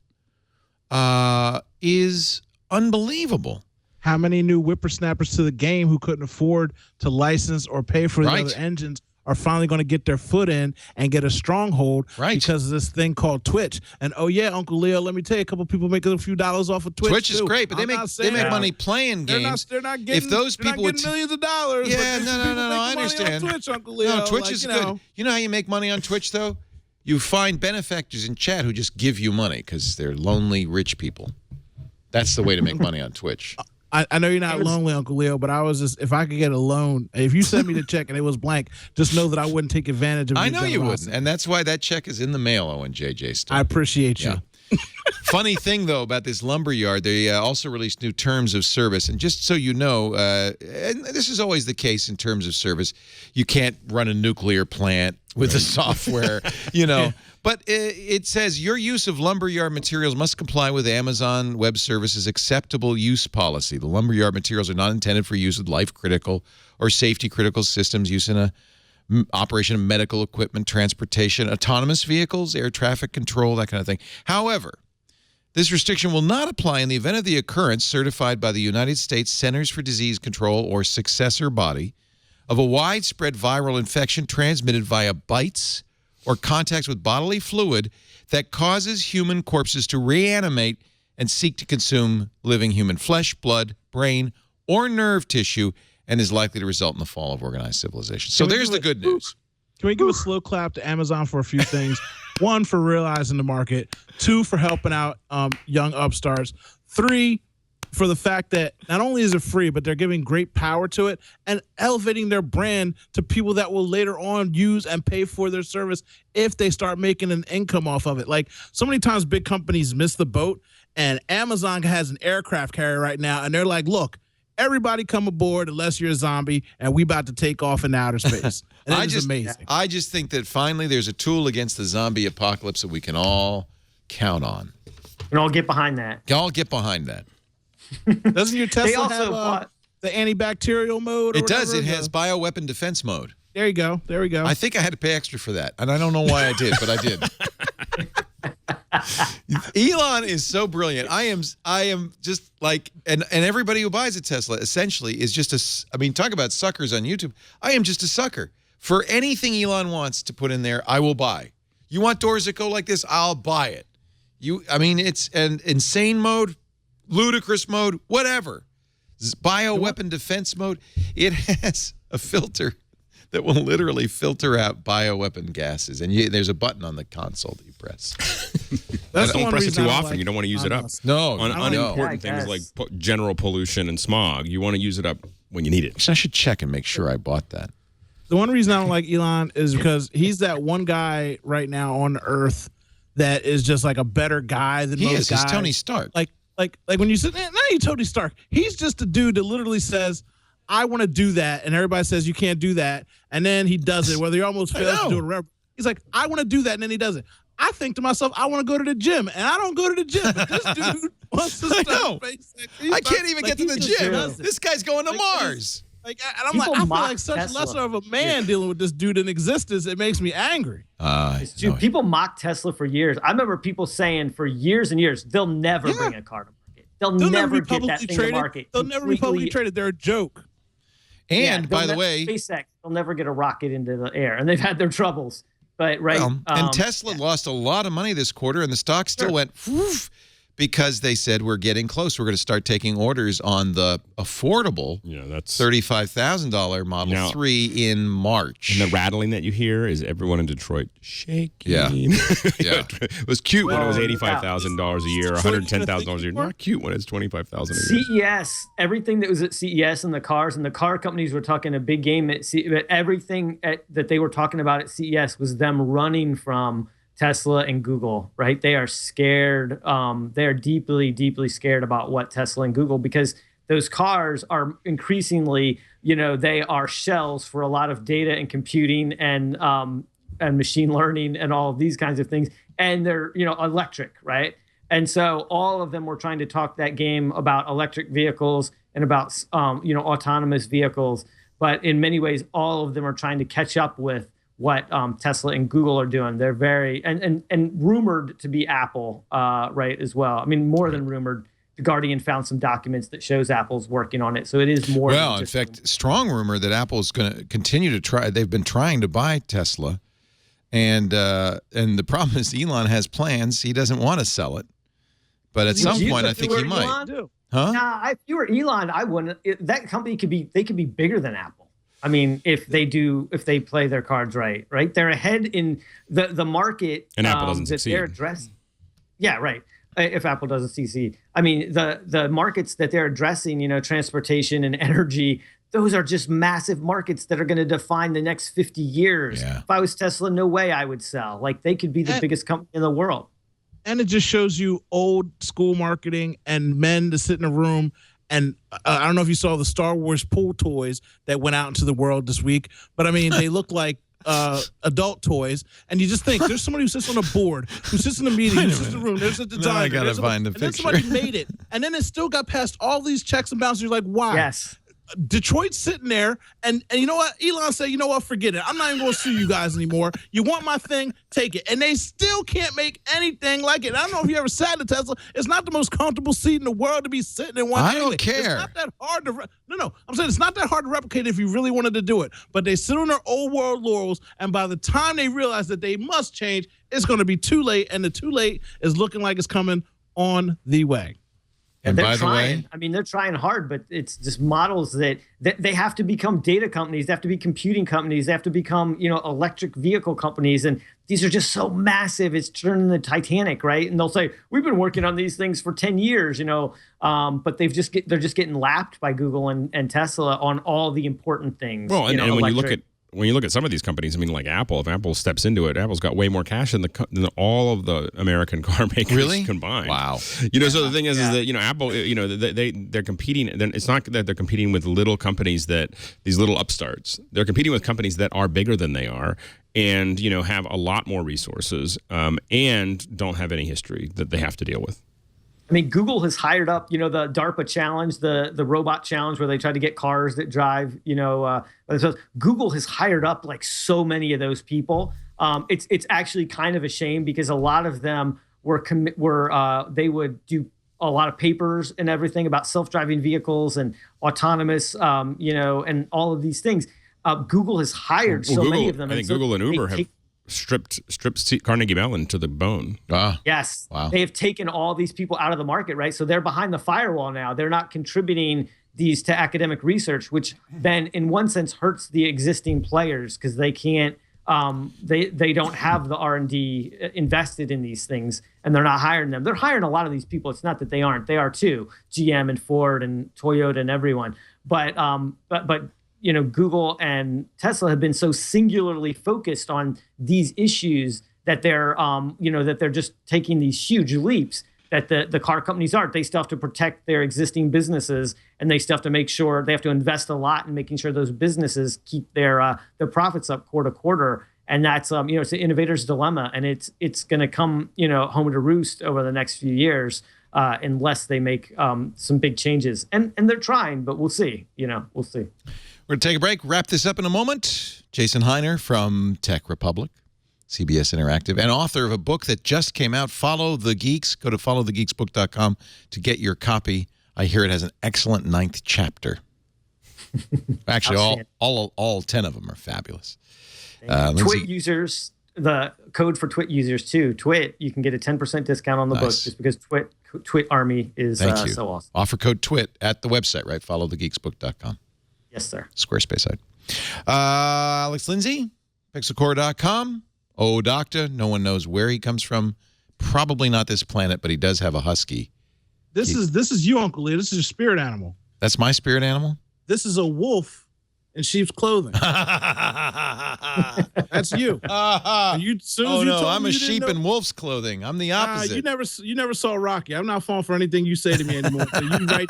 is unbelievable. How many new whippersnappers to the game who couldn't afford to license or pay for the other engines are finally going to get their foot in and get a stronghold because of this thing called Twitch. And Uncle Leo, let me tell you, a couple people making a few dollars off of Twitch. Twitch is great, but they make money playing games. They're not getting, if those people would millions of dollars. Yeah, no, I understand. Twitch, Uncle Leo. No, Twitch is good. You know how you make money on Twitch, though? You find benefactors in chat who just give you money because they're lonely rich people. That's the way to make money on Twitch. I know you're not lonely, Uncle Leo, but I was just, if I could get a loan, if you sent me the check and it was blank, just know that I wouldn't take advantage of it. I know you wouldn't, and that's why that check is in the mail, Owen JJ Stone. I appreciate you. Funny thing, though, about this Lumberyard, they also released new terms of service. And just so you know, and this is always the case in terms of service, you can't run a nuclear plant with the software, But it says your use of Lumberyard materials must comply with Amazon Web Services acceptable use policy. The Lumberyard materials are not intended for use with life-critical or safety-critical systems, use in a operation of medical equipment, transportation, autonomous vehicles, air traffic control, that kind of thing. However, this restriction will not apply in the event of the occurrence certified by the United States Centers for Disease Control or successor body of a widespread viral infection transmitted via bites or contacts with bodily fluid that causes human corpses to reanimate and seek to consume living human flesh, blood, brain, or nerve tissue, and is likely to result in the fall of organized civilization. So there's the good news. Can we give a slow clap to Amazon for a few things? 1, for realizing the market. 2, for helping out young upstarts. 3, for the fact that not only is it free, but they're giving great power to it and elevating their brand to people that will later on use and pay for their service if they start making an income off of it. Like, so many times big companies miss the boat, and Amazon has an aircraft carrier right now, and they're like, look, everybody come aboard unless you're a zombie, and we about to take off in outer space. And that is amazing. I just think that finally there's a tool against the zombie apocalypse that we can all count on. And all get behind that. All get behind that. Doesn't your Tesla have the antibacterial mode? It does. It has bioweapon defense mode. There you go. There we go. I think I had to pay extra for that, and I don't know why I did, but I did. Elon is so brilliant. I am just like, and everybody who buys a Tesla essentially is just talk about suckers on YouTube. I am just a sucker for anything Elon wants to put in there. I will buy. You want doors that go like this? I'll buy it. It's an insane mode, ludicrous mode, whatever. Bioweapon defense mode. It has a filter that will literally filter out bioweapon gases, and there's a button on the console that you press. Don't press it too often. You don't want to use it up. No, on unimportant things like general pollution and smog. You want to use it up when you need it. So I should check and make sure I bought that. The one reason I don't like Elon is because he's that one guy right now on Earth that is just like a better guy than most guys. He's Tony Stark. Like when you say, "Nah, you Tony Stark," he's just a dude that literally says, I want to do that, and everybody says you can't do that, and then he does it, whether he almost fails to do it or whatever. He's like, I want to do that, and then he does it. I think to myself, I want to go to the gym, and I don't go to the gym, but this dude wants to start. I can't even get to the gym. This guy's going to Mars. And I'm like, I feel like such lesser of a man dealing with this dude in existence. It makes me angry. Dude, people mock Tesla for years. I remember people saying for years and years, they'll never bring a car to market. They'll never get that thing to market. They'll never be publicly traded. They're a joke. And by the way, SpaceX, they'll never get a rocket into the air, and they've had their troubles. But and Tesla lost a lot of money this quarter, and the stock still went woof. because they said we're getting close. We're going to start taking orders on the affordable that's $35,000 Model 3 in March. And the rattling that you hear is everyone in Detroit shaking. Yeah. It was cute when it was $85,000 a year, $110,000 a year. Not cute when it's $25,000 a year. CES, everything that was at CES and the cars and the car companies were talking a big game at CES, but everything that they were talking about at CES was them running from Tesla and Google, right? They are scared. They are deeply, deeply scared about what Tesla and Google, because those cars are increasingly, they are shells for a lot of data and computing and machine learning and all of these kinds of things. And they're, electric, right? And so all of them were trying to talk that game about electric vehicles and about, autonomous vehicles. But in many ways, all of them are trying to catch up with what Tesla and Google are doing. They're very and rumored to be Apple, right, as well. I mean, more than rumored. The Guardian found some documents that shows Apple's working on it, so it is more. Well, in fact, strong rumor that Apple is going to continue to try. They've been trying to buy Tesla, and the problem is Elon has plans. He doesn't want to sell it, but at some point, I think he might. Huh? Nah, if you were Elon, I wouldn't. That company could be bigger than Apple. I mean, if they play their cards right? They're ahead in the market. And Apple doesn't succeed. They're addressing. Yeah, right. If Apple doesn't succeed. I mean, the markets that they're addressing, transportation and energy, those are just massive markets that are going to define the next 50 years. Yeah. If I was Tesla, no way I would sell. Like, they could be the biggest company in the world. And it just shows you old school marketing and men to sit in a room. And I don't know if you saw the Star Wars pool toys that went out into the world this week, but I mean, they look like adult toys. And you just think there's somebody who sits on a board, who sits in a meeting, who sits in a room, there's a designer. I got to find the picture. And then somebody made it. And then it still got past all these checks and balances. You're like, wow. Yes. Detroit's sitting there, and you know what? Elon said, you know what? Forget it. I'm not even going to sue you guys anymore. You want my thing? Take it. And they still can't make anything like it. I don't know if you ever sat in a Tesla. It's not the most comfortable seat in the world to be sitting in one. I don't care. It's not that hard to. No. I'm saying it's not that hard to replicate if you really wanted to do it. But they sit on their old world laurels, and by the time they realize that they must change, it's going to be too late. And the too late is looking like it's coming on the way. And they're by trying. the way, I mean, they're trying hard, but it's just models that they have to become data companies. They have to be computing companies. They have to become, electric vehicle companies. And these are just so massive. It's turning the Titanic, right? And they'll say, we've been working on these things for 10 years, but they're just getting lapped by Google and Tesla on all the important things. Well, and when you look at some of these companies, I mean, like Apple, if Apple steps into it, Apple's got way more cash than all of the American car makers combined. Wow. So the thing is that, Apple, they're competing. It's not that they're competing with little companies these little upstarts. They're competing with companies that are bigger than they are and, have a lot more resources and don't have any history that they have to deal with. I mean, Google has hired up, the DARPA challenge, the robot challenge where they try to get cars that drive, so Google has hired up like so many of those people. It's actually kind of a shame because a lot of them they would do a lot of papers and everything about self-driving vehicles and autonomous, and all of these things. Google has hired many of them. I think Google and Uber have stripped Carnegie Mellon to the bone. Yes. Wow. They have taken all these people out of the market, right? So they're behind the firewall now. They're not contributing these to academic research, which then in one sense hurts the existing players because they can't, they don't have the R&D invested in these things and they're not hiring them. They're hiring a lot of these people. It's not that they aren't. They are too. GM and Ford and Toyota and everyone. But Google and Tesla have been so singularly focused on these issues that they're, that they're just taking these huge leaps that the car companies aren't. They still have to protect their existing businesses, and they still have to make sure they have to invest a lot in making sure those businesses keep their profits up quarter to quarter. And that's it's an innovator's dilemma, and it's going to come home to roost over the next few years unless they make some big changes. And they're trying, but we'll see. We'll see. We're going to take a break, wrap this up in a moment. Jason Hiner from Tech Republic, CBS Interactive, and author of a book that just came out, Follow the Geeks. Go to followthegeeksbook.com to get your copy. I hear it has an excellent 9th chapter. Actually, all 10 of them are fabulous. Lindsay, Twit users, the code for Twit users too. Twit, you can get a 10% discount on the book just because Twit Army is Thank you. so awesome. Offer code TWIT at the website, right? Followthegeeksbook.com. Yes, sir. Squarespace site. Alex Lindsay, pixelcore.com. Oh, doctor, no one knows where he comes from. Probably not this planet, but he does have a husky. This is you, Uncle Lee. This is your spirit animal. That's my spirit animal? This is a wolf in sheep's clothing. That's you. I'm a sheep in wolf's clothing. I'm the opposite. You never saw Rocky. I'm not falling for anything you say to me anymore. So you right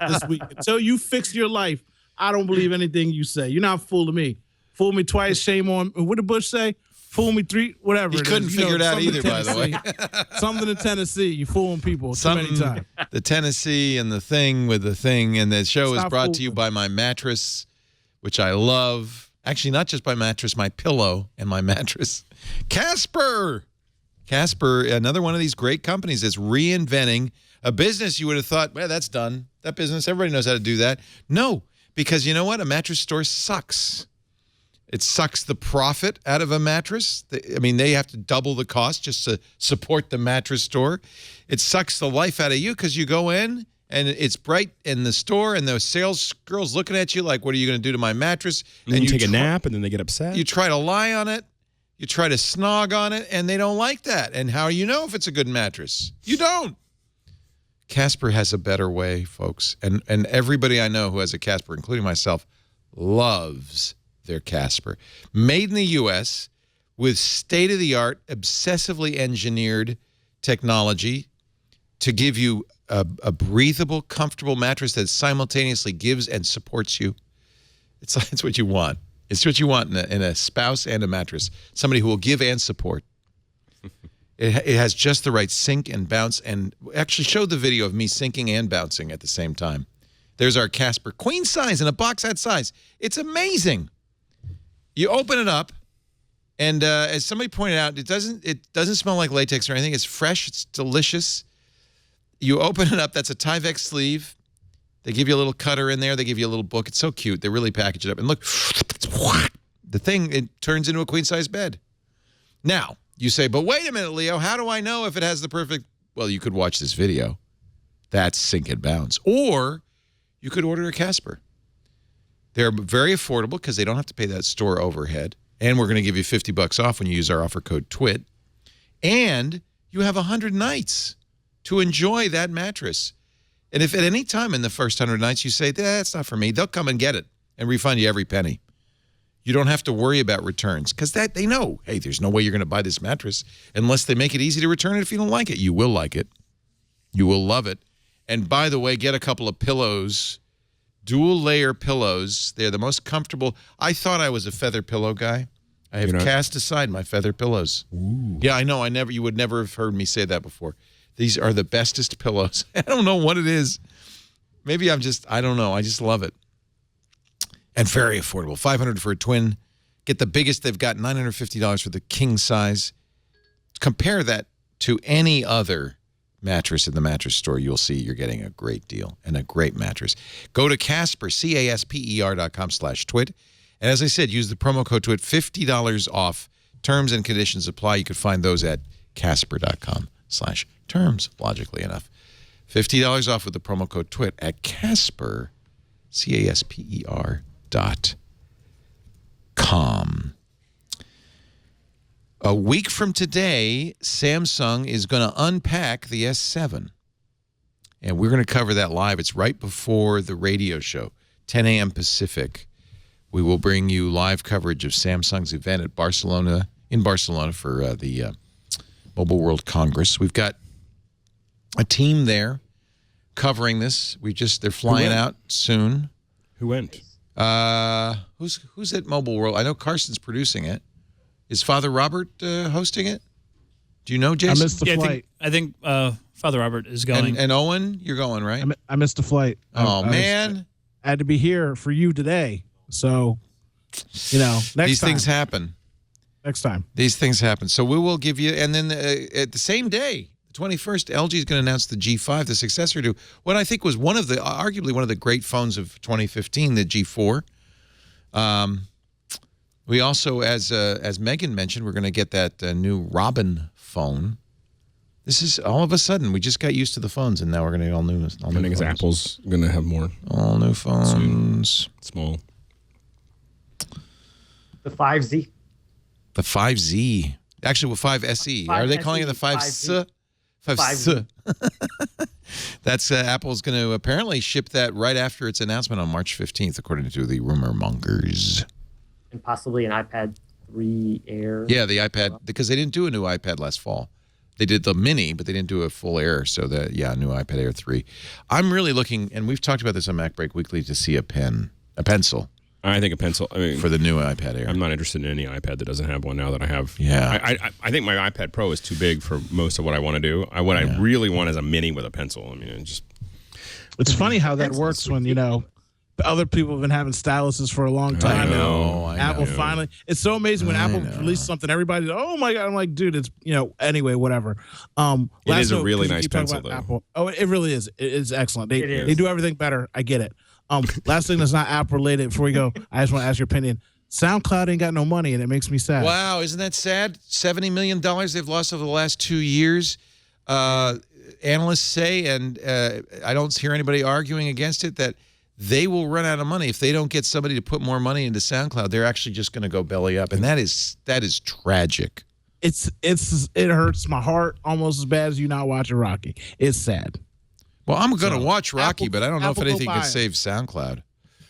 this week. Until you fix your life, I don't believe anything you say. You're not fooling me. Fool me twice, shame on. What did Bush say? Fool me three, whatever. He couldn't figure it out either, by the way. Something in Tennessee. You fooling people too many times. The Tennessee and the thing with the thing. And the show is brought to you by my mattress, which I love. Actually, not just by mattress, my pillow and my mattress. Casper, another one of these great companies that's reinventing a business you would have thought, well, that's done. That business, everybody knows how to do that. No, because you know what? A mattress store sucks. It sucks the profit out of a mattress. They have to double the cost just to support the mattress store. It sucks the life out of you because you go in and it's bright in the store and the sales girl's looking at you like, what are you going to do to my mattress? And you take a nap and then they get upset. You try to lie on it. You try to snog on it and they don't like that. And how do you know if it's a good mattress? You don't. Casper has a better way, folks. And everybody I know who has a Casper, including myself, loves their Casper. Made in the U.S. with state-of-the-art, obsessively engineered technology to give you a breathable, comfortable mattress that simultaneously gives and supports you. It's what you want. It's what you want in a spouse and a mattress. Somebody who will give and support. It has just the right sink and bounce, and actually showed the video of me sinking and bouncing at the same time. There's our Casper queen size in a box that size. It's amazing. You open it up, and as somebody pointed out, it doesn't smell like latex or anything. It's fresh. It's delicious. You open it up. That's a Tyvek sleeve. They give you a little cutter in there. They give you a little book. It's so cute. They really package it up. And look, the thing, it turns into a queen-size bed. Now, you say, but wait a minute, Leo. How do I know if it has the perfect... Well, you could watch this video. That's Sink and Bounce. Or you could order a Casper. They're very affordable because they don't have to pay that store overhead. And we're going to give you $50 off when you use our offer code TWIT. And you have 100 nights to enjoy that mattress. And if at any time in the first 100 nights you say, that's not for me, they'll come and get it and refund you every penny. You don't have to worry about returns because they know, hey, there's no way you're going to buy this mattress unless they make it easy to return it if you don't like it. You will like it. You will love it. And by the way, get a couple of pillows. Dual-layer pillows. They're the most comfortable. I thought I was a feather pillow guy. I have cast aside my feather pillows. Ooh. Yeah, I know. You would never have heard me say that before. These are the bestest pillows. I don't know what it is. Maybe I don't know. I just love it. And very affordable. $500 for a twin. Get the biggest they've got, $950 for the king size. Compare that to any other mattress in the mattress store, you'll see you're getting a great deal and a great mattress. Go to Casper, CASPER.com/twit. And as I said, use the promo code TWIT, $50 off. Terms and conditions apply. You can find those at Casper.com/terms, logically enough. $50 off with the promo code TWIT at Casper, CASPER.com. A week from today, Samsung is going to unpack the S7. And we're going to cover that live. It's right before the radio show, 10 a.m. Pacific. We will bring you live coverage of Samsung's event in Barcelona for the Mobile World Congress. We've got a team there covering this. They're flying out soon. Who went? Who's at Mobile World? I know Carson's producing it. Is Father Robert hosting it? Do you know, Jason? I missed the flight. I think Father Robert is going. And Owen, you're going, right? I missed the flight. Man. I had to be here for you today. So, next time. These things happen. Next time. These things happen. So we will give you, and then at the same day, the 21st, LG is going to announce the G5, the successor to what I think was arguably one of the great phones of 2015, the G4. We also, as Megan mentioned, we're going to get that new Robin phone. This is all of a sudden we just got used to the phones, and now we're going to get all new. I think it's Apple's going to have more. All new phones. Small. The 5Z. The 5Z. Actually, with 5SE. Are they calling it the 5S? 5S. That's Apple's going to apparently ship that right after its announcement on March 15th, according to the rumor mongers. And possibly an iPad 3 Air. Yeah, the iPad, because they didn't do a new iPad last fall. They did the mini, but they didn't do a full Air. So, new iPad Air 3. I'm really looking, and we've talked about this on Mac Break Weekly, to see a pencil. I think a pencil. I mean, for the new iPad Air. I'm not interested in any iPad that doesn't have one now that I have. Yeah. I think my iPad Pro is too big for most of what I want to do. What I really want is a mini with a pencil. I mean, It's funny how that works when, other people have been having styluses for a long time. I know. Apple finally. It's so amazing when Apple releases something, everybody's, oh my God. I'm like, dude, it's, anyway, whatever. It is a really nice pencil, though. Apple. Oh, it really is. It's excellent. They do everything better. I get it. Last thing that's not app related before we go, I just want to ask your opinion. SoundCloud ain't got no money, and it makes me sad. Wow, isn't that sad? $70 million they've lost over the last 2 years. Analysts say, and I don't hear anybody arguing against it, that they will run out of money if they don't get somebody to put more money into SoundCloud. They're actually just going to go belly up, and that is tragic. It hurts my heart almost as bad as you not watching Rocky. It's sad. Well, I'm going to watch Rocky, but I don't know if anything can save SoundCloud.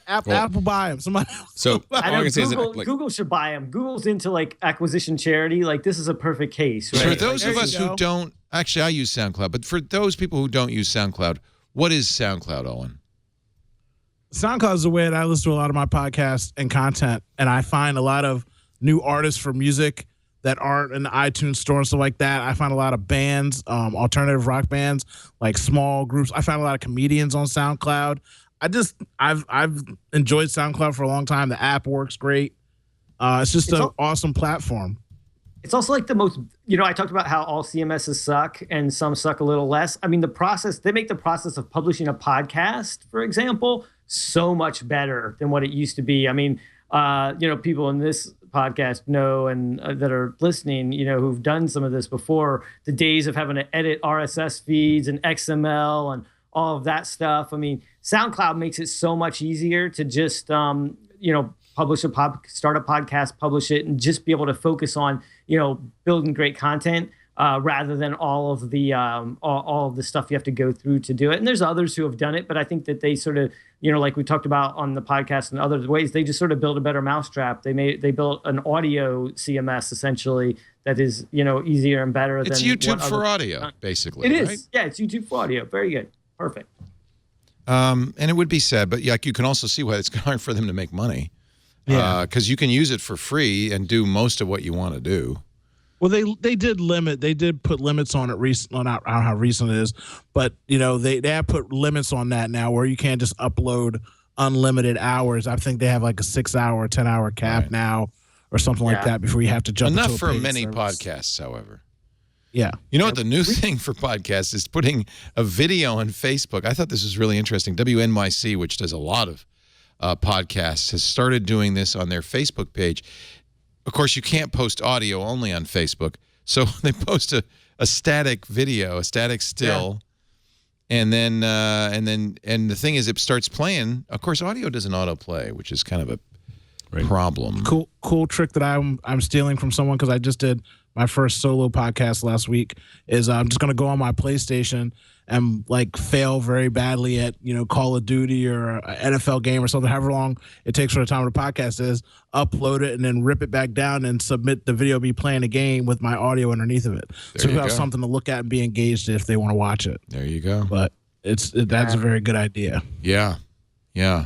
Apple buy them. Somebody else. So I know Google should buy them. Google's into acquisition charity. This is a perfect case. Right? For those of us who don't, actually, I use SoundCloud, but for those people who don't use SoundCloud, what is SoundCloud, Owen? SoundCloud is the way that I listen to a lot of my podcasts and content, and I find a lot of new artists for music that aren't in the iTunes store and stuff like that. I find a lot of bands, alternative rock bands, like small groups. I find a lot of comedians on SoundCloud. I've enjoyed SoundCloud for a long time. The app works great. It's just an awesome platform. It's also the most, I talked about how all CMSs suck and some suck a little less. I mean, they make the process of publishing a podcast, for example, so much better than what it used to be. I mean, people in this podcast know and that are listening, who've done some of this before, the days of having to edit RSS feeds and XML and all of that stuff. I mean, SoundCloud makes it so much easier to just, start a podcast, publish it, and just be able to focus on, building great content rather than all of the stuff you have to go through to do it. And there's others who have done it, but I think that they sort of, like we talked about on the podcast and other ways, they just sort of built a better mousetrap. They built an audio CMS essentially that is, easier and better. It's YouTube for audio, basically. It is. Right? Yeah, it's YouTube for audio. Very good. Perfect. And it would be sad, but you can also see why it's hard for them to make money. Yeah. Because you can use it for free and do most of what you want to do. Well, they did put limits on it recently. I don't know how recent it is, but they have put limits on that now where you can't just upload unlimited hours. I think they have like a 6-hour, 10-hour cap now or something like that before you have to jump enough into for paid many service. podcasts, however. Yeah. You know what the new thing for podcasts is? Putting a video on Facebook. I thought this was really interesting. WNYC, which does a lot of podcasts, has started doing this on their Facebook page. Of course, you can't post audio only on Facebook, so they post a static video, a static still, and then the thing is, it starts playing. Of course, audio doesn't autoplay, which is kind of a problem. Cool trick that I'm stealing from someone because I just did my first solo podcast last week. Is I'm just gonna go on my PlayStation and fail very badly at Call of Duty or an NFL game or something, however long it takes for the time of the podcast is, upload it and then rip it back down and submit the video of me playing a game with my audio underneath of it. So you have something to look at and be engaged if they want to watch it. There you go. But that's a very good idea. Yeah.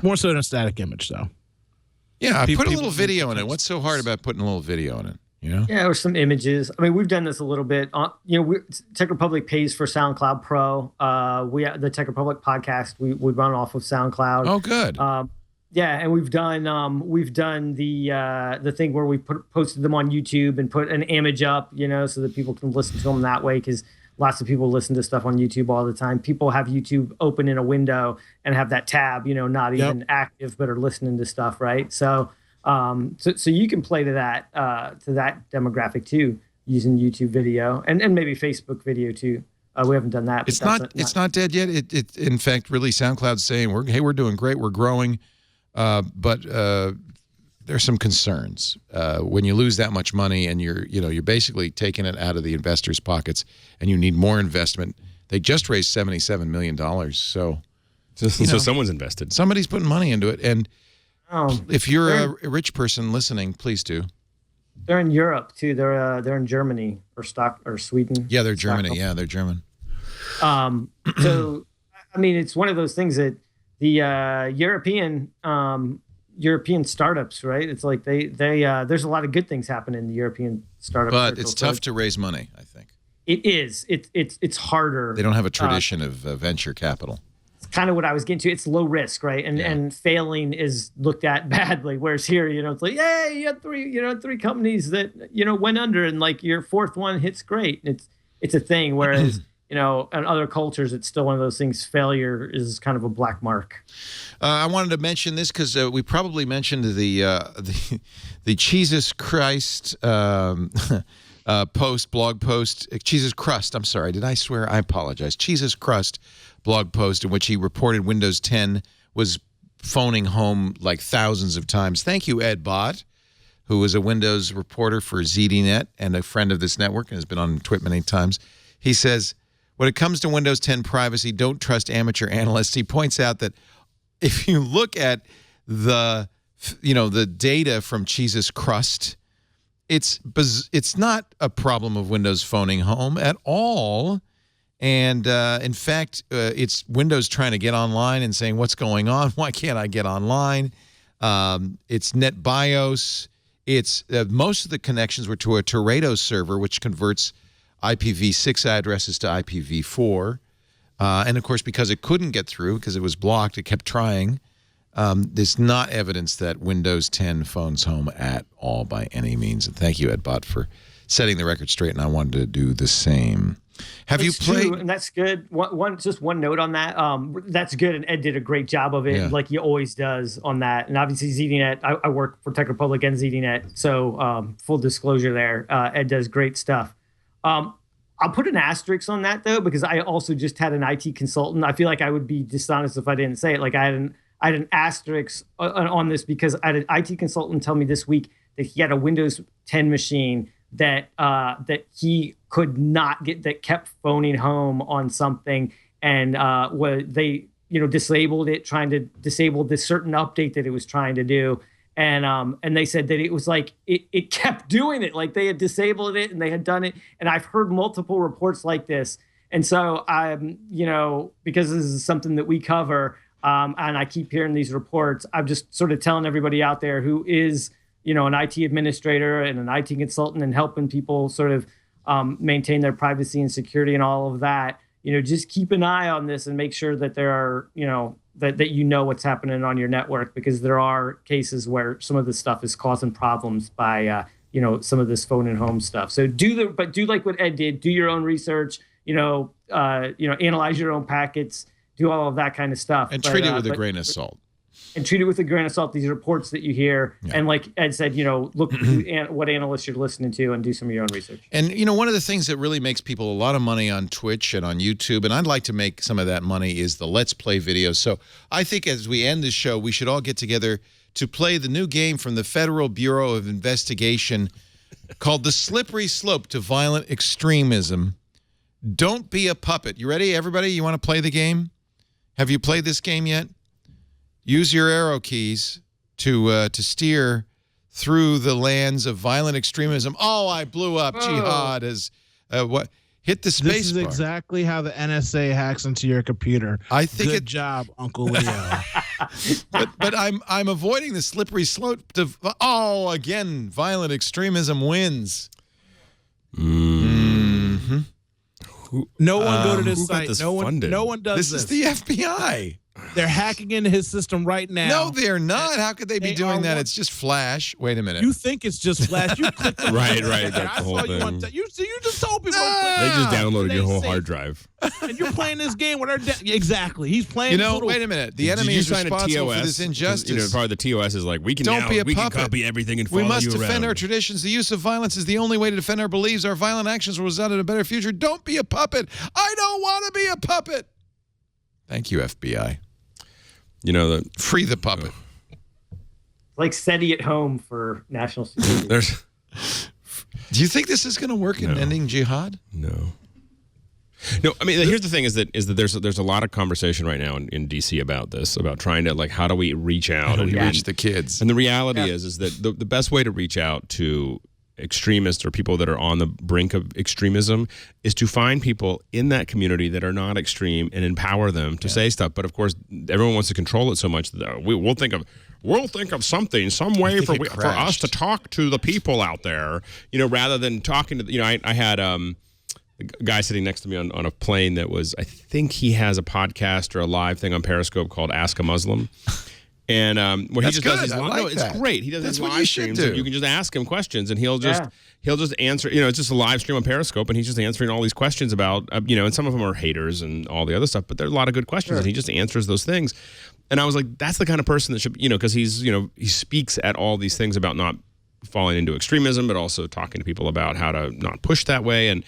More so than a static image, though. Yeah, put a little video in it. What's so hard about putting a little video in it? Yeah, or some images. I mean, we've done this a little bit. Tech Republic pays for SoundCloud Pro. The Tech Republic podcast we run off of SoundCloud. Oh, good. Yeah, and we've done the thing where we posted them on YouTube and put an image up, so that people can listen to them that way, because lots of people listen to stuff on YouTube all the time. People have YouTube open in a window and have that tab, not even active, but are listening to stuff, right? So you can play to that demographic too. using YouTube video and maybe Facebook video too. We haven't done that. But it's not dead yet. It in fact really SoundCloud's saying we're doing great, we're growing, but there's some concerns when you lose that much money and you're basically taking it out of the investors' pockets and you need more investment. They just raised $77 million, so someone's invested. Somebody's putting money into it, and if you're a rich person listening, please do. They're in Europe too. They're in Germany or Sweden. Yeah, they're Germany. Yeah, they're German. So I mean, it's one of those things that the European startups, right? It's like they there's a lot of good things happening in the European startup. But it's tough to raise money, I think. It is. It's harder. They don't have a tradition of venture capital. It's kind of what I was getting to. It's low risk, right? And failing is looked at badly. Whereas here, it's like, yay, you had three companies that went under, and like your fourth one hits great. It's a thing. Whereas in other cultures, it's still one of those things. Failure is kind of a black mark. I wanted to mention this because we probably mentioned the Jesus Christ blog post, Jesus Crust. I'm sorry, did I swear? I apologize. Jesus Crust blog post in which he reported Windows 10 was phoning home like thousands of times. Thank you, Ed Bott, who is a Windows reporter for ZDNet and a friend of this network and has been on Twit many times. He says, when it comes to Windows 10 privacy, don't trust amateur analysts. He points out that if you look at the data from Jesus Crust, it's not a problem of Windows phoning home at all. And in fact, it's Windows trying to get online and saying, what's going on? Why can't I get online? It's NetBIOS. It's most of the connections were to a Teredo server, which converts IPv6 addresses to IPv4. And, of course, because it couldn't get through, because it was blocked, it kept trying. There's not evidence that Windows 10 phones home at all by any means. And thank you, Ed Bott, for setting the record straight, and I wanted to do the same. Have you played? True, and that's good. Just one note on that. That's good, and Ed did a great job of it, like he always does on that. And obviously, ZDNet, I work for Tech Republic and ZDNet, so full disclosure there. Ed does great stuff. I'll put an asterisk on that, though, because I also just had an IT consultant. I feel like I would be dishonest if I didn't say it. Like I had an asterisk on this because I had an IT consultant tell me this week that he had a Windows 10 machine that he could not get, that kept phoning home on something, and they disabled it, trying to disable this certain update that it was trying to do. And they said that it was like it kept doing it, like they had disabled it and they had done it. And I've heard multiple reports like this. And so I'm, because this is something that we cover, and I keep hearing these reports, I'm just sort of telling everybody out there who is, an IT administrator and an IT consultant and helping people sort of maintain their privacy and security and all of that, just keep an eye on this and make sure that there are, that what's happening on your network, because there are cases where some of this stuff is causing problems by, some of this phone and home stuff. So do like what Ed did, do your own research, analyze your own packets, do all of that kind of stuff. And treat it with a grain of salt. And treat it with a grain of salt, these reports that you hear. Yeah. And like Ed said, look what analysts you're listening to and do some of your own research. And, one of the things that really makes people a lot of money on Twitch and on YouTube, and I'd like to make some of that money, is the Let's Play videos. So I think as we end this show, we should all get together to play the new game from the Federal Bureau of Investigation called The Slippery Slope to Violent Extremism. Don't be a puppet. You ready, everybody? You want to play the game? Have you played this game yet? Use your arrow keys to steer through the lands of violent extremism. Oh, I blew up. Jihad is what? Hit the space bar. This is exactly how the NSA hacks into your computer. I think Good job, Uncle Leo. but I'm avoiding the slippery slope to. Oh, again, violent extremism wins. Mm-hmm. No one go to this who got site. this No one does this. This is the FBI. They're hacking into his system right now. No, they're not. How could they be doing that? It's just Flash. Wait a minute. You think it's just Flash? You click the right. That's the whole thing. You just told people. They just downloaded your whole hard drive. And you're playing this game with exactly. He's playing. Wait a minute. The enemy is responsible for this injustice. Part of the TOS is like we can copy everything and follow you around. We must defend our traditions. The use of violence is the only way to defend our beliefs. Our violent actions will result in a better future. Don't be a puppet. I don't want to be a puppet. Thank you, FBI. Free the puppet. Like SETI at home for national security. Do you think this is going to work in ending jihad? No. I mean, here's the thing: is that there's a lot of conversation right now in DC about this, about trying to how do we reach out and reach the kids? And the reality is that the best way to reach out to extremists or people that are on the brink of extremism is to find people in that community that are not extreme and empower them to say stuff. But of course, everyone wants to control it so much that we'll think of something, some way for us to talk to the people out there, rather than talking to. I had a guy sitting next to me on a plane that was, I think he has a podcast or a live thing on Periscope called Ask a Muslim. And where he just does his it's great. He does his live streams, and you can just ask him questions, and he'll just answer. It's just a live stream on Periscope, and he's just answering all these questions about and some of them are haters and all the other stuff, but there are a lot of good questions, and he just answers those things. And I was like, that's the kind of person that should, because he's he speaks at all these things about not falling into extremism, but also talking to people about how to not push that way. And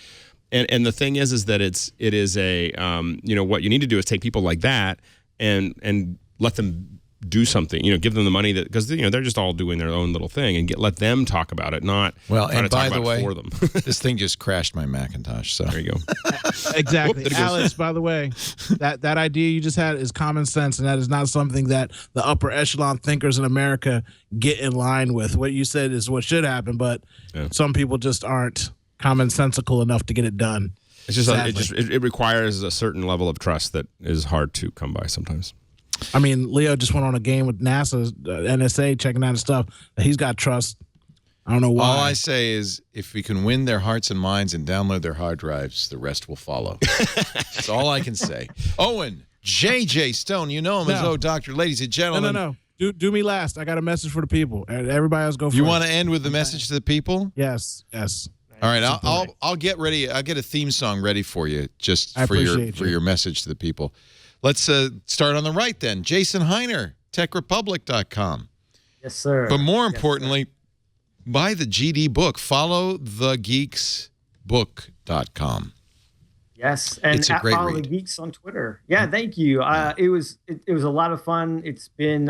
the thing is that it is a what you need to do is take people like that and let them do something, give them the money because they're just all doing their own little thing, and let them talk about it, not and by the way, for them. This thing just crashed my Macintosh. So there you go. Exactly, Alex. By the way, that idea you just had is common sense, and that is not something that the upper echelon thinkers in America get in line with. What you said is what should happen, but some people just aren't commonsensical enough to get it done. It's just it requires a certain level of trust that is hard to come by sometimes. I mean, Leo just went on a game with NASA, NSA, checking out his stuff. He's got trust. I don't know why. All I say is if we can win their hearts and minds and download their hard drives, the rest will follow. That's all I can say. Owen, J.J. Stone, you know him as O Doctor. Ladies and gentlemen. No. Do me last. I got a message for the people. Everybody else go first. You want to end with the message to the people? Yes. All right, I'll get ready. I'll get a theme song ready for you just for your message to the people. Let's start on the right then. Jason Hiner, techrepublic.com. Yes, sir. But more importantly, buy the GD book. Follow thegeeksbook.com. Yes, and it's a great follow read. the Geeks on Twitter. Yeah, thank you. It was a lot of fun. It's been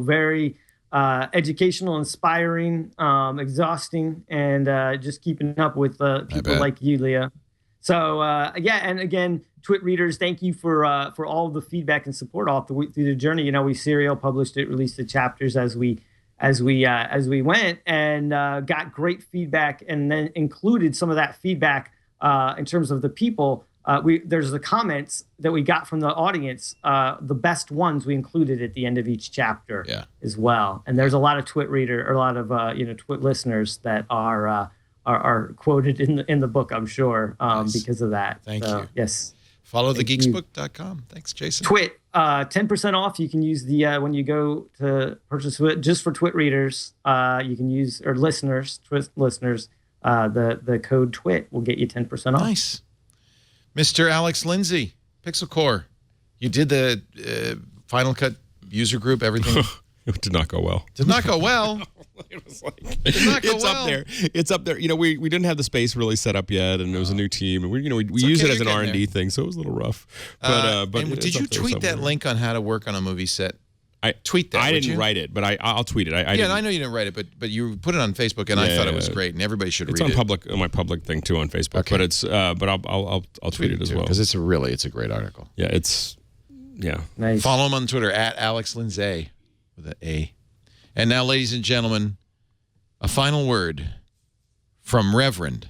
very educational, inspiring, exhausting, and just keeping up with people like you, Leah. So and again, Twit readers, thank you for all the feedback and support all through the journey. We serial published it, released the chapters as we went, and got great feedback, and then included some of that feedback in terms of the people. There's the comments that we got from the audience. The best ones we included at the end of each chapter as well. And there's a lot of Twit reader, or a lot of Twit listeners that are quoted in the book, I'm sure, because of that. Thank you. Yes. Follow thegeeksbook.com. Thanks, Jason. Twit, 10% off. You can use the when you go to purchase it just for Twit readers. You can use, or listeners, Twit listeners. The code Twit will get you 10% off. Nice. Mr. Alex Lindsay, Pixel Core. You did the Final Cut user group, everything. It did not go well. Did not go well. It was like, it's up there. It's up there. We didn't have the space really set up yet, and it was a new team, and we used it as an R&D thing, so it was a little rough. But did you tweet that link on how to work on a movie set? I tweet that. I didn't write it, but I'll tweet it. I know you didn't write it, but you put it on Facebook, and I thought it was great, and everybody should read it. It's on my public thing too on Facebook, but it's but I'll tweet it as well because it's a great article. Yeah, it's nice. Follow him on Twitter at Alex Lindsay with an A. And now, ladies and gentlemen, a final word from Reverend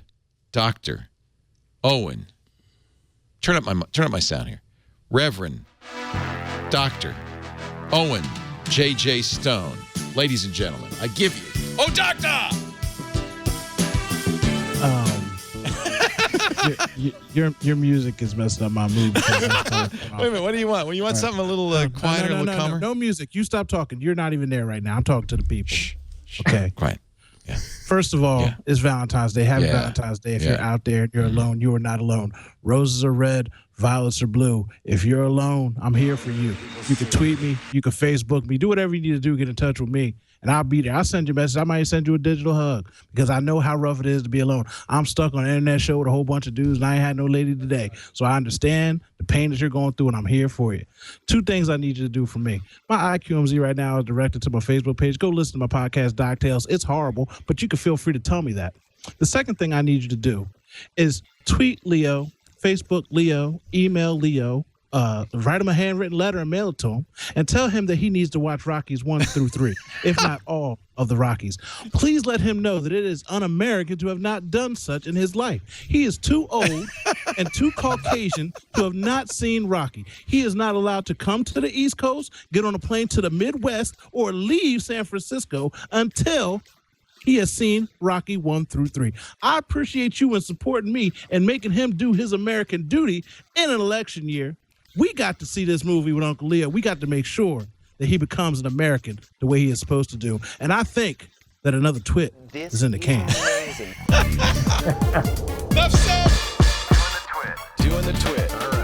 Dr. Owen. Turn up my sound here. Reverend Dr. Owen J.J. Stone. Ladies and gentlemen, I give you... Oh, Doctor! Your music is messing up my mood. Wait a minute, what do you want? Well, you want something a little quieter, a little calmer? No music. You stop talking. You're not even there right now. I'm talking to the people. Okay. Quiet. First of all, it's Valentine's Day. Happy Valentine's Day. If you're out there and you're alone, you are not alone. Roses are red, violets are blue. If you're alone, I'm here for you. You can tweet me. You can Facebook me. Do whatever you need to do. Get in touch with me, and I'll be there. I'll send you a message. I might send you a digital hug because I know how rough it is to be alone. I'm stuck on an internet show with a whole bunch of dudes, and I ain't had no lady today. So I understand the pain that you're going through, and I'm here for you. 2 things I need you to do for me. My IQMZ right now is directed to my Facebook page. Go listen to my podcast, Doc Tales. It's horrible, but you can feel free to tell me that. The second thing I need you to do is tweet Leo, Facebook Leo, email Leo, write him a handwritten letter and mail it to him, and tell him that he needs to watch Rockies 1 through 3, if not all of the Rockies. Please let him know that it is un-American to have not done such in his life. He is too old and too Caucasian to have not seen Rocky. He is not allowed to come to the East Coast, get on a plane to the Midwest, or leave San Francisco until he has seen Rocky 1 through 3. I appreciate you in supporting me and making him do his American duty in an election year. We got to see this movie with Uncle Leo. We got to make sure that he becomes an American the way he is supposed to do. And I think that another twit is in the can. Doing the twit.